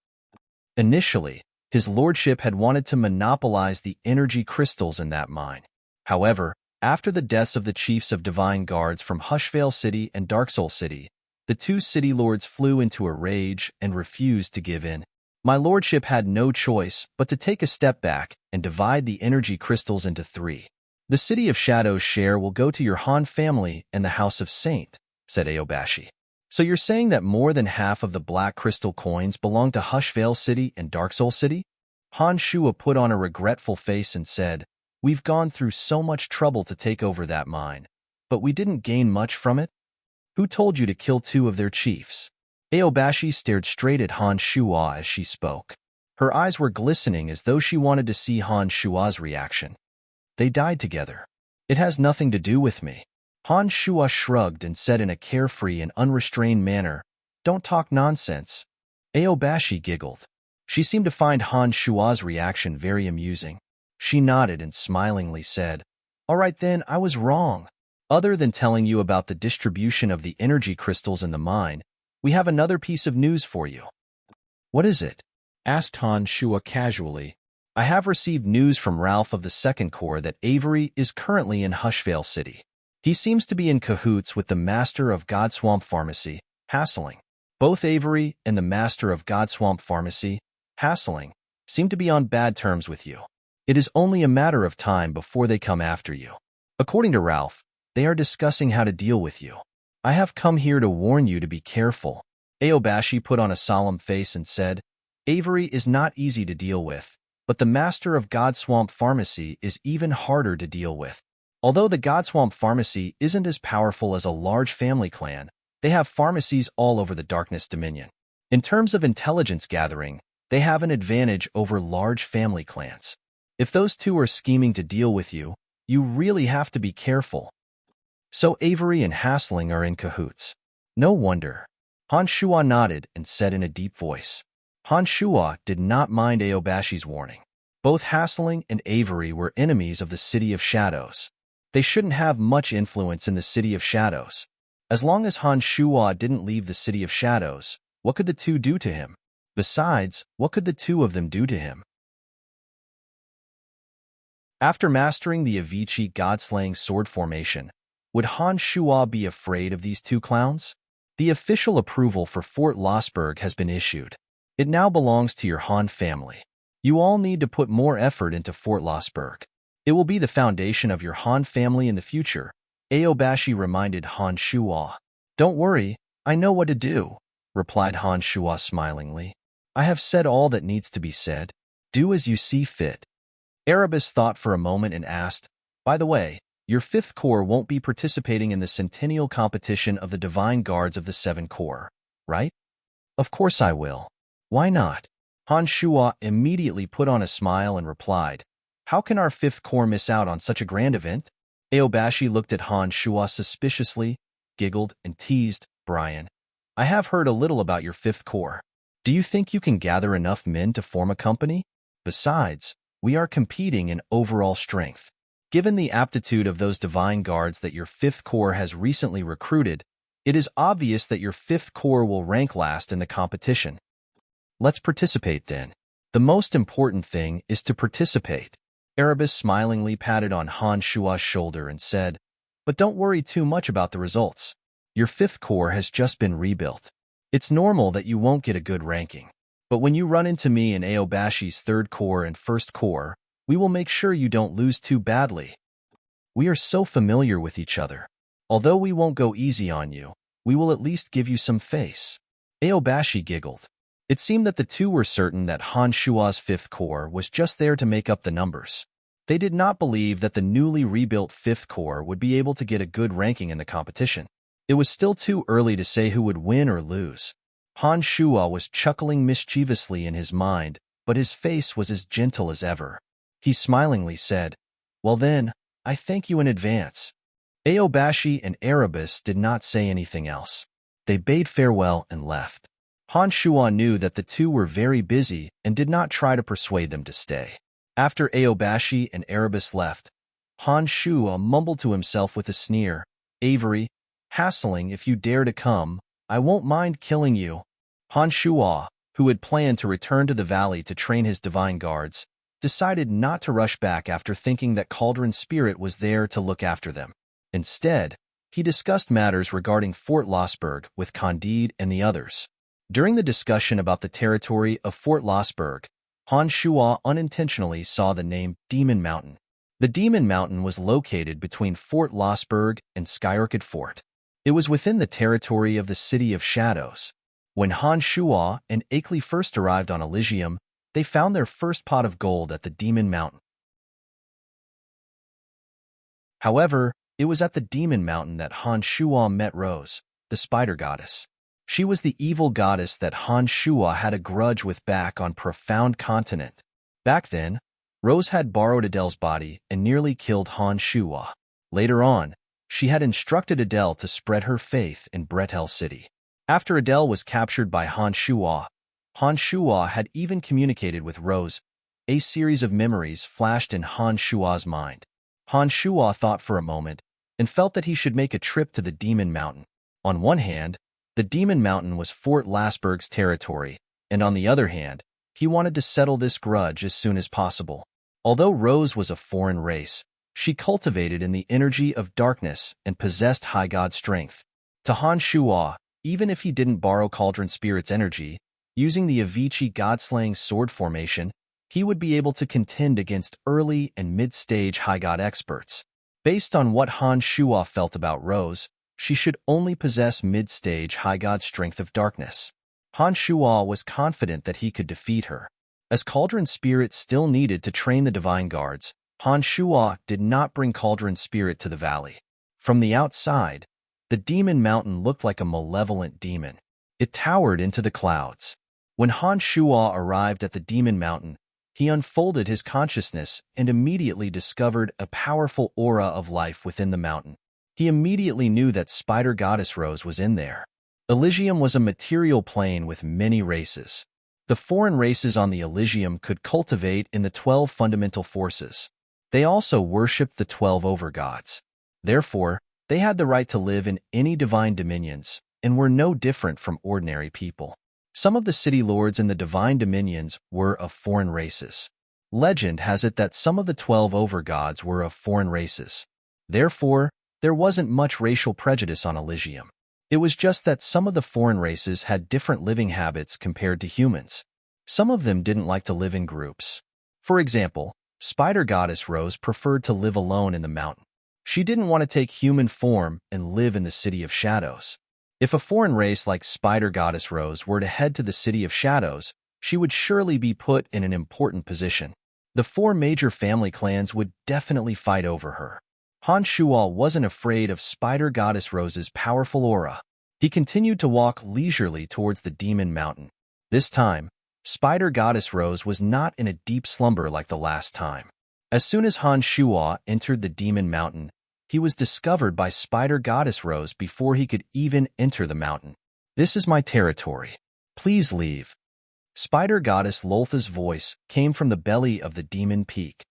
Initially, his lordship had wanted to monopolize the energy crystals in that mine. However, after the deaths of the chiefs of divine guards from Hushvale City and Darksoul City, the two city lords flew into a rage and refused to give in. My lordship had no choice but to take a step back and divide the energy crystals into 3. "The City of Shadows' share will go to your Han family and the House of Saint," said Aobashi. "So you're saying that more than half of the black crystal coins belong to Hushvale City and Darksoul City?" Han Shuo put on a regretful face and said, "We've gone through so much trouble to take over that mine, but we didn't gain much from it. Who told you to kill 2 of their chiefs?" Aobashi stared straight at Han Shuo as she spoke. Her eyes were glistening as though she wanted to see Han Shuo's reaction. "They died together. It has nothing to do with me." Han Shuo shrugged and said in a carefree and unrestrained manner, "Don't talk nonsense." Aobashi giggled. She seemed to find Han Shuo's reaction very amusing. She nodded and smilingly said, "All right then, I was wrong. Other than telling you about the distribution of the energy crystals in the mine, we have another piece of news for you." "What is it?" asked Han Shuo casually. "I have received news from Ralph of the 2nd Corps that Avery is currently in Hushvale City. He seems to be in cahoots with the Master of Godswamp Pharmacy, Hassling. Both Avery and the Master of Godswamp Pharmacy, Hassling, seem to be on bad terms with you. It is only a matter of time before they come after you. According to Ralph, they are discussing how to deal with you. I have come here to warn you to be careful." Aobashi put on a solemn face and said, "Avery is not easy to deal with, but the Master of Godswamp Pharmacy is even harder to deal with. Although the Godswamp Pharmacy isn't as powerful as a large family clan, they have pharmacies all over the Darkness Dominion. In terms of intelligence gathering, they have an advantage over large family clans. If those two are scheming to deal with you, you really have to be careful." "So Avery and Hassling are in cahoots. No wonder." Han Shuo nodded and said in a deep voice. Han Shuo did not mind Aobashi's warning. Both Hassling and Avery were enemies of the City of Shadows. They shouldn't have much influence in the City of Shadows. As long as Han Shuo didn't leave the City of Shadows, what could the two do to him? Besides, what could the two of them do to him? After mastering the Avicii God-slaying sword formation, would Han Shuo be afraid of these two clowns? The official approval for Fort Lossberg has been issued. It now belongs to your Han family. You all need to put more effort into Fort Lossberg. It will be the foundation of your Han family in the future, Aobashi reminded Han Shuo. "Don't worry, I know what to do," replied Han Shuo smilingly. "I have said all that needs to be said. Do as you see fit." Erebus thought for a moment and asked, "By the way, your 5th Corps won't be participating in the centennial competition of the Divine Guards of the 7 Corps, right?" "Of course I will. Why not?" Han Shuo immediately put on a smile and replied, "How can our 5th Corps miss out on such a grand event?" Aobashi looked at Han Shuo suspiciously, giggled, and teased, "Brian, I have heard a little about your 5th Corps. Do you think you can gather enough men to form a company? Besides, we are competing in overall strength. Given the aptitude of those divine guards that your 5th Corps has recently recruited, it is obvious that your 5th Corps will rank last in the competition. Let's participate then. The most important thing is to participate." Erebus smilingly patted on Han Shua's shoulder and said, "But don't worry too much about the results. Your fifth core has just been rebuilt. It's normal that you won't get a good ranking. But when you run into me in Aobashi's third core and first core, we will make sure you don't lose too badly. We are so familiar with each other. Although we won't go easy on you, we will at least give you some face." Aobashi giggled. It seemed that the two were certain that Han Shua's fifth core was just there to make up the numbers. They did not believe that the newly rebuilt fifth core would be able to get a good ranking in the competition. It was still too early to say who would win or lose. Han Shua was chuckling mischievously in his mind, but his face was as gentle as ever. He smilingly said, "Well then, I thank you in advance." Aobashi and Erebus did not say anything else. They bade farewell and left. Han Shua knew that the two were very busy and did not try to persuade them to stay. After Aobashi and Erebus left, Han Shua mumbled to himself with a sneer, "Avery, hassling, if you dare to come, I won't mind killing you." Han Shua, who had planned to return to the valley to train his divine guards, decided not to rush back after thinking that Cauldron Spirit was there to look after them. Instead, he discussed matters regarding Fort Lossberg with Candide and the others. During the discussion about the territory of Fort Lossberg, Han Shua unintentionally saw the name Demon Mountain. The Demon Mountain was located between Fort Lossberg and Skyarcid Fort. It was within the territory of the City of Shadows. When Han Shua and Akeley first arrived on Elysium, they found their first pot of gold at the Demon Mountain. However, it was at the Demon Mountain that Han Shua met Rose, the spider goddess. She was the evil goddess that Han Shua had a grudge with back on Profound Continent. Back then, Rose had borrowed Adele's body and nearly killed Han Shua. Later on, she had instructed Adele to spread her faith in Bretel City. After Adele was captured by Han Shua had even communicated with Rose. A series of memories flashed in Han Shua's mind. Han Shua thought for a moment and felt that he should make a trip to the Demon Mountain. On one hand, the Demon Mountain was Fort Lossberg's territory, and on the other hand, he wanted to settle this grudge as soon as possible. Although Rose was a foreign race, she cultivated in the energy of darkness and possessed high god strength. To Han Shua, even if he didn't borrow Cauldron Spirit's energy, using the Avicii god-slaying sword formation, he would be able to contend against early and mid-stage high god experts. Based on what Han Shua felt about Rose, she should only possess mid-stage high god strength of darkness. Han Shua was confident that he could defeat her. As Cauldron Spirit still needed to train the divine guards, Han Shua did not bring Cauldron Spirit to the valley. From the outside, the Demon Mountain looked like a malevolent demon. It towered into the clouds. When Han Shua arrived at the Demon Mountain, he unfolded his consciousness and immediately discovered a powerful aura of life within the mountain. He immediately knew that Spider Goddess Rose was in there. Elysium was a material plane with many races. The foreign races on the Elysium could cultivate in the 12 fundamental forces. They also worshipped the 12 overgods. Therefore, they had the right to live in any divine dominions and were no different from ordinary people. Some of the city lords in the divine dominions were of foreign races. Legend has it that some of the 12 overgods were of foreign races. Therefore, there wasn't much racial prejudice on Elysium. It was just that some of the foreign races had different living habits compared to humans. Some of them didn't like to live in groups. For example, Spider Goddess Rose preferred to live alone in the mountain. She didn't want to take human form and live in the City of Shadows. If a foreign race like Spider Goddess Rose were to head to the City of Shadows, she would surely be put in an important position. The 4 major family clans would definitely fight over her. Han Shua wasn't afraid of Spider Goddess Rose's powerful aura. He continued to walk leisurely towards the Demon Mountain. This time, Spider Goddess Rose was not in a deep slumber like the last time. As soon as Han Shua entered the Demon Mountain, he was discovered by Spider Goddess Rose before he could even enter the mountain. "This is my territory. Please leave." Spider Goddess Loltha's voice came from the belly of the Demon Peak.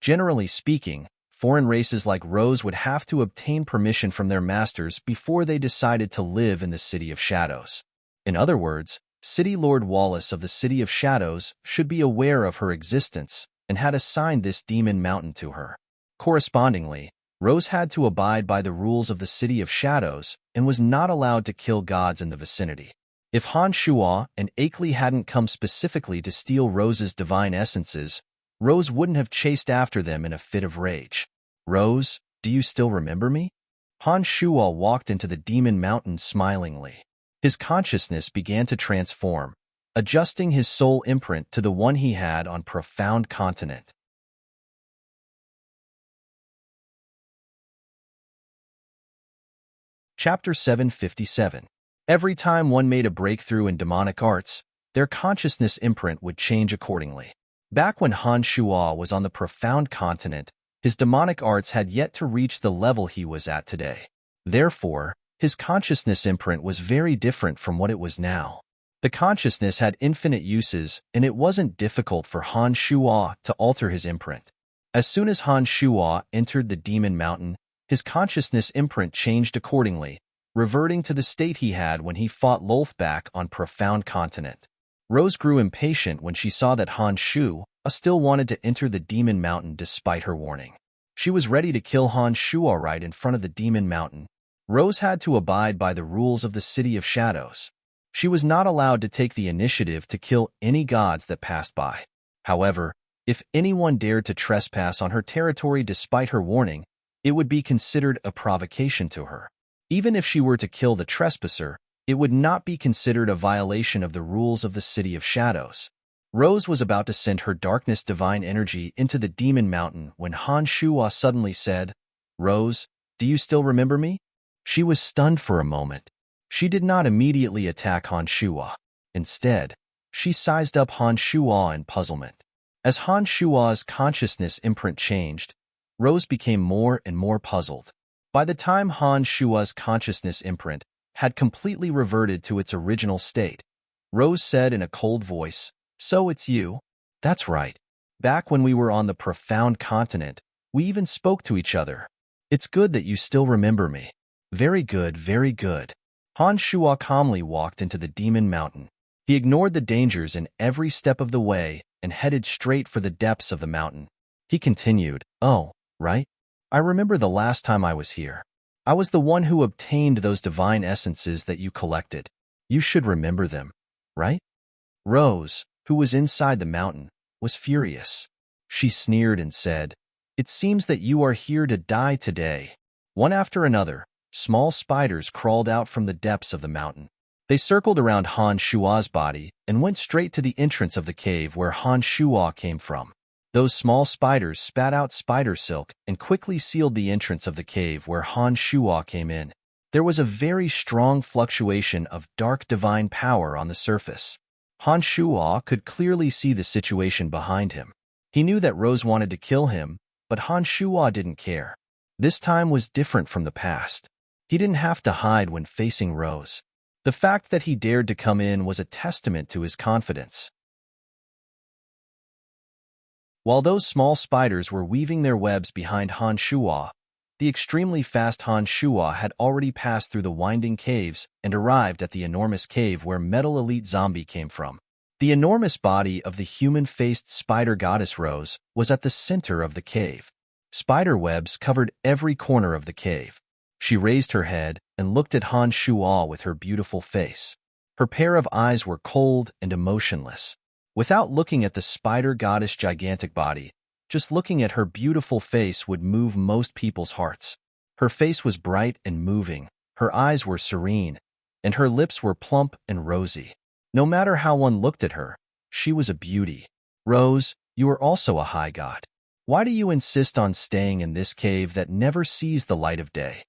Generally speaking, foreign races like Rose would have to obtain permission from their masters before they decided to live in the City of Shadows. In other words, City Lord Wallace of the City of Shadows should be aware of her existence and had assigned this demon mountain to her. Correspondingly, Rose had to abide by the rules of the City of Shadows and was not allowed to kill gods in the vicinity. If Han Shuo and Akeley hadn't come specifically to steal Rose's divine essences, Rose wouldn't have chased after them in a fit of rage. Rose, do you still remember me? Han Shuo walked into the demon mountain smilingly. His consciousness began to transform, adjusting his soul imprint to the one he had on Profound Continent. Chapter 757. Every time one made a breakthrough in demonic arts, their consciousness imprint would change accordingly. Back when Han Shuo was on the Profound Continent, his demonic arts had yet to reach the level he was at today. Therefore, his consciousness imprint was very different from what it was now. The consciousness had infinite uses, and it wasn't difficult for Han Shuo to alter his imprint. As soon as Han Shuo entered the Demon Mountain, his consciousness imprint changed accordingly, reverting to the state he had when he fought Lolthback on Profound Continent. Rose grew impatient when she saw that Han Shuo still wanted to enter the Demon Mountain despite her warning. She was ready to kill Han Shuo right in front of the Demon Mountain. Rose had to abide by the rules of the City of Shadows. She was not allowed to take the initiative to kill any gods that passed by. However, if anyone dared to trespass on her territory despite her warning, it would be considered a provocation to her. Even if she were to kill the trespasser, it would not be considered a violation of the rules of the City of Shadows. Rose was about to send her darkness divine energy into the Demon Mountain when Han Shuo suddenly said, "Rose, do you still remember me?" She was stunned for a moment. She did not immediately attack Han Shuo. Instead, she sized up Han Shuo in puzzlement. As Han Shuo's consciousness imprint changed, Rose became more and more puzzled. By the time Han Shuo's consciousness imprint had completely reverted to its original state, Rose said in a cold voice, "So it's you?" "That's right. Back when we were on the Profound Continent, we even spoke to each other. It's good that you still remember me." "Very good, very good." Han Shuo calmly walked into the Demon Mountain. He ignored the dangers in every step of the way and headed straight for the depths of the mountain. He continued, "Oh, right? I remember the last time I was here. I was the one who obtained those divine essences that you collected. You should remember them, right?" Rose, who was inside the mountain, was furious. She sneered and said, "It seems that you are here to die today." One after another, small spiders crawled out from the depths of the mountain. They circled around Han Shuo's body and went straight to the entrance of the cave where Han Shuo came from. Those small spiders spat out spider silk and quickly sealed the entrance of the cave where Han Shuo came in. There was a very strong fluctuation of dark divine power on the surface. Han Shuo could clearly see the situation behind him. He knew that Rose wanted to kill him, but Han Shuo didn't care. This time was different from the past. He didn't have to hide when facing Rose. The fact that he dared to come in was a testament to his confidence. While those small spiders were weaving their webs behind Han Shuo, the extremely fast Han Shuo had already passed through the winding caves and arrived at the enormous cave where Metal Elite Zombie came from. The enormous body of the human-faced spider goddess Rose was at the center of the cave. Spider webs covered every corner of the cave. She raised her head and looked at Han Shuo with her beautiful face. Her pair of eyes were cold and emotionless. Without looking at the spider goddess' gigantic body, just looking at her beautiful face would move most people's hearts. Her face was bright and moving, her eyes were serene, and her lips were plump and rosy. No matter how one looked at her, she was a beauty. "Rose, you are also a high god. Why do you insist on staying in this cave that never sees the light of day?"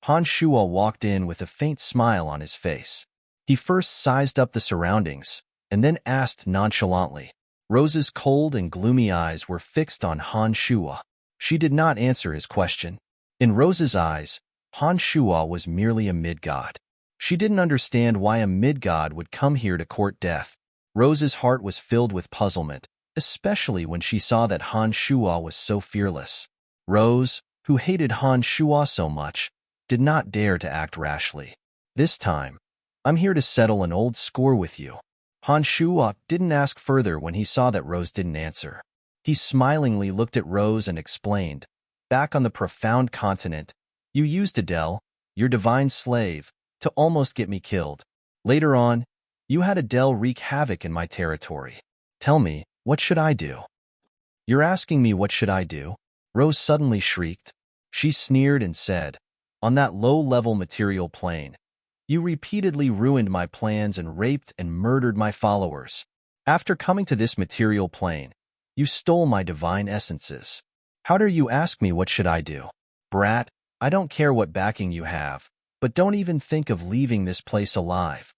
Han Shuo walked in with a faint smile on his face. He first sized up the surroundings, and then asked nonchalantly. Rose's cold and gloomy eyes were fixed on Han Shuo. She did not answer his question. In Rose's eyes, Han Shuo was merely a mid-god. She didn't understand why a mid-god would come here to court death. Rose's heart was filled with puzzlement, especially when she saw that Han Shuo was so fearless. Rose, who hated Han Shuo so much, did not dare to act rashly. "This time, I'm here to settle an old score with you." Han Shuo didn't ask further when he saw that Rose didn't answer. He smilingly looked at Rose and explained, "Back on the profound continent, you used Adele, your divine slave, to almost get me killed. Later on, you had Adele wreak havoc in my territory. Tell me, what should I do?" "You're asking me what should I do?" Rose suddenly shrieked. She sneered and said, "On that low-level material plane, you repeatedly ruined my plans and raped and murdered my followers. After coming to this material plane, you stole my divine essences. How dare you ask me what should I do? Brat, I don't care what backing you have, but don't even think of leaving this place alive.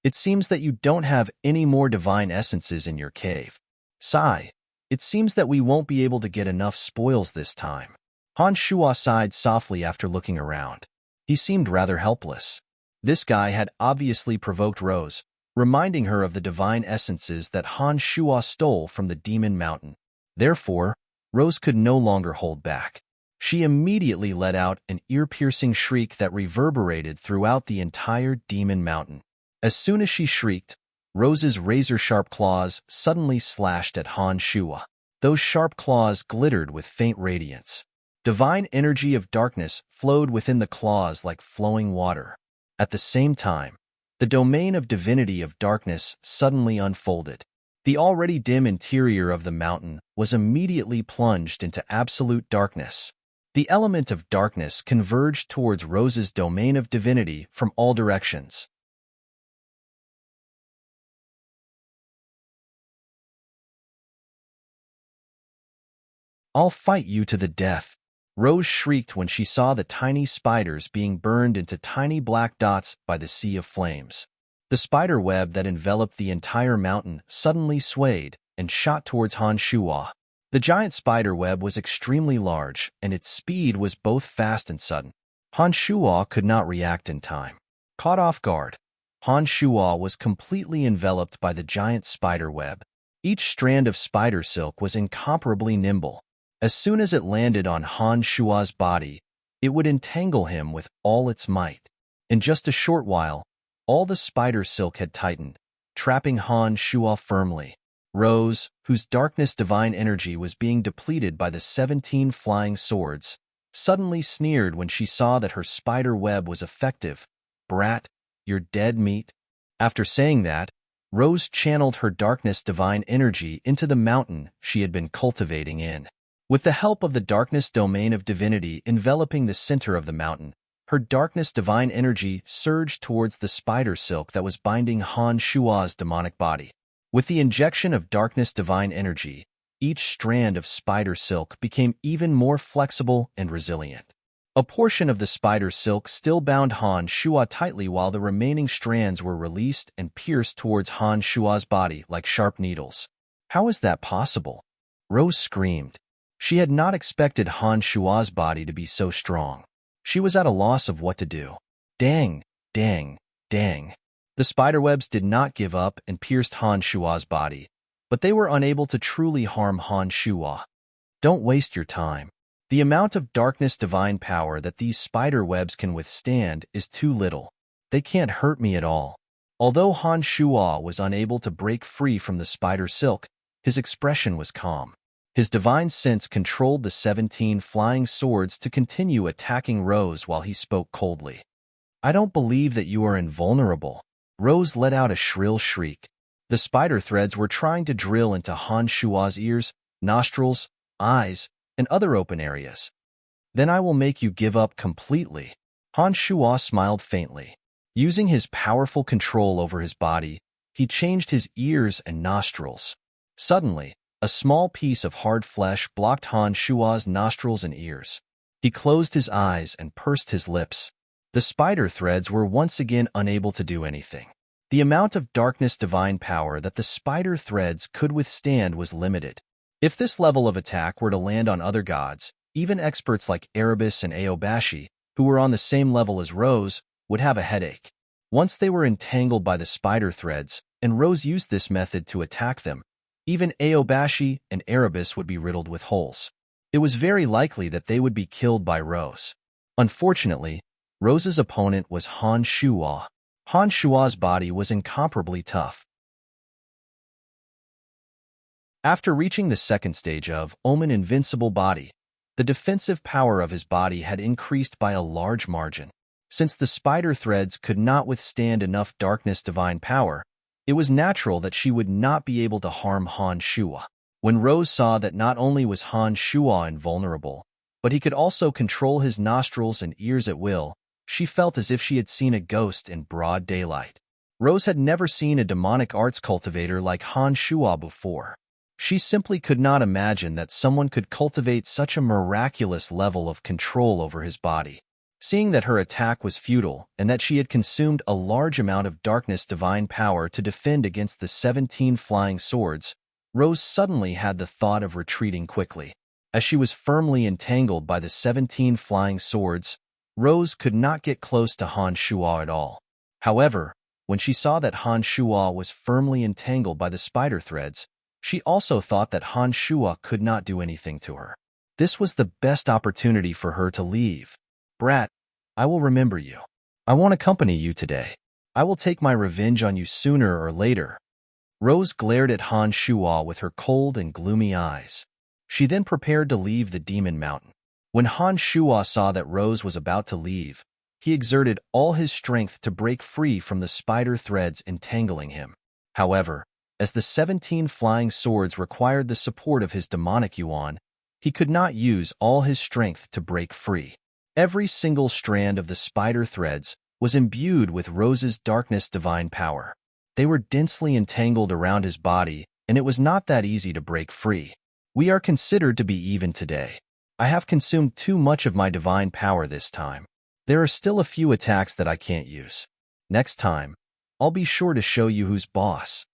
It seems that you don't have any more divine essences in your cave. Sigh, it seems that we won't be able to get enough spoils this time." Han Shuo sighed softly after looking around. He seemed rather helpless. This guy had obviously provoked Rose, reminding her of the divine essences that Han Shuo stole from the Demon Mountain. Therefore, Rose could no longer hold back. She immediately let out an ear-piercing shriek that reverberated throughout the entire Demon Mountain. As soon as she shrieked, Rose's razor-sharp claws suddenly slashed at Han Shuo. Those sharp claws glittered with faint radiance. Divine energy of darkness flowed within the claws like flowing water. At the same time, the domain of divinity of darkness suddenly unfolded. The already dim interior of the mountain was immediately plunged into absolute darkness. The element of darkness converged towards Rose's domain of divinity from all directions. "I'll fight you to the death," Rose shrieked when she saw the tiny spiders being burned into tiny black dots by the sea of flames. The spider web that enveloped the entire mountain suddenly swayed and shot towards Han Shuo. The giant spider web was extremely large, and its speed was both fast and sudden. Han Shuo could not react in time. Caught off guard, Han Shuo was completely enveloped by the giant spider web. Each strand of spider silk was incomparably nimble. As soon as it landed on Han Shuo's body, it would entangle him with all its might. In just a short while, all the spider silk had tightened, trapping Han Shuo firmly. Rose, whose darkness divine energy was being depleted by the 17 flying swords, suddenly sneered when she saw that her spider web was effective. "Brat, you're dead meat." After saying that, Rose channeled her darkness divine energy into the mountain she had been cultivating in. With the help of the darkness domain of divinity enveloping the center of the mountain, her darkness divine energy surged towards the spider silk that was binding Han Shuo's demonic body. With the injection of darkness divine energy, each strand of spider silk became even more flexible and resilient. A portion of the spider silk still bound Han Shuo tightly while the remaining strands were released and pierced towards Han Shuo's body like sharp needles. "How is that possible?" Rose screamed. She had not expected Han Shuo's body to be so strong. She was at a loss of what to do. Dang, dang, dang. The spiderwebs did not give up and pierced Han Shuo's body, but they were unable to truly harm Han Shuo. "Don't waste your time. The amount of darkness divine power that these spider webs can withstand is too little. They can't hurt me at all." Although Han Shuo was unable to break free from the spider silk, his expression was calm. His divine sense controlled the 17 flying swords to continue attacking Rose while he spoke coldly. "I don't believe that you are invulnerable." Rose let out a shrill shriek. The spider threads were trying to drill into Han Shuo's ears, nostrils, eyes, and other open areas. "Then I will make you give up completely." Han Shuo smiled faintly. Using his powerful control over his body, he changed his ears and nostrils. Suddenly, a small piece of hard flesh blocked Han Shuo's nostrils and ears. He closed his eyes and pursed his lips. The spider threads were once again unable to do anything. The amount of darkness divine power that the spider threads could withstand was limited. If this level of attack were to land on other gods, even experts like Erebus and Aobashi, who were on the same level as Rose, would have a headache. Once they were entangled by the spider threads, and Rose used this method to attack them, even Aobashi and Erebus would be riddled with holes. It was very likely that they would be killed by Rose. Unfortunately, Rose's opponent was Han Shuo. Han Shuo's body was incomparably tough. After reaching the second stage of Omen Invincible Body, the defensive power of his body had increased by a large margin. Since the spider threads could not withstand enough darkness divine power, it was natural that she would not be able to harm Han Shuo. When Rose saw that not only was Han Shuo invulnerable, but he could also control his nostrils and ears at will, she felt as if she had seen a ghost in broad daylight. Rose had never seen a demonic arts cultivator like Han Shuo before. She simply could not imagine that someone could cultivate such a miraculous level of control over his body. Seeing that her attack was futile and that she had consumed a large amount of darkness divine power to defend against the 17 flying swords, Rose suddenly had the thought of retreating quickly. As she was firmly entangled by the 17 flying swords, Rose could not get close to Han Shuo at all. However, when she saw that Han Shuo was firmly entangled by the spider threads, she also thought that Han Shuo could not do anything to her. This was the best opportunity for her to leave. Brat, I will remember you. I won't accompany you today. I will take my revenge on you sooner or later. Rose glared at Han Shuo with her cold and gloomy eyes. She then prepared to leave the Demon Mountain. When Han Shuo saw that Rose was about to leave, he exerted all his strength to break free from the spider threads entangling him. However, as the 17 flying swords required the support of his demonic yuan, he could not use all his strength to break free. Every single strand of the spider threads was imbued with Rose's darkness divine power. They were densely entangled around his body, and it was not that easy to break free. We are considered to be even today. I have consumed too much of my divine power this time. There are still a few attacks that I can't use. Next time, I'll be sure to show you who's boss.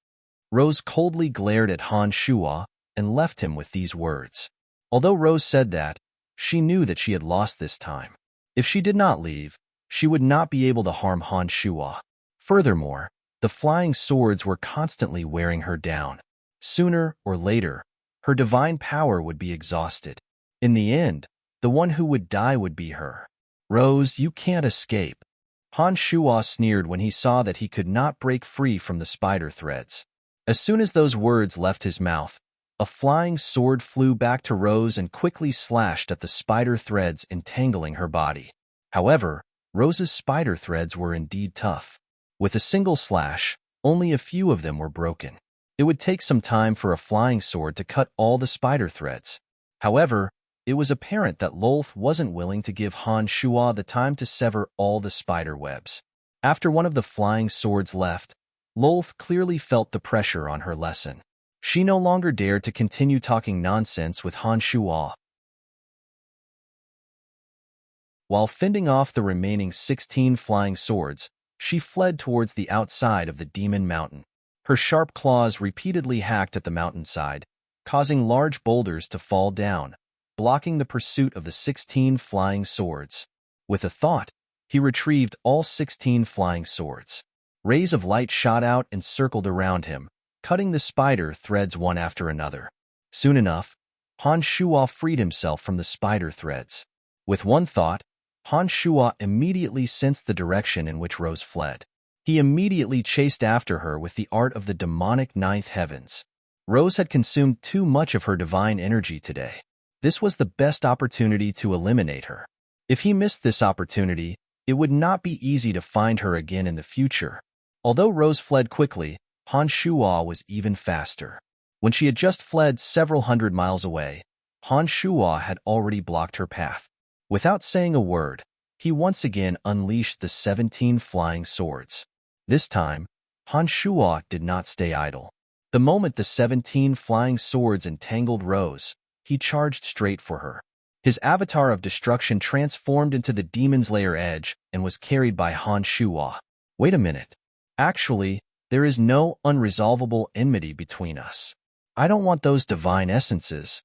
Rose coldly glared at Han Shuo and left him with these words. Although Rose said that, she knew that she had lost this time. If she did not leave, she would not be able to harm Han Shuo. Furthermore, the flying swords were constantly wearing her down. Sooner or later, her divine power would be exhausted. In the end, the one who would die would be her. Rose, you can't escape. Han Shuo sneered when he saw that he could not break free from the spider threads. As soon as those words left his mouth, a flying sword flew back to Rose and quickly slashed at the spider threads entangling her body. However, Rose's spider threads were indeed tough. With a single slash, only a few of them were broken. It would take some time for a flying sword to cut all the spider threads. However, it was apparent that Lolth wasn't willing to give Han Shuo the time to sever all the spider webs. After one of the flying swords left, Lolth clearly felt the pressure on her lesson. She no longer dared to continue talking nonsense with Han Shuo. While fending off the remaining 16 flying swords, she fled towards the outside of the Demon Mountain. Her sharp claws repeatedly hacked at the mountainside, causing large boulders to fall down, blocking the pursuit of the 16 flying swords. With a thought, he retrieved all 16 flying swords. Rays of light shot out and circled around him, cutting the spider threads one after another. Soon enough, Han Shuo freed himself from the spider threads. With one thought, Han Shuo immediately sensed the direction in which Rose fled. He immediately chased after her with the art of the demonic ninth heavens. Rose had consumed too much of her divine energy today. This was the best opportunity to eliminate her. If he missed this opportunity, it would not be easy to find her again in the future. Although Rose fled quickly, Han Shuo was even faster. When she had just fled several hundred miles away, Han Shuo had already blocked her path. Without saying a word, he once again unleashed the 17 flying swords. This time, Han Shuo did not stay idle. The moment the 17 flying swords entangled Rose, he charged straight for her. His avatar of destruction transformed into the Demon's Lair Edge and was carried by Han Shuo. Wait a minute. Actually, there is no unresolvable enmity between us. I don't want those divine essences.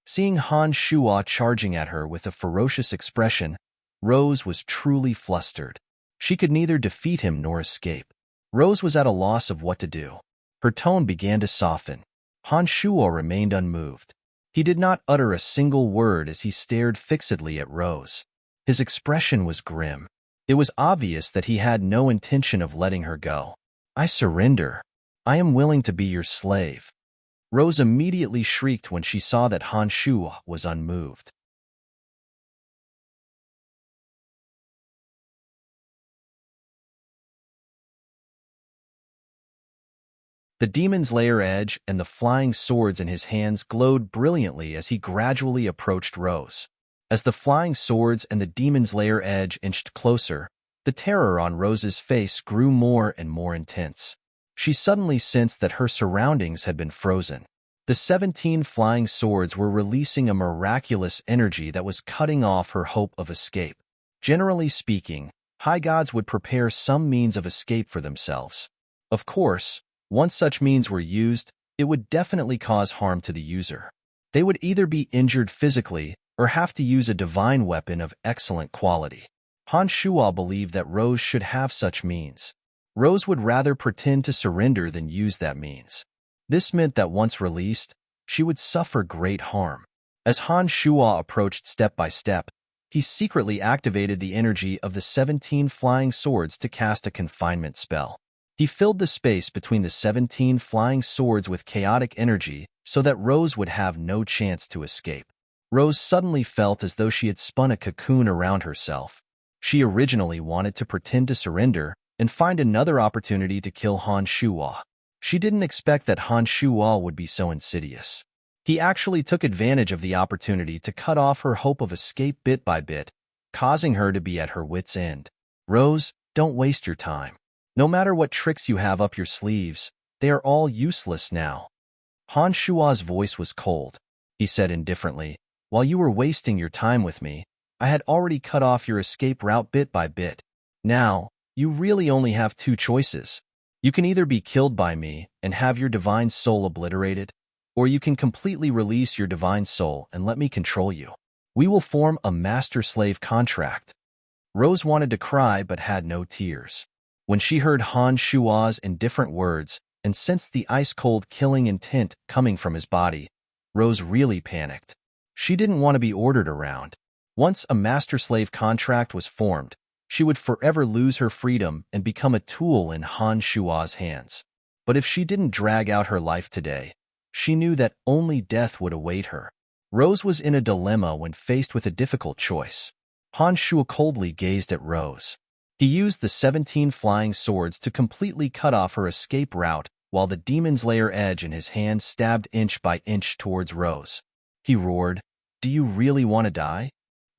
Seeing Han Shuo charging at her with a ferocious expression, Rose was truly flustered. She could neither defeat him nor escape. Rose was at a loss of what to do. Her tone began to soften. Han Shuo remained unmoved. He did not utter a single word as he stared fixedly at Rose. His expression was grim. It was obvious that he had no intention of letting her go. I surrender. I am willing to be your slave. Rose immediately shrieked when she saw that Han Shuo was unmoved. The demon's lair edge and the flying swords in his hands glowed brilliantly as he gradually approached Rose. As the flying swords and the demon's lair edge inched closer, the terror on Rose's face grew more and more intense. She suddenly sensed that her surroundings had been frozen. The 17 flying swords were releasing a miraculous energy that was cutting off her hope of escape. Generally speaking, high gods would prepare some means of escape for themselves. Of course, once such means were used, it would definitely cause harm to the user. They would either be injured physically or have to use a divine weapon of excellent quality. Han Shuo believed that Rose should have such means. Rose would rather pretend to surrender than use that means. This meant that once released, she would suffer great harm. As Han Shuo approached step by step, he secretly activated the energy of the 17 flying swords to cast a confinement spell. He filled the space between the 17 flying swords with chaotic energy so that Rose would have no chance to escape. Rose suddenly felt as though she had spun a cocoon around herself. She originally wanted to pretend to surrender and find another opportunity to kill Han Shuo. She didn't expect that Han Shuo would be so insidious. He actually took advantage of the opportunity to cut off her hope of escape bit by bit, causing her to be at her wit's end. Rose, don't waste your time. No matter what tricks you have up your sleeves, they are all useless now. Han Shuo's voice was cold. He said indifferently, while you were wasting your time with me, I had already cut off your escape route bit by bit. Now, you really only have two choices. You can either be killed by me and have your divine soul obliterated, or you can completely release your divine soul and let me control you. We will form a master-slave contract. Rose wanted to cry but had no tears. When she heard Han Shuo's indifferent words and sensed the ice-cold killing intent coming from his body, Rose really panicked. She didn't want to be ordered around. Once a master-slave contract was formed, she would forever lose her freedom and become a tool in Han Shuo's hands. But if she didn't drag out her life today, she knew that only death would await her. Rose was in a dilemma when faced with a difficult choice. Han Shuo coldly gazed at Rose. He used the 17 flying swords to completely cut off her escape route while the demon's lair edge in his hand stabbed inch by inch towards Rose. He roared, "Do you really want to die?"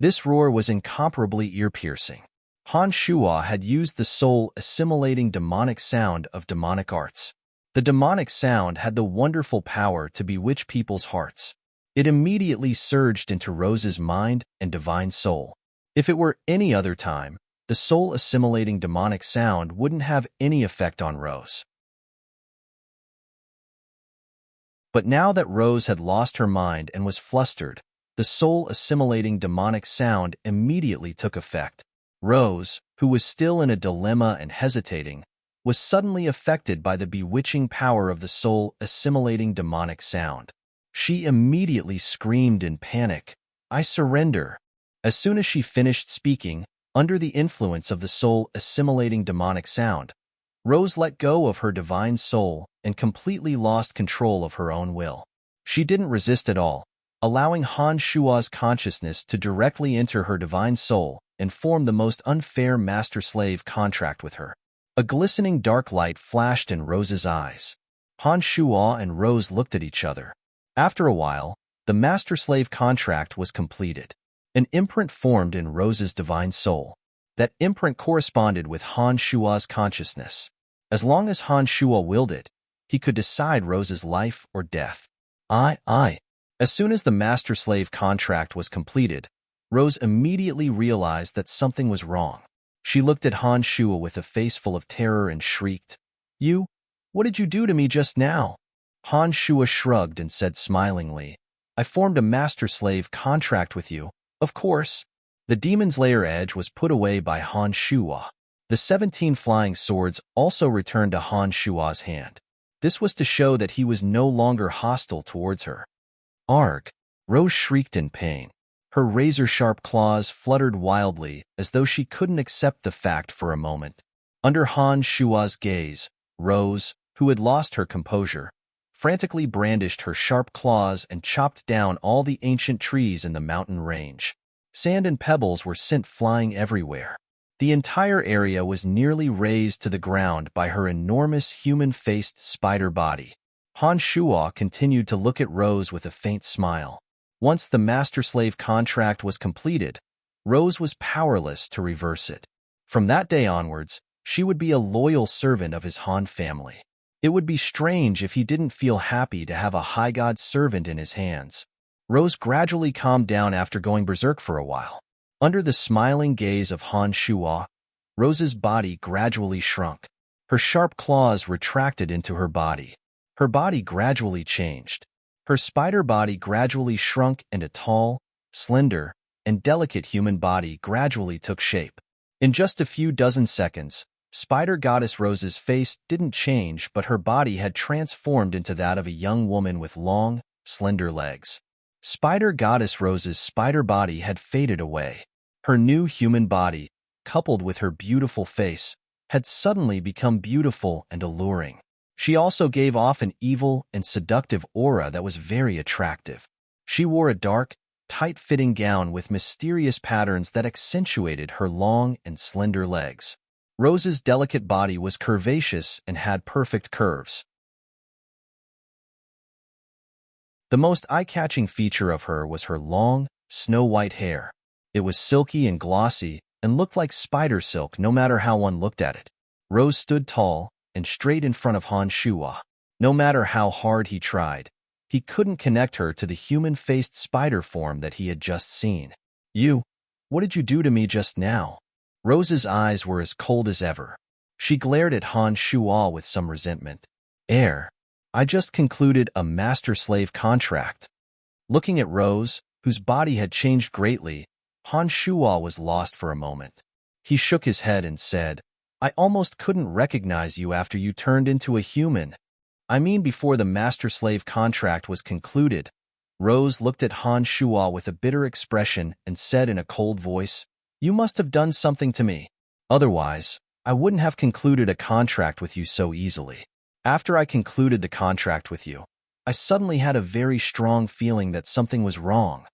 This roar was incomparably ear-piercing. Han Shuo had used the soul-assimilating demonic sound of demonic arts. The demonic sound had the wonderful power to bewitch people's hearts. It immediately surged into Rose's mind and divine soul. If it were any other time, the soul-assimilating demonic sound wouldn't have any effect on Rose. But now that Rose had lost her mind and was flustered, the soul-assimilating demonic sound immediately took effect. Rose, who was still in a dilemma and hesitating, was suddenly affected by the bewitching power of the soul-assimilating demonic sound. She immediately screamed in panic, "I surrender." As soon as she finished speaking, under the influence of the soul-assimilating demonic sound, Rose let go of her divine soul and completely lost control of her own will. She didn't resist at all, allowing Han Shuo's consciousness to directly enter her divine soul and form the most unfair master-slave contract with her. A glistening dark light flashed in Rose's eyes. Han Shuo and Rose looked at each other. After a while, the master-slave contract was completed. An imprint formed in Rose's divine soul. That imprint corresponded with Han Shuo's consciousness. As long as Han Shuo willed it, he could decide Rose's life or death. I. As soon as the master-slave contract was completed, Rose immediately realized that something was wrong. She looked at Han Shuo with a face full of terror and shrieked, What did you do to me just now?" Han Shuo shrugged and said smilingly, "I formed a master-slave contract with you. Of course." The demon's lair edge was put away by Han Shuo. The 17 flying swords also returned to Han Shuo's hand. This was to show that he was no longer hostile towards her. "Arg!" Rose shrieked in pain. Her razor-sharp claws fluttered wildly as though she couldn't accept the fact for a moment. Under Han Shuo's gaze, Rose, who had lost her composure, frantically brandished her sharp claws and chopped down all the ancient trees in the mountain range. Sand and pebbles were sent flying everywhere. The entire area was nearly razed to the ground by her enormous human-faced spider body. Han Shuo continued to look at Rose with a faint smile. Once the master-slave contract was completed, Rose was powerless to reverse it. From that day onwards, she would be a loyal servant of his Han family. It would be strange if he didn't feel happy to have a high god servant in his hands. Rose gradually calmed down after going berserk for a while. Under the smiling gaze of Han Shuo, Rose's body gradually shrunk. Her sharp claws retracted into her body. Her body gradually changed. Her spider body gradually shrunk, and a tall, slender, and delicate human body gradually took shape. In just a few dozen seconds, Spider Goddess Rose's face didn't change, but her body had transformed into that of a young woman with long, slender legs. Spider Goddess Rose's spider body had faded away. Her new human body, coupled with her beautiful face, had suddenly become beautiful and alluring. She also gave off an evil and seductive aura that was very attractive. She wore a dark, tight-fitting gown with mysterious patterns that accentuated her long and slender legs. Rose's delicate body was curvaceous and had perfect curves. The most eye-catching feature of her was her long, snow-white hair. It was silky and glossy and looked like spider silk no matter how one looked at it. Rose stood tall and straight in front of Han Shuo. No matter how hard he tried, he couldn't connect her to the human-faced spider form that he had just seen. What did you do to me just now? Rose's eyes were as cold as ever. She glared at Han Shuo with some resentment. I just concluded a master-slave contract. Looking at Rose, whose body had changed greatly, Han Shuo was lost for a moment. He shook his head and said, I almost couldn't recognize you after you turned into a human. I mean before the master-slave contract was concluded. Rose looked at Han Shuo with a bitter expression and said in a cold voice, You must have done something to me. Otherwise, I wouldn't have concluded a contract with you so easily. After I concluded the contract with you, I suddenly had a very strong feeling that something was wrong.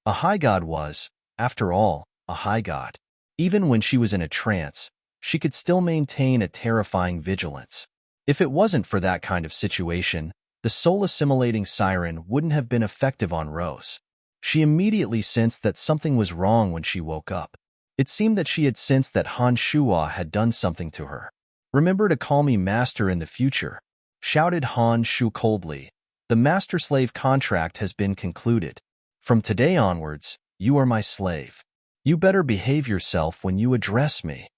A high god was, after all, a high god. Even when she was in a trance, she could still maintain a terrifying vigilance. If it wasn't for that kind of situation, the soul-assimilating siren wouldn't have been effective on Rose. She immediately sensed that something was wrong when she woke up. It seemed that she had sensed that Han Shuo had done something to her. Remember to call me master in the future, shouted Han Shu coldly. The master-slave contract has been concluded. From today onwards, you are my slave. You better behave yourself when you address me.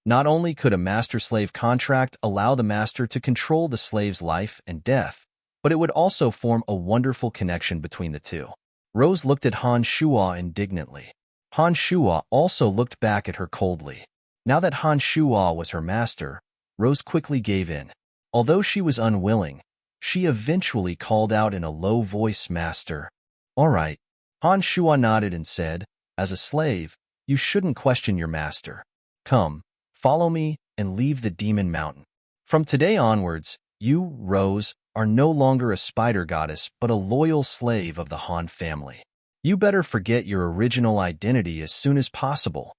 Not only could a master-slave contract allow the master to control the slave's life and death, but it would also form a wonderful connection between the two. Rose looked at Han Shuo indignantly. Han Shuo also looked back at her coldly. Now that Han Shuo was her master, Rose quickly gave in. Although she was unwilling, she eventually called out in a low voice, Master. All right. Han Shuo nodded and said, As a slave, you shouldn't question your master. Come, follow me and leave the demon mountain. From today onwards, you, Rose, are no longer a spider goddess but a loyal slave of the Han family. You better forget your original identity as soon as possible.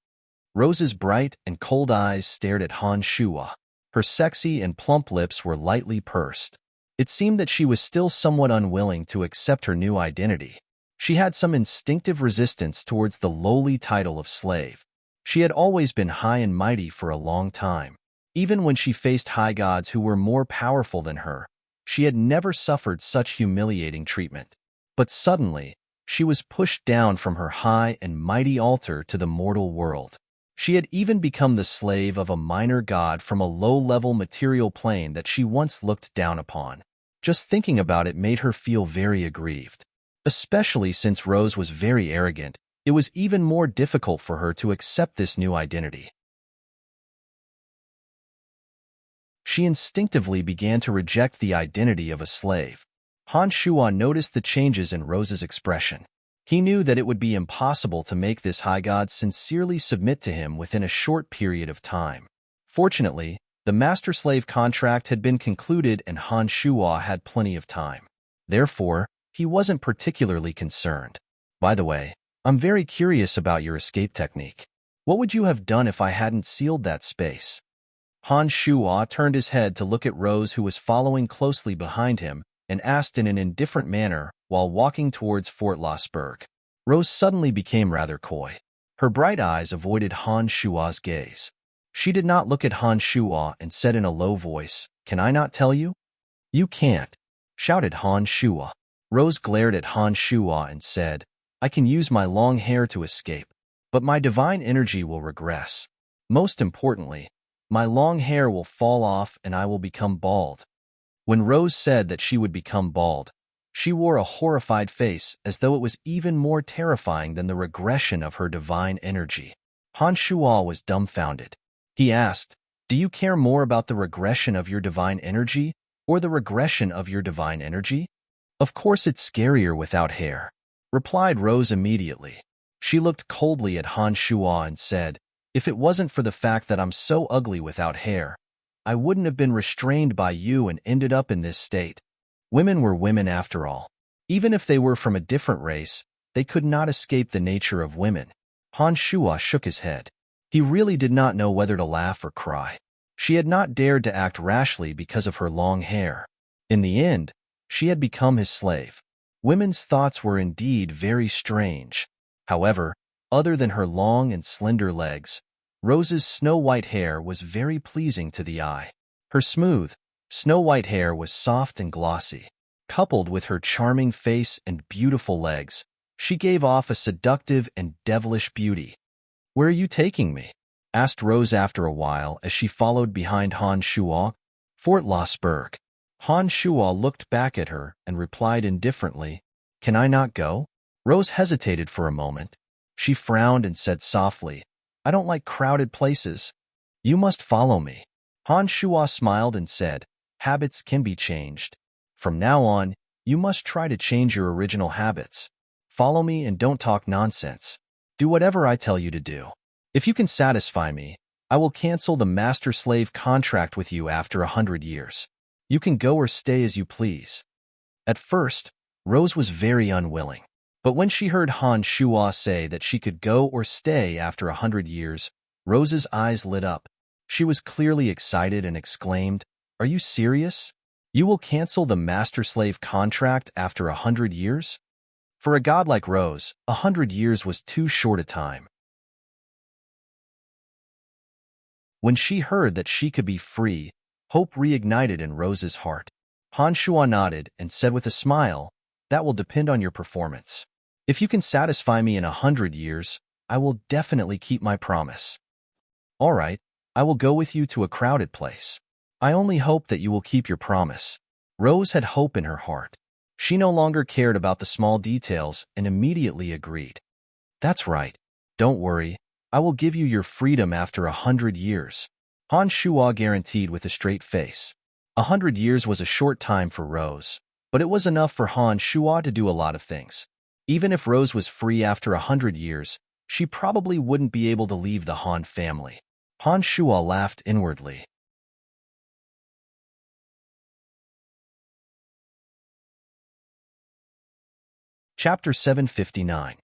Rose's bright and cold eyes stared at Han Shuo. Her sexy and plump lips were lightly pursed. It seemed that she was still somewhat unwilling to accept her new identity. She had some instinctive resistance towards the lowly title of slave. She had always been high and mighty for a long time. Even when she faced high gods who were more powerful than her, she had never suffered such humiliating treatment. But suddenly, she was pushed down from her high and mighty altar to the mortal world. She had even become the slave of a minor god from a low-level material plane that she once looked down upon. Just thinking about it made her feel very aggrieved. Especially since Rose was very arrogant, it was even more difficult for her to accept this new identity. She instinctively began to reject the identity of a slave. Han Shuo noticed the changes in Rose's expression. He knew that it would be impossible to make this high god sincerely submit to him within a short period of time. Fortunately, The master-slave contract had been concluded and Han Shuo had plenty of time. Therefore, he wasn't particularly concerned. By the way, I'm very curious about your escape technique. What would you have done if I hadn't sealed that space? Han Shuo turned his head to look at Rose, who was following closely behind him, and asked in an indifferent manner while walking towards Fort Lossberg. Rose suddenly became rather coy. Her bright eyes avoided Han Shuo's gaze. She did not look at Han Shuo and said in a low voice, "Can I not tell you?" "You can't," shouted Han Shuo. Rose glared at Han Shuo and said, "I can use my long hair to escape, but my divine energy will regress. Most importantly, my long hair will fall off and I will become bald." When Rose said that she would become bald, she wore a horrified face as though it was even more terrifying than the regression of her divine energy. Han Shuo was dumbfounded. He asked, "Do you care more about the regression of your divine energy or the regression of your divine energy?" "Of course it's scarier without hair," replied Rose immediately. She looked coldly at Han Shuo and said, "If it wasn't for the fact that I'm so ugly without hair, I wouldn't have been restrained by you and ended up in this state." Women were women after all. Even if they were from a different race, they could not escape the nature of women. Han Shuo shook his head. He really did not know whether to laugh or cry. She had not dared to act rashly because of her long hair. In the end, she had become his slave. Women's thoughts were indeed very strange. However, other than her long and slender legs, Rose's snow-white hair was very pleasing to the eye. Her smooth, snow-white hair was soft and glossy. Coupled with her charming face and beautiful legs, she gave off a seductive and devilish beauty. "Where are you taking me?" asked Rose after a while as she followed behind Han Shuo. "Fort Lossberg." Han Shuo looked back at her and replied indifferently, "Can I not go?" Rose hesitated for a moment. She frowned and said softly, "I don't like crowded places. You must follow me." Han Shuo smiled and said, "Habits can be changed. From now on, you must try to change your original habits. Follow me and don't talk nonsense. Do whatever I tell you to do. If you can satisfy me, I will cancel the master-slave contract with you after 100 years. You can go or stay as you please." At first, Rose was very unwilling. But when she heard Han Shuo say that she could go or stay after 100 years, Rose's eyes lit up. She was clearly excited and exclaimed, "Are you serious? You will cancel the master-slave contract after 100 years?" For a god like Rose, 100 years was too short a time. When she heard that she could be free, hope reignited in Rose's heart. Han Shuo nodded and said with a smile, "That will depend on your performance. If you can satisfy me in 100 years, I will definitely keep my promise." "All right, I will go with you to a crowded place. I only hope that you will keep your promise." Rose had hope in her heart. She no longer cared about the small details and immediately agreed. "That's right. Don't worry. I will give you your freedom after 100 years." Han Shuo guaranteed with a straight face. 100 years was a short time for Rose, but it was enough for Han Shuo to do a lot of things. Even if Rose was free after 100 years, she probably wouldn't be able to leave the Han family. Han Shuo laughed inwardly. Chapter 759.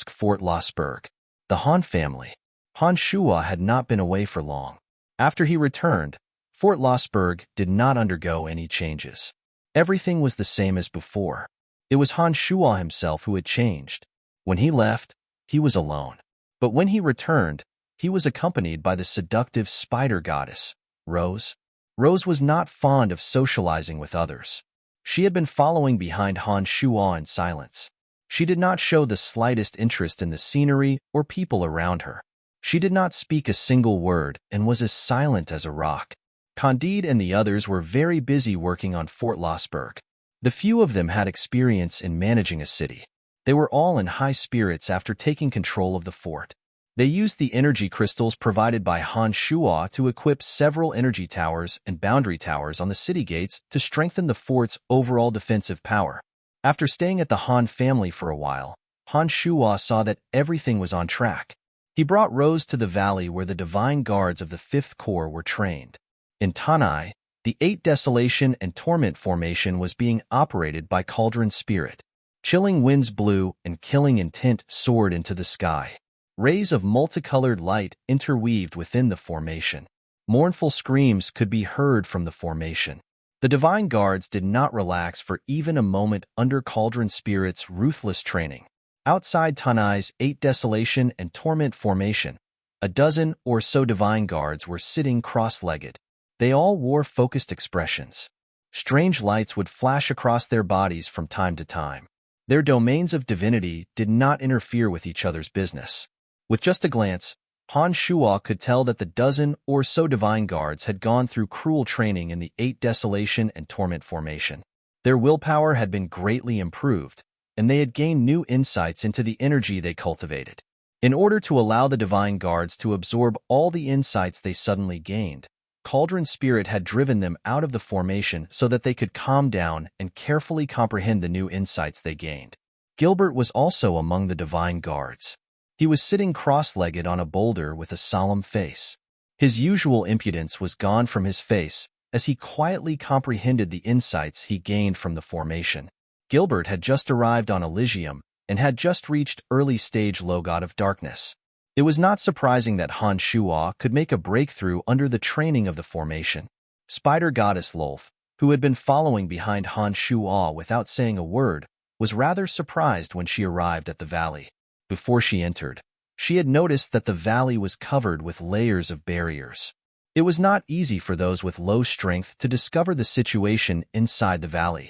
Fort Lossberg. The Han family. Han Shuo had not been away for long. After he returned, Fort Lossberg did not undergo any changes. Everything was the same as before. It was Han Shuo himself who had changed. When he left, he was alone. But when he returned, he was accompanied by the seductive spider goddess, Rose. Rose was not fond of socializing with others. She had been following behind Han Shuo in silence. She did not show the slightest interest in the scenery or people around her. She did not speak a single word and was as silent as a rock. Candide and the others were very busy working on Fort Lossberg. The few of them had experience in managing a city. They were all in high spirits after taking control of the fort. They used the energy crystals provided by Han Shuo to equip several energy towers and boundary towers on the city gates to strengthen the fort's overall defensive power. After staying at the Han family for a while, Han Shuo saw that everything was on track. He brought Rose to the valley where the divine guards of the Fifth Corps were trained. In Tanai, the 8 Desolation and Torment formation was being operated by Cauldron Spirit. Chilling winds blew and killing intent soared into the sky. Rays of multicolored light interweaved within the formation. Mournful screams could be heard from the formation. The divine guards did not relax for even a moment under Cauldron Spirit's ruthless training. Outside Tanai's 8 Desolation and Torment formation, a dozen or so divine guards were sitting cross-legged. They all wore focused expressions. Strange lights would flash across their bodies from time to time. Their domains of divinity did not interfere with each other's business. With just a glance, Han Shuo could tell that the dozen or so divine guards had gone through cruel training in the 8 Desolation and Torment formation. Their willpower had been greatly improved, and they had gained new insights into the energy they cultivated. In order to allow the divine guards to absorb all the insights they suddenly gained, Cauldron Spirit had driven them out of the formation so that they could calm down and carefully comprehend the new insights they gained. Gilbert was also among the divine guards. He was sitting cross-legged on a boulder with a solemn face. His usual impudence was gone from his face as he quietly comprehended the insights he gained from the formation. Gilbert had just arrived on Elysium and had just reached early-stage Logod of Darkness. It was not surprising that Han Shuo could make a breakthrough under the training of the formation. Spider Goddess Lolth, who had been following behind Han Shuo without saying a word, was rather surprised when she arrived at the valley. Before she entered, she had noticed that the valley was covered with layers of barriers. It was not easy for those with low strength to discover the situation inside the valley.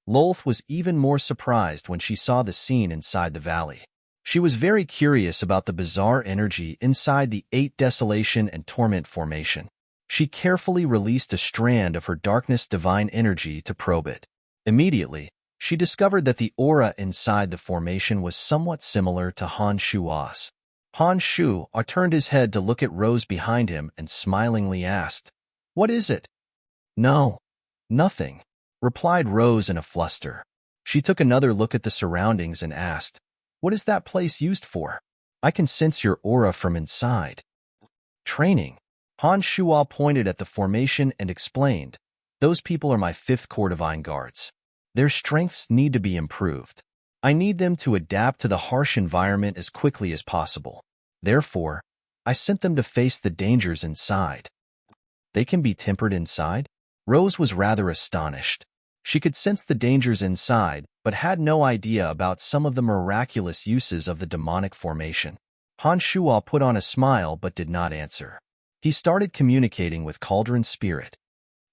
Lolth was even more surprised when she saw the scene inside the valley. She was very curious about the bizarre energy inside the 8 Desolation and Torment formation. She carefully released a strand of her darkness divine energy to probe it. Immediately, she discovered that the aura inside the formation was somewhat similar to Han Shuo's. Han Shuo turned his head to look at Rose behind him and smilingly asked, "What is it?" "No, nothing," replied Rose in a fluster. She took another look at the surroundings and asked, "What is that place used for? I can sense your aura from inside." "Training." Han Shuo pointed at the formation and explained, "Those people are my 5th Corps divine guards. Their strengths need to be improved. I need them to adapt to the harsh environment as quickly as possible. Therefore, I sent them to face the dangers inside." "They can be tempered inside?" Rose was rather astonished. She could sense the dangers inside, but had no idea about some of the miraculous uses of the demonic formation. Han Shuo put on a smile but did not answer. He started communicating with Cauldron Spirit.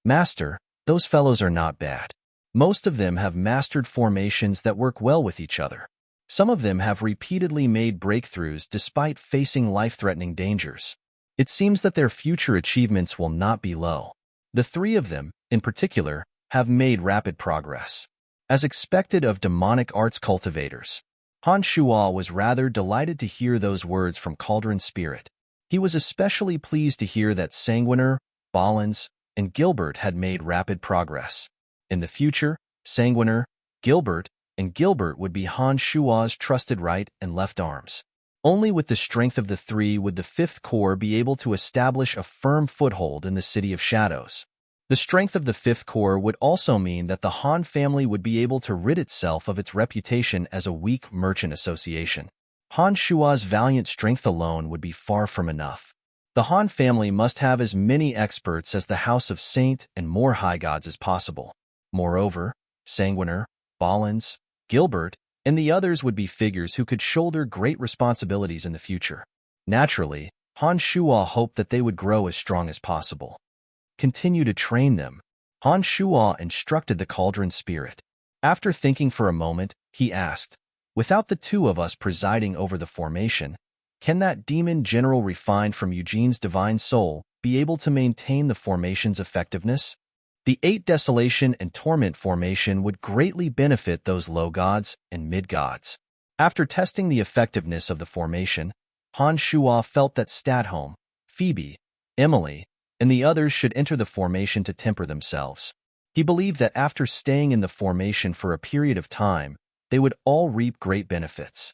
"Master, those fellows are not bad. Most of them have mastered formations that work well with each other. Some of them have repeatedly made breakthroughs despite facing life-threatening dangers. It seems that their future achievements will not be low. The 3 of them, in particular, have made rapid progress. As expected of demonic arts cultivators, Han Shuo was rather delighted to hear those words from Cauldron Spirit. He was especially pleased to hear that Sanguiner, Ballins, and Gilbert had made rapid progress. In the future, Sanguiner, Gilbert, and Gilbert would be Han Shuo's trusted right and left arms. Only with the strength of the 3 would the 5th Corps be able to establish a firm foothold in the City of Shadows. The strength of the 5th Corps would also mean that the Han family would be able to rid itself of its reputation as a weak merchant association. Han Shuo's valiant strength alone would be far from enough. The Han family must have as many experts as the House of Saint and more high gods as possible. Moreover, Sanguiner, Ballins, Gilbert, and the others would be figures who could shoulder great responsibilities in the future. Naturally, Han Shuo hoped that they would grow as strong as possible. "Continue to train them," Han Shuo instructed the Cauldron Spirit. After thinking for a moment, he asked, "Without the 2 of us presiding over the formation, can that demon general refined from Eugene's divine soul be able to maintain the formation's effectiveness?" The 8 Desolation and Torment formation would greatly benefit those low gods and mid gods. After testing the effectiveness of the formation, Han Shuo felt that Stadholm, Phoebe, Emily, and the others should enter the formation to temper themselves. He believed that after staying in the formation for a period of time, they would all reap great benefits.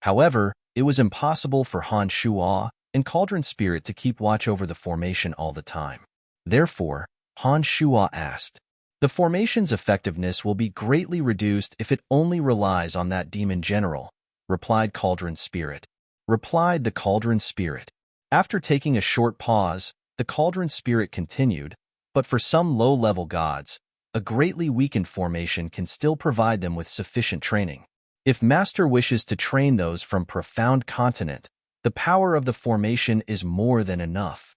However, it was impossible for Han Shuo and Cauldron Spirit to keep watch over the formation all the time. Therefore, Han Shuo asked, "The formation's effectiveness will be greatly reduced if it only relies on that demon general," replied the Cauldron Spirit. After taking a short pause, the Cauldron Spirit continued, "But for some low-level gods, a greatly weakened formation can still provide them with sufficient training. If Master wishes to train those from profound continent, the power of the formation is more than enough."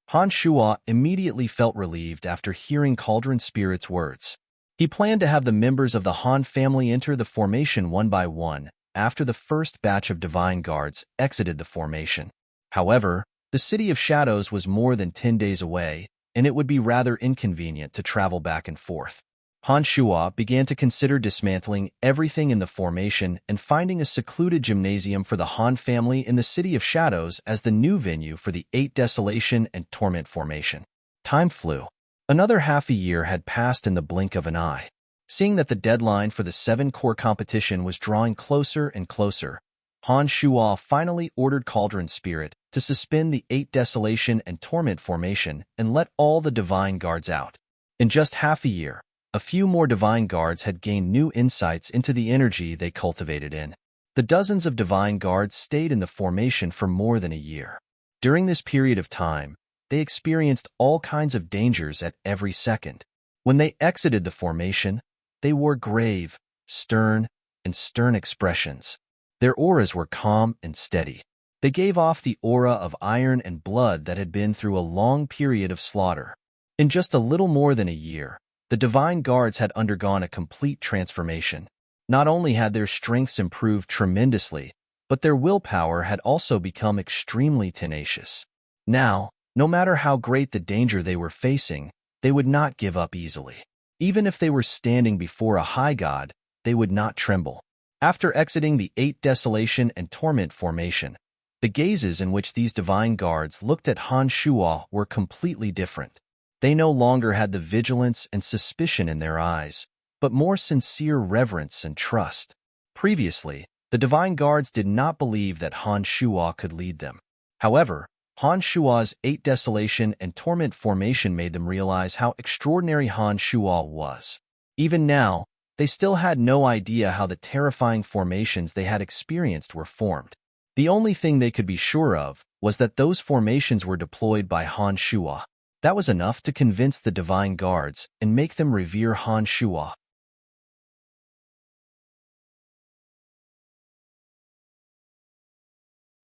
Han Shuo immediately felt relieved after hearing Cauldron Spirit's words. He planned to have the members of the Han family enter the formation one by one after the first batch of Divine Guards exited the formation. However, the City of Shadows was more than 10 days away, and it would be rather inconvenient to travel back and forth. Han Shuo began to consider dismantling everything in the formation and finding a secluded gymnasium for the Han family in the City of Shadows as the new venue for the 8 Desolation and Torment formation. Time flew. Another half a year had passed in the blink of an eye. Seeing that the deadline for the 7-core competition was drawing closer and closer, Han Shuo finally ordered Cauldron Spirit to suspend the 8 Desolation and Torment formation and let all the Divine Guards out. In just half a year, a few more Divine Guards had gained new insights into the energy they cultivated in. The dozens of Divine Guards stayed in the formation for more than a year. During this period of time, they experienced all kinds of dangers at every second. When they exited the formation, they wore grave, stern expressions. Their auras were calm and steady. They gave off the aura of iron and blood that had been through a long period of slaughter. In just a little more than a year, the Divine Guards had undergone a complete transformation. Not only had their strengths improved tremendously, but their willpower had also become extremely tenacious. Now, no matter how great the danger they were facing, they would not give up easily. Even if they were standing before a high god, they would not tremble. After exiting the 8 Desolation and Torment formation, the gazes in which these Divine Guards looked at Han Shuo were completely different. They no longer had the vigilance and suspicion in their eyes, but more sincere reverence and trust. Previously, the Divine Guards did not believe that Han Shuo could lead them. However, Han Shuo's 8 Desolation and Torment formation made them realize how extraordinary Han Shuo was. Even now, they still had no idea how the terrifying formations they had experienced were formed. The only thing they could be sure of was that those formations were deployed by Han Shuo. That was enough to convince the Divine Guards and make them revere Han Shuo.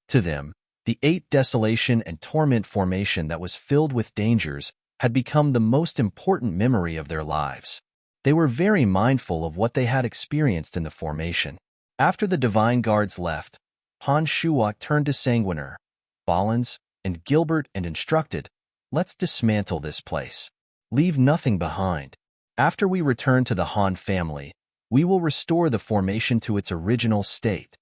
To them, the 8 Desolation and Torment formation that was filled with dangers had become the most important memory of their lives. They were very mindful of what they had experienced in the formation. After the Divine Guards left, Han Shuo turned to Sanguiner, Ballins, and Gilbert and instructed, "Let's dismantle this place. Leave nothing behind. After we return to the Han family, we will restore the formation to its original state."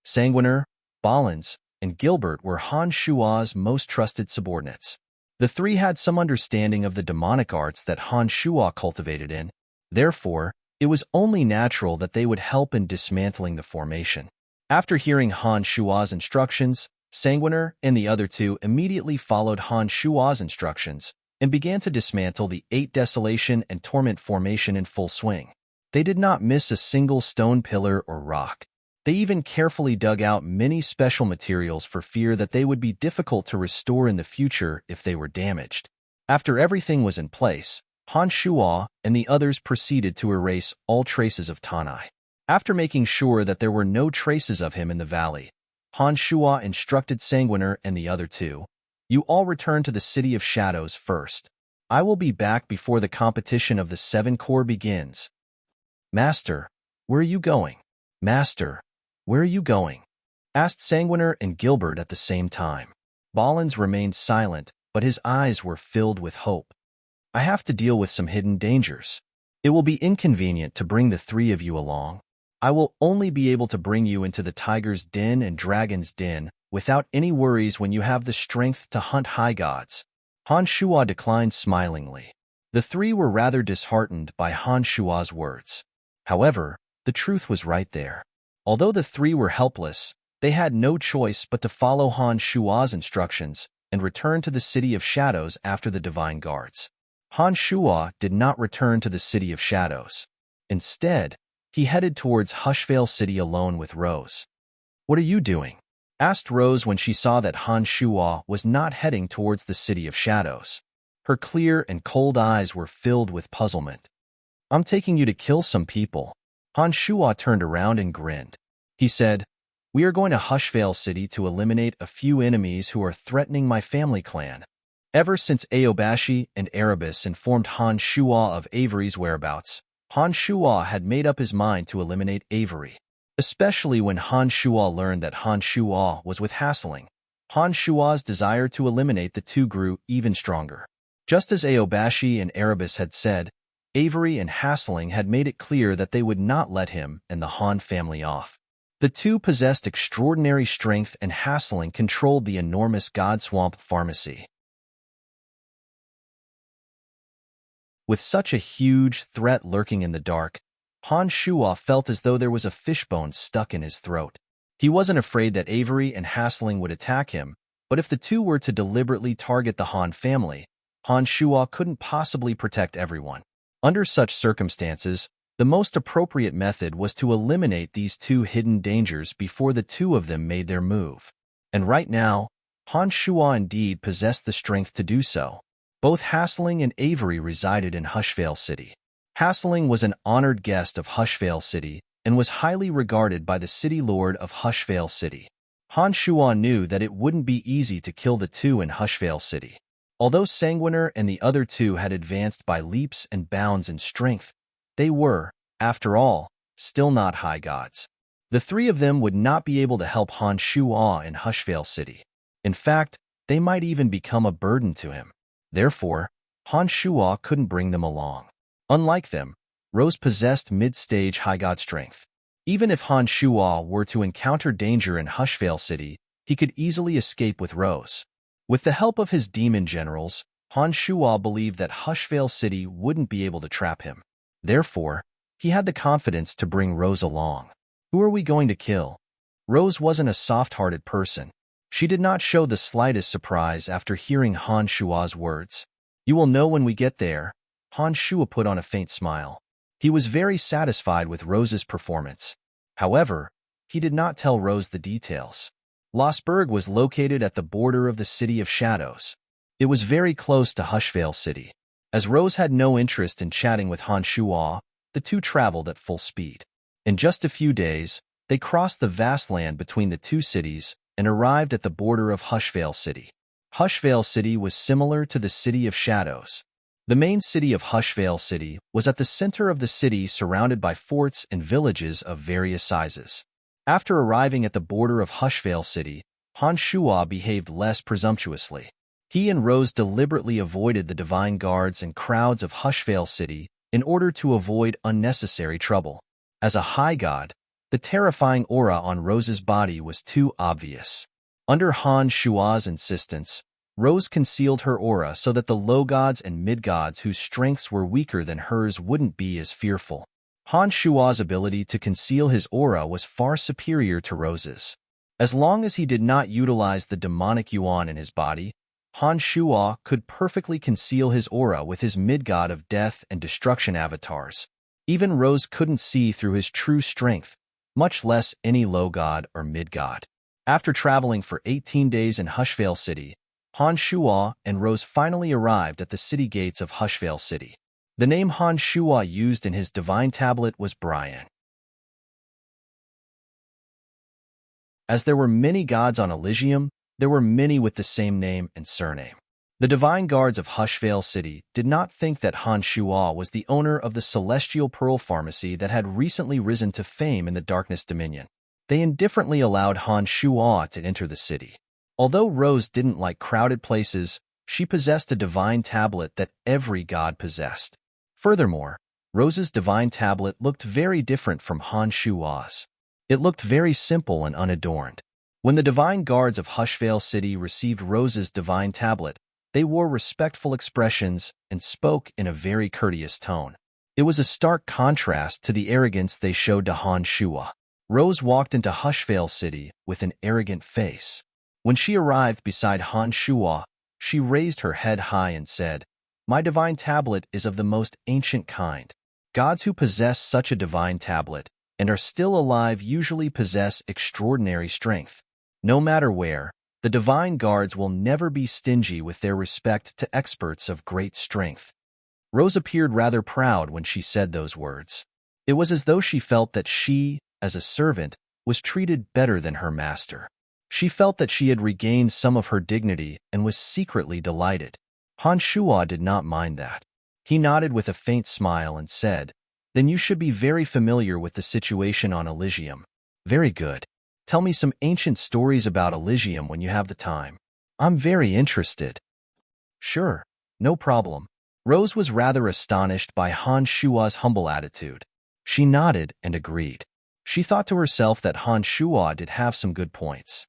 Sanguiner, Ballins, and Gilbert were Han Shuo's most trusted subordinates. The three had some understanding of the demonic arts that Han Shuo cultivated in. Therefore, it was only natural that they would help in dismantling the formation. After hearing Han Shuo's instructions, Sanguiner and the other two immediately followed Han Shuo's instructions and began to dismantle the 8 Desolation and Torment formation in full swing. They did not miss a single stone pillar or rock. They even carefully dug out many special materials for fear that they would be difficult to restore in the future if they were damaged. After everything was in place, Han Shuo and the others proceeded to erase all traces of Tanai. After making sure that there were no traces of him in the valley, Han Shuo instructed Sanguiner and the other two, "You all return to the City of Shadows first. I will be back before the competition of the 7-core begins." "Master, where are you going?" "Master, where are you going?" asked Sanguiner and Gilbert at the same time. Ballins remained silent, but his eyes were filled with hope. "I have to deal with some hidden dangers. It will be inconvenient to bring the 3 of you along. I will only be able to bring you into the Tiger's Den and Dragon's Den without any worries when you have the strength to hunt high gods." Han Shuo declined smilingly. The 3 were rather disheartened by Han Shuo's words. However, the truth was right there. Although the 3 were helpless, They had no choice but to follow Han Shua's instructions and return to the City of Shadows after the Divine Guards. Han Shua did not return to the City of Shadows. Instead, he headed towards Hushvale City alone with Rose. "What are you doing?" asked Rose when she saw that Han Shua was not heading towards the City of Shadows. Her clear and cold eyes were filled with puzzlement. "I'm taking you to kill some people." Han Shua turned around and grinned. He said, "We are going to Hushvale City to eliminate a few enemies who are threatening my family clan." Ever since Aobashi and Erebus informed Han Shua of Avery's whereabouts, Han Shua had made up his mind to eliminate Avery. Especially when Han Shua learned that Han Shua was with Hassling, Han Shua's desire to eliminate the two grew even stronger. Just as Aobashi and Erebus had said, Avery and Hassling had made it clear that they would not let him and the Han family off. The two possessed extraordinary strength, and Hassling controlled the enormous God Swamp pharmacy. With such a huge threat lurking in the dark, Han Shua felt as though there was a fishbone stuck in his throat. He wasn't afraid that Avery and Hassling would attack him, but if the two were to deliberately target the Han family, Han Shua couldn't possibly protect everyone. Under such circumstances, the most appropriate method was to eliminate these two hidden dangers before the two of them made their move. And right now, Han Shua indeed possessed the strength to do so. Both Hassling and Avery resided in Hushvale City. Hassling was an honored guest of Hushvale City and was highly regarded by the city lord of Hushvale City. Han Shua knew that it wouldn't be easy to kill the two in Hushvale City. Although Sanguiner and the other two had advanced by leaps and bounds in strength, they were, after all, still not high gods. The three of them would not be able to help Han Shua in Hushvale City. In fact, they might even become a burden to him. Therefore, Han Shua couldn't bring them along. Unlike them, Rose possessed mid-stage high god strength. Even if Han Shua were to encounter danger in Hushvale City, he could easily escape with Rose. With the help of his demon generals, Han Shua believed that Hushvale City wouldn't be able to trap him. Therefore, he had the confidence to bring Rose along. "Who are we going to kill?" Rose wasn't a soft-hearted person. She did not show the slightest surprise after hearing Han Shua's words. "You will know when we get there." Han Shua put on a faint smile. He was very satisfied with Rose's performance. However, he did not tell Rose the details. Losberg was located at the border of the City of Shadows. It was very close to Hushvale City. As Rose had no interest in chatting with Han Shua, the two traveled at full speed. In just a few days, they crossed the vast land between the two cities and arrived at the border of Hushvale City. Hushvale City was similar to the City of Shadows. The main city of Hushvale City was at the center of the city, surrounded by forts and villages of various sizes. After arriving at the border of Hushvale City, Han Shua behaved less presumptuously. He and Rose deliberately avoided the divine guards and crowds of Hushvale City in order to avoid unnecessary trouble. As a high god, the terrifying aura on Rose's body was too obvious. Under Han Shua's insistence, Rose concealed her aura so that the low gods and mid-gods whose strengths were weaker than hers wouldn't be as fearful. Han Shua's ability to conceal his aura was far superior to Rose's. As long as he did not utilize the demonic yuan in his body, Han Shua could perfectly conceal his aura with his mid-god of death and destruction avatars. Even Rose couldn't see through his true strength, much less any low god or mid-god. After traveling for 18 days in Hushvale City, Han Shua and Rose finally arrived at the city gates of Hushvale City. The name Han Shua used in his divine tablet was Brian. As there were many gods on Elysium, there were many with the same name and surname. The divine guards of Hushvale City did not think that Han Shua was the owner of the celestial pearl pharmacy that had recently risen to fame in the Darkness Dominion. They indifferently allowed Han Shua to enter the city. Although Rose didn't like crowded places, she possessed a divine tablet that every god possessed. Furthermore, Rose's divine tablet looked very different from Han Shua's. It looked very simple and unadorned. When the divine guards of Hushvale City received Rose's divine tablet, they wore respectful expressions and spoke in a very courteous tone. It was a stark contrast to the arrogance they showed to Han Shua. Rose walked into Hushvale City with an arrogant face. When she arrived beside Han Shuo, she raised her head high and said, "My divine tablet is of the most ancient kind. Gods who possess such a divine tablet and are still alive usually possess extraordinary strength. No matter where, the divine guards will never be stingy with their respect to experts of great strength." Rose appeared rather proud when she said those words. It was as though she felt that she, as a servant, was treated better than her master. She felt that she had regained some of her dignity and was secretly delighted. Han Shuo did not mind that. He nodded with a faint smile and said, "Then you should be very familiar with the situation on Elysium." "Very good. Tell me some ancient stories about Elysium when you have the time. I'm very interested." "Sure, no problem." Rose was rather astonished by Han Shuo's humble attitude. She nodded and agreed. She thought to herself that Han Shuo did have some good points.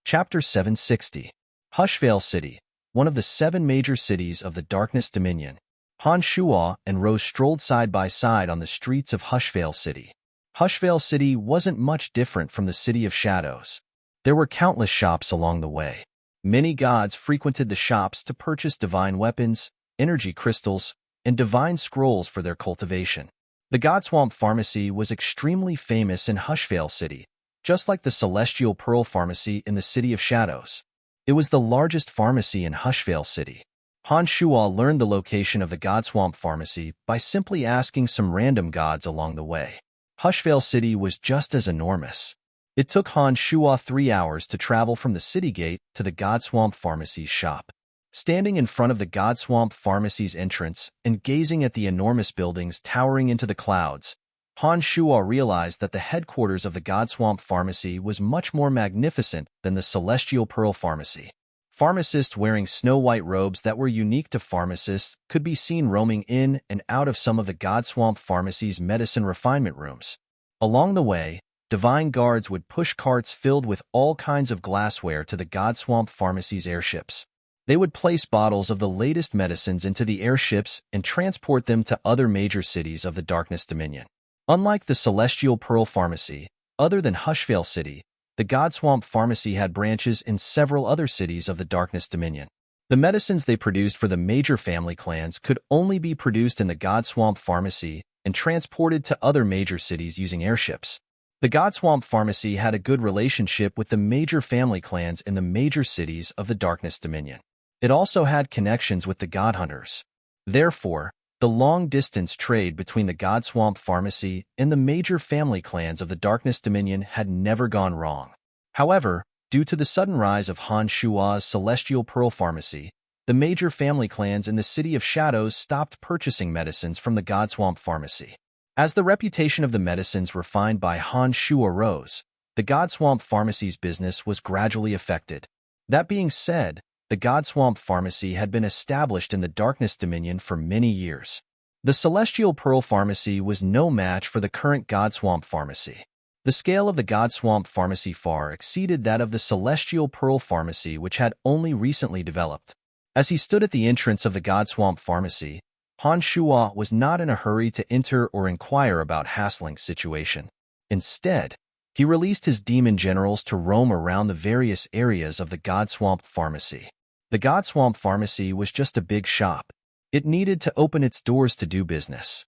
Chapter 760. Hushvale City, one of the 7 major cities of the Darkness Dominion. Han Shuo and Rose strolled side by side on the streets of Hushvale City. Hushvale City wasn't much different from the City of Shadows. There were countless shops along the way. Many gods frequented the shops to purchase divine weapons, energy crystals, and divine scrolls for their cultivation. The God Swamp Pharmacy was extremely famous in Hushvale City, just like the Celestial Pearl Pharmacy in the City of Shadows. It was the largest pharmacy in Hushvale City. Han Shuo learned the location of the God Swamp Pharmacy by simply asking some random gods along the way. Hushvale City was just as enormous. It took Han Shuo 3 hours to travel from the city gate to the God Swamp Pharmacy's shop. Standing in front of the God Swamp Pharmacy's entrance and gazing at the enormous buildings towering into the clouds, Han Shuo realized that the headquarters of the God Swamp Pharmacy was much more magnificent than the Celestial Pearl Pharmacy. Pharmacists wearing snow-white robes that were unique to pharmacists could be seen roaming in and out of some of the God Swamp Pharmacy's medicine refinement rooms. Along the way, divine guards would push carts filled with all kinds of glassware to the God Swamp Pharmacy's airships. They would place bottles of the latest medicines into the airships and transport them to other major cities of the Darkness Dominion. Unlike the Celestial Pearl Pharmacy, other than Hushvale City, the God Swamp Pharmacy had branches in several other cities of the Darkness Dominion. The medicines they produced for the major family clans could only be produced in the God Swamp Pharmacy and transported to other major cities using airships. The God Swamp Pharmacy had a good relationship with the major family clans in the major cities of the Darkness Dominion. It also had connections with the God Hunters. Therefore, the long-distance trade between the God Swamp Pharmacy and the major family clans of the Darkness Dominion had never gone wrong. However, due to the sudden rise of Han Shuo's Celestial Pearl Pharmacy, the major family clans in the City of Shadows stopped purchasing medicines from the God Swamp Pharmacy. As the reputation of the medicines refined by Han Shuo rose, the God Swamp Pharmacy's business was gradually affected. That being said, the God Swamp Pharmacy had been established in the Darkness Dominion for many years. The Celestial Pearl Pharmacy was no match for the current God Swamp Pharmacy. The scale of the God Swamp Pharmacy far exceeded that of the Celestial Pearl Pharmacy, which had only recently developed. As he stood at the entrance of the God Swamp Pharmacy, Han Shuo was not in a hurry to enter or inquire about Hasling's situation. Instead, he released his demon generals to roam around the various areas of the God Swamp Pharmacy. The God Swamp Pharmacy was just a big shop. It needed to open its doors to do business.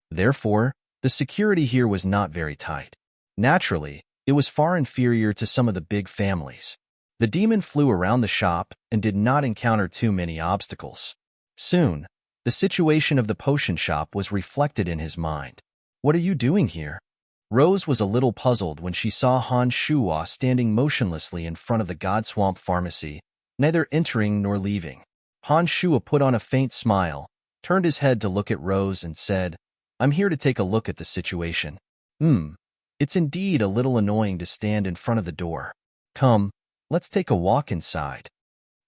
Therefore, the security here was not very tight. Naturally, it was far inferior to some of the big families. The demon flew around the shop and did not encounter too many obstacles. Soon, the situation of the potion shop was reflected in his mind. "What are you doing here?" Rose was a little puzzled when she saw Han Shuo standing motionlessly in front of the God Swamp Pharmacy, neither entering nor leaving. Han Shuo put on a faint smile, turned his head to look at Rose and said, "I'm here to take a look at the situation." It's indeed a little annoying to stand in front of the door. Come, let's take a walk inside."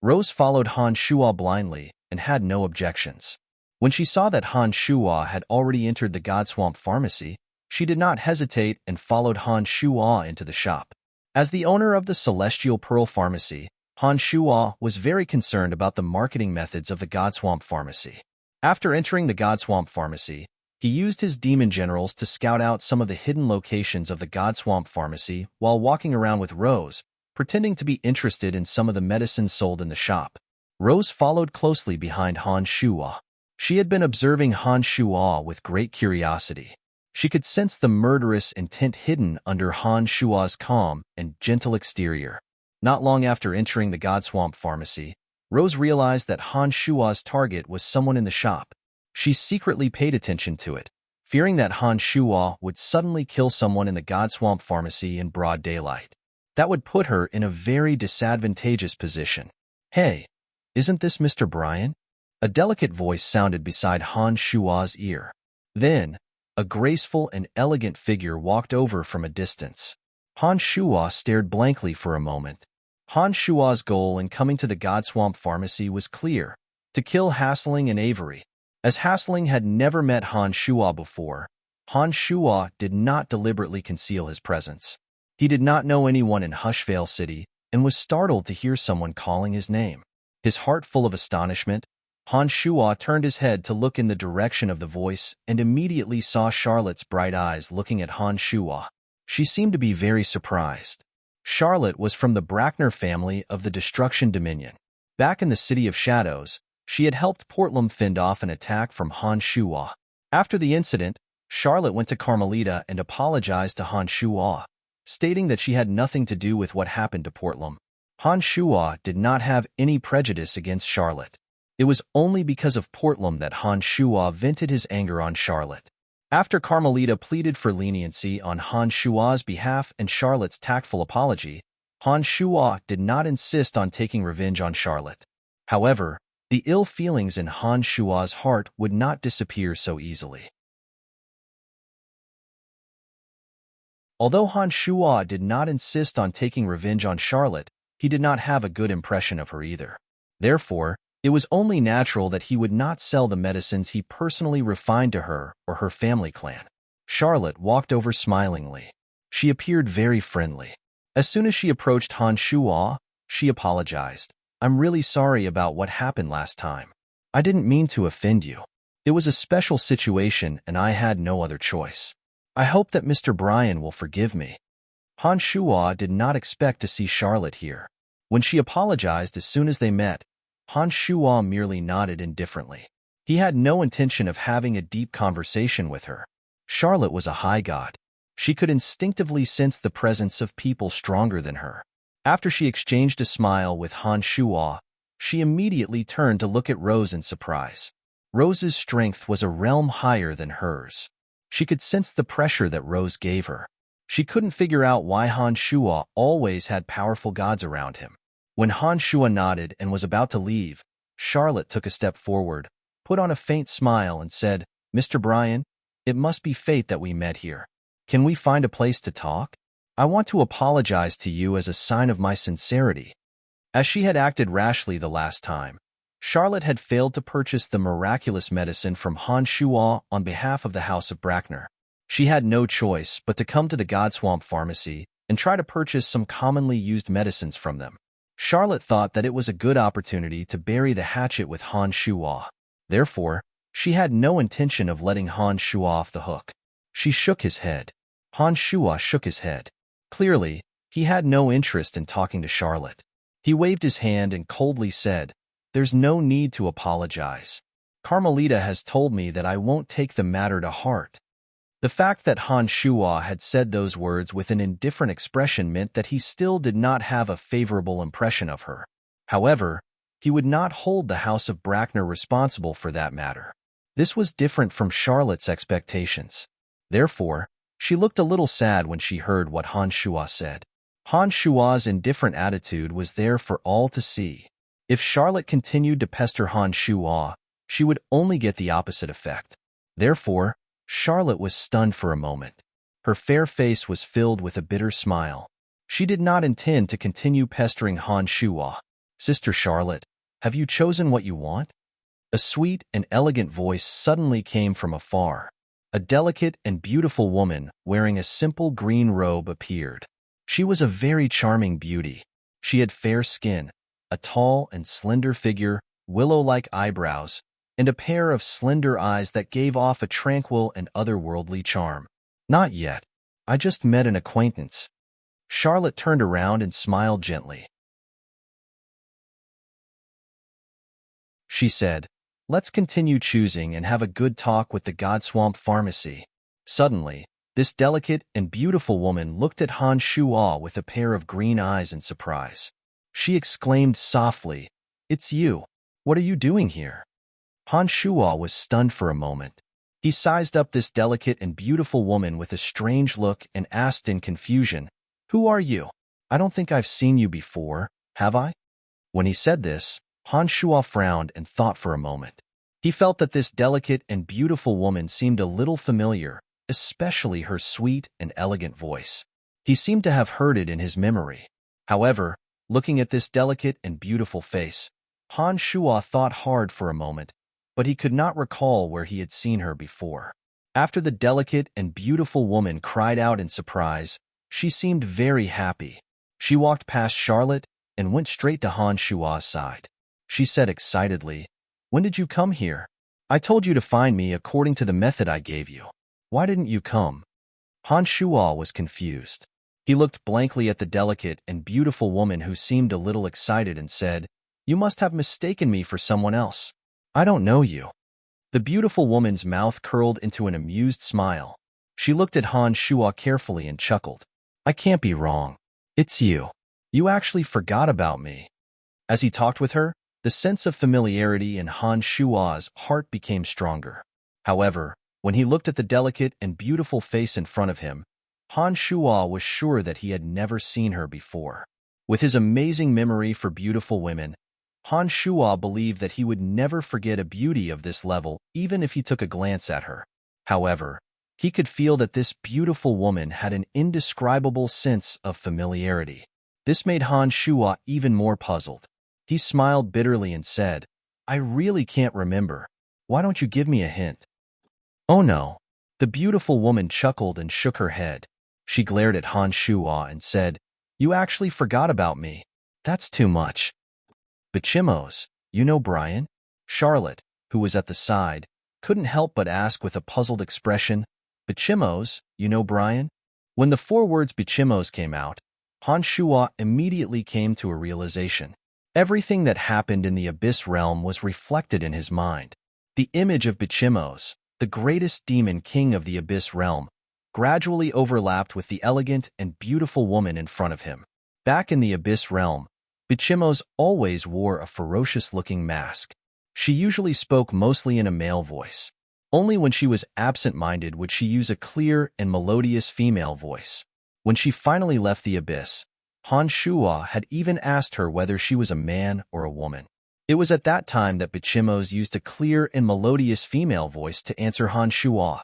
Rose followed Han Shuo blindly and had no objections. When she saw that Han Shuo had already entered the God Swamp Pharmacy, she did not hesitate and followed Han Shuo into the shop. As the owner of the Celestial Pearl Pharmacy, Han Shuo was very concerned about the marketing methods of the Godswamp Pharmacy. After entering the Godswamp Pharmacy, he used his demon generals to scout out some of the hidden locations of the Godswamp Pharmacy while walking around with Rose, pretending to be interested in some of the medicines sold in the shop. Rose followed closely behind Han Shuo. She had been observing Han Shuo with great curiosity. She could sense the murderous intent hidden under Han Shuo's calm and gentle exterior. Not long after entering the Godswamp Pharmacy, Rose realized that Han Shuo's target was someone in the shop. She secretly paid attention to it, fearing that Han Shuo would suddenly kill someone in the Godswamp Pharmacy in broad daylight. That would put her in a very disadvantageous position. "Hey, isn't this Mr. Brian?" A delicate voice sounded beside Han Shuo's ear. Then, a graceful and elegant figure walked over from a distance. Han Shuo stared blankly for a moment. Han Shuo's goal in coming to the Godswamp Pharmacy was clear: to kill Hassling and Avery. As Hassling had never met Han Shuo before, Han Shuo did not deliberately conceal his presence. He did not know anyone in Hushvale City and was startled to hear someone calling his name. His heart full of astonishment, Han Shuo turned his head to look in the direction of the voice and immediately saw Charlotte's bright eyes looking at Han Shuo. She seemed to be very surprised. Charlotte was from the Brackner family of the Destruction Dominion. Back in the City of Shadows, she had helped Portlam fend off an attack from Han Shuo. After the incident, Charlotte went to Carmelita and apologized to Han Shuo, stating that she had nothing to do with what happened to Portlam. Han Shuo did not have any prejudice against Charlotte. It was only because of Portlam that Han Shuo vented his anger on Charlotte. After Carmelita pleaded for leniency on Han Shuo's behalf and Charlotte's tactful apology, Han Shuo did not insist on taking revenge on Charlotte. However, the ill feelings in Han Shuo's heart would not disappear so easily. Although Han Shuo did not insist on taking revenge on Charlotte, he did not have a good impression of her either. Therefore, it was only natural that he would not sell the medicines he personally refined to her or her family clan. Charlotte walked over smilingly. She appeared very friendly. As soon as she approached Han Shuo, she apologized. "I'm really sorry about what happened last time. I didn't mean to offend you. It was a special situation and I had no other choice. I hope that Mr. Brian will forgive me." Han Shuo did not expect to see Charlotte here. When she apologized as soon as they met, Han Shuo merely nodded indifferently. He had no intention of having a deep conversation with her. Charlotte was a high god. She could instinctively sense the presence of people stronger than her. After she exchanged a smile with Han Shuo, she immediately turned to look at Rose in surprise. Rose's strength was a realm higher than hers. She could sense the pressure that Rose gave her. She couldn't figure out why Han Shuo always had powerful gods around him. When Han Shuo nodded and was about to leave, Charlotte took a step forward, put on a faint smile and said, "Mr. Brian, it must be fate that we met here. Can we find a place to talk? I want to apologize to you as a sign of my sincerity." As she had acted rashly the last time, Charlotte had failed to purchase the miraculous medicine from Han Shuo on behalf of the House of Brackner. She had no choice but to come to the Godswamp Pharmacy and try to purchase some commonly used medicines from them. Charlotte thought that it was a good opportunity to bury the hatchet with Han Shuo. Therefore, she had no intention of letting Han Shuo off the hook. She shook his head. Han Shuo shook his head. Clearly, he had no interest in talking to Charlotte. He waved his hand and coldly said, "There's no need to apologize. Carmelita has told me that I won't take the matter to heart." The fact that Han Shuo had said those words with an indifferent expression meant that he still did not have a favorable impression of her. However, he would not hold the House of Brackner responsible for that matter. This was different from Charlotte's expectations. Therefore, she looked a little sad when she heard what Han Shuo said. Han Shuo's indifferent attitude was there for all to see. If Charlotte continued to pester Han Shuo, she would only get the opposite effect. Therefore, Charlotte was stunned for a moment. Her fair face was filled with a bitter smile. She did not intend to continue pestering Han Shuo. "Sister Charlotte, have you chosen what you want?" A sweet and elegant voice suddenly came from afar. A delicate and beautiful woman wearing a simple green robe appeared. She was a very charming beauty. She had fair skin, a tall and slender figure, willow-like eyebrows, and a pair of slender eyes that gave off a tranquil and otherworldly charm. Not yet. I just met an acquaintance. Charlotte turned around and smiled gently. She said, "Let's continue choosing and have a good talk with the Godswamp Pharmacy." Suddenly, this delicate and beautiful woman looked at Han Shuo with a pair of green eyes in surprise. She exclaimed softly, "It's you. What are you doing here?" Han Shuo was stunned for a moment. He sized up this delicate and beautiful woman with a strange look and asked in confusion, "Who are you? I don't think I've seen you before, have I?" When he said this, Han Shuo frowned and thought for a moment. He felt that this delicate and beautiful woman seemed a little familiar, especially her sweet and elegant voice. He seemed to have heard it in his memory. However, looking at this delicate and beautiful face, Han Shuo thought hard for a moment, but he could not recall where he had seen her before. After the delicate and beautiful woman cried out in surprise, she seemed very happy. She walked past Charlotte and went straight to Han Shuo's side. She said excitedly, "When did you come here? I told you to find me according to the method I gave you. Why didn't you come?" Han Shuo was confused. He looked blankly at the delicate and beautiful woman who seemed a little excited and said, "You must have mistaken me for someone else. I don't know you." The beautiful woman's mouth curled into an amused smile. She looked at Han Shuo carefully and chuckled. "I can't be wrong. It's you. You actually forgot about me." As he talked with her, the sense of familiarity in Han Shuo's heart became stronger. However, when he looked at the delicate and beautiful face in front of him, Han Shuo was sure that he had never seen her before. With his amazing memory for beautiful women, Han Shuo believed that he would never forget a beauty of this level even if he took a glance at her. However, he could feel that this beautiful woman had an indescribable sense of familiarity. This made Han Shuo even more puzzled. He smiled bitterly and said, "I really can't remember. Why don't you give me a hint?" "Oh no." The beautiful woman chuckled and shook her head. She glared at Han Shuo and said, "You actually forgot about me. That's too much." "Bichimos, you know Brian?" Charlotte, who was at the side, couldn't help but ask with a puzzled expression, "Bichimos, you know Brian?" When the four words Bichimos came out, Han Shuo immediately came to a realization. Everything that happened in the Abyss realm was reflected in his mind. The image of Bichimos, the greatest demon king of the Abyss realm, gradually overlapped with the elegant and beautiful woman in front of him. Back in the Abyss realm, Bichimos always wore a ferocious-looking mask. She usually spoke mostly in a male voice. Only when she was absent-minded would she use a clear and melodious female voice. When she finally left the Abyss, Han Shuo had even asked her whether she was a man or a woman. It was at that time that Bichimos used a clear and melodious female voice to answer Han Shuo.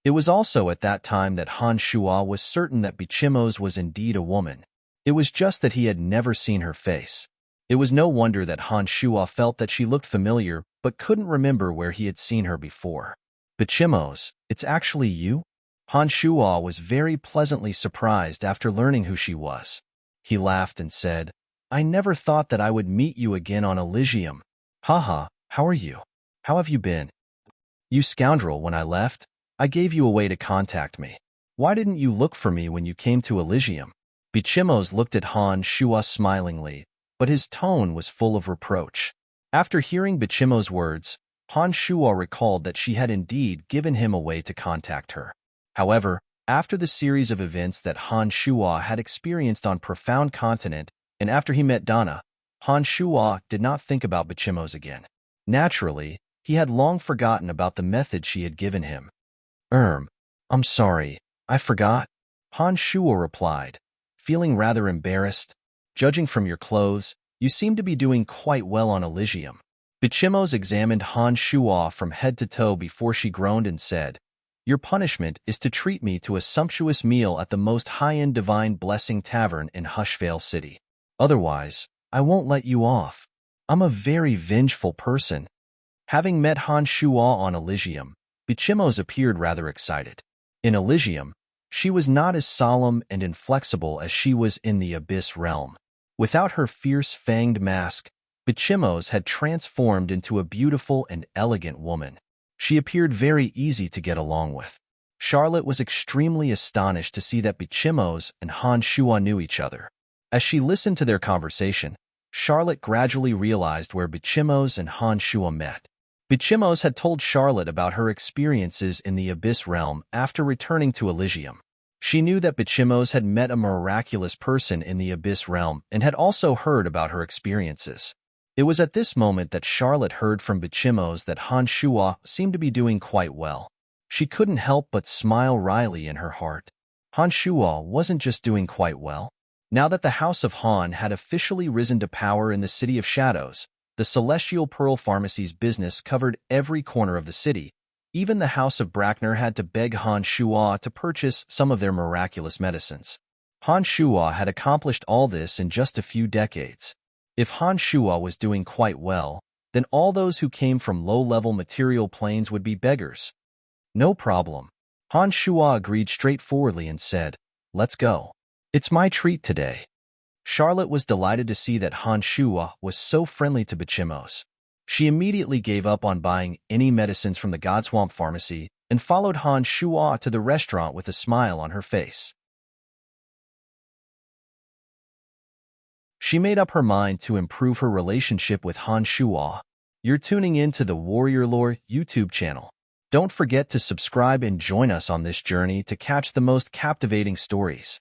It was also at that time that Han Shuo was certain that Bichimos was indeed a woman. It was just that he had never seen her face. It was no wonder that Han Shuo felt that she looked familiar but couldn't remember where he had seen her before. "Bichimos, it's actually you?" Han Shuo was very pleasantly surprised after learning who she was. He laughed and said, "I never thought that I would meet you again on Elysium. Haha, how are you? How have you been? You scoundrel, when I left, I gave you a way to contact me. Why didn't you look for me when you came to Elysium?" Bichimos looked at Han Shuo smilingly, but his tone was full of reproach. After hearing Bichimos' words, Han Shuo recalled that she had indeed given him a way to contact her. However, after the series of events that Han Shuo had experienced on Profound Continent and after he met Dana, Han Shuo did not think about Bichimos again. Naturally, he had long forgotten about the method she had given him. I'm sorry, I forgot," Han Shuo replied, feeling rather embarrassed. "Judging from your clothes, you seem to be doing quite well on Elysium." Bichimos examined Han Shuo from head to toe before she groaned and said, "Your punishment is to treat me to a sumptuous meal at the most high-end Divine Blessing Tavern in Hushvale City. Otherwise, I won't let you off. I'm a very vengeful person." Having met Han Shuo on Elysium, Bichimos appeared rather excited. In Elysium, She was not as solemn and inflexible as she was in the Abyss realm. Without her fierce fanged mask, Bichimos had transformed into a beautiful and elegant woman. She appeared very easy to get along with. Charlotte was extremely astonished to see that Bichimos and Han Shua knew each other. As she listened to their conversation, Charlotte gradually realized where Bichimos and Han Shua met. Bichimos had told Charlotte about her experiences in the Abyss realm after returning to Elysium. She knew that Bichimos had met a miraculous person in the Abyss realm and had also heard about her experiences. It was at this moment that Charlotte heard from Bichimos that Han Shua seemed to be doing quite well. She couldn't help but smile wryly in her heart. Han Shua wasn't just doing quite well. Now that the House of Han had officially risen to power in the City of Shadows, the Celestial Pearl Pharmacy's business covered every corner of the city. Even the House of Brackner had to beg Han Shua to purchase some of their miraculous medicines. Han Shua had accomplished all this in just a few decades. If Han Shua was doing quite well, then all those who came from low-level material planes would be beggars. No problem. Han Shua agreed straightforwardly and said, "Let's go. It's my treat today." Charlotte was delighted to see that Han Shua was so friendly to Bichimos. She immediately gave up on buying any medicines from the Godswamp Pharmacy and followed Han Shua to the restaurant with a smile on her face. She made up her mind to improve her relationship with Han Shua. You're tuning in to the Warrior Lore YouTube channel. Don't forget to subscribe and join us on this journey to catch the most captivating stories.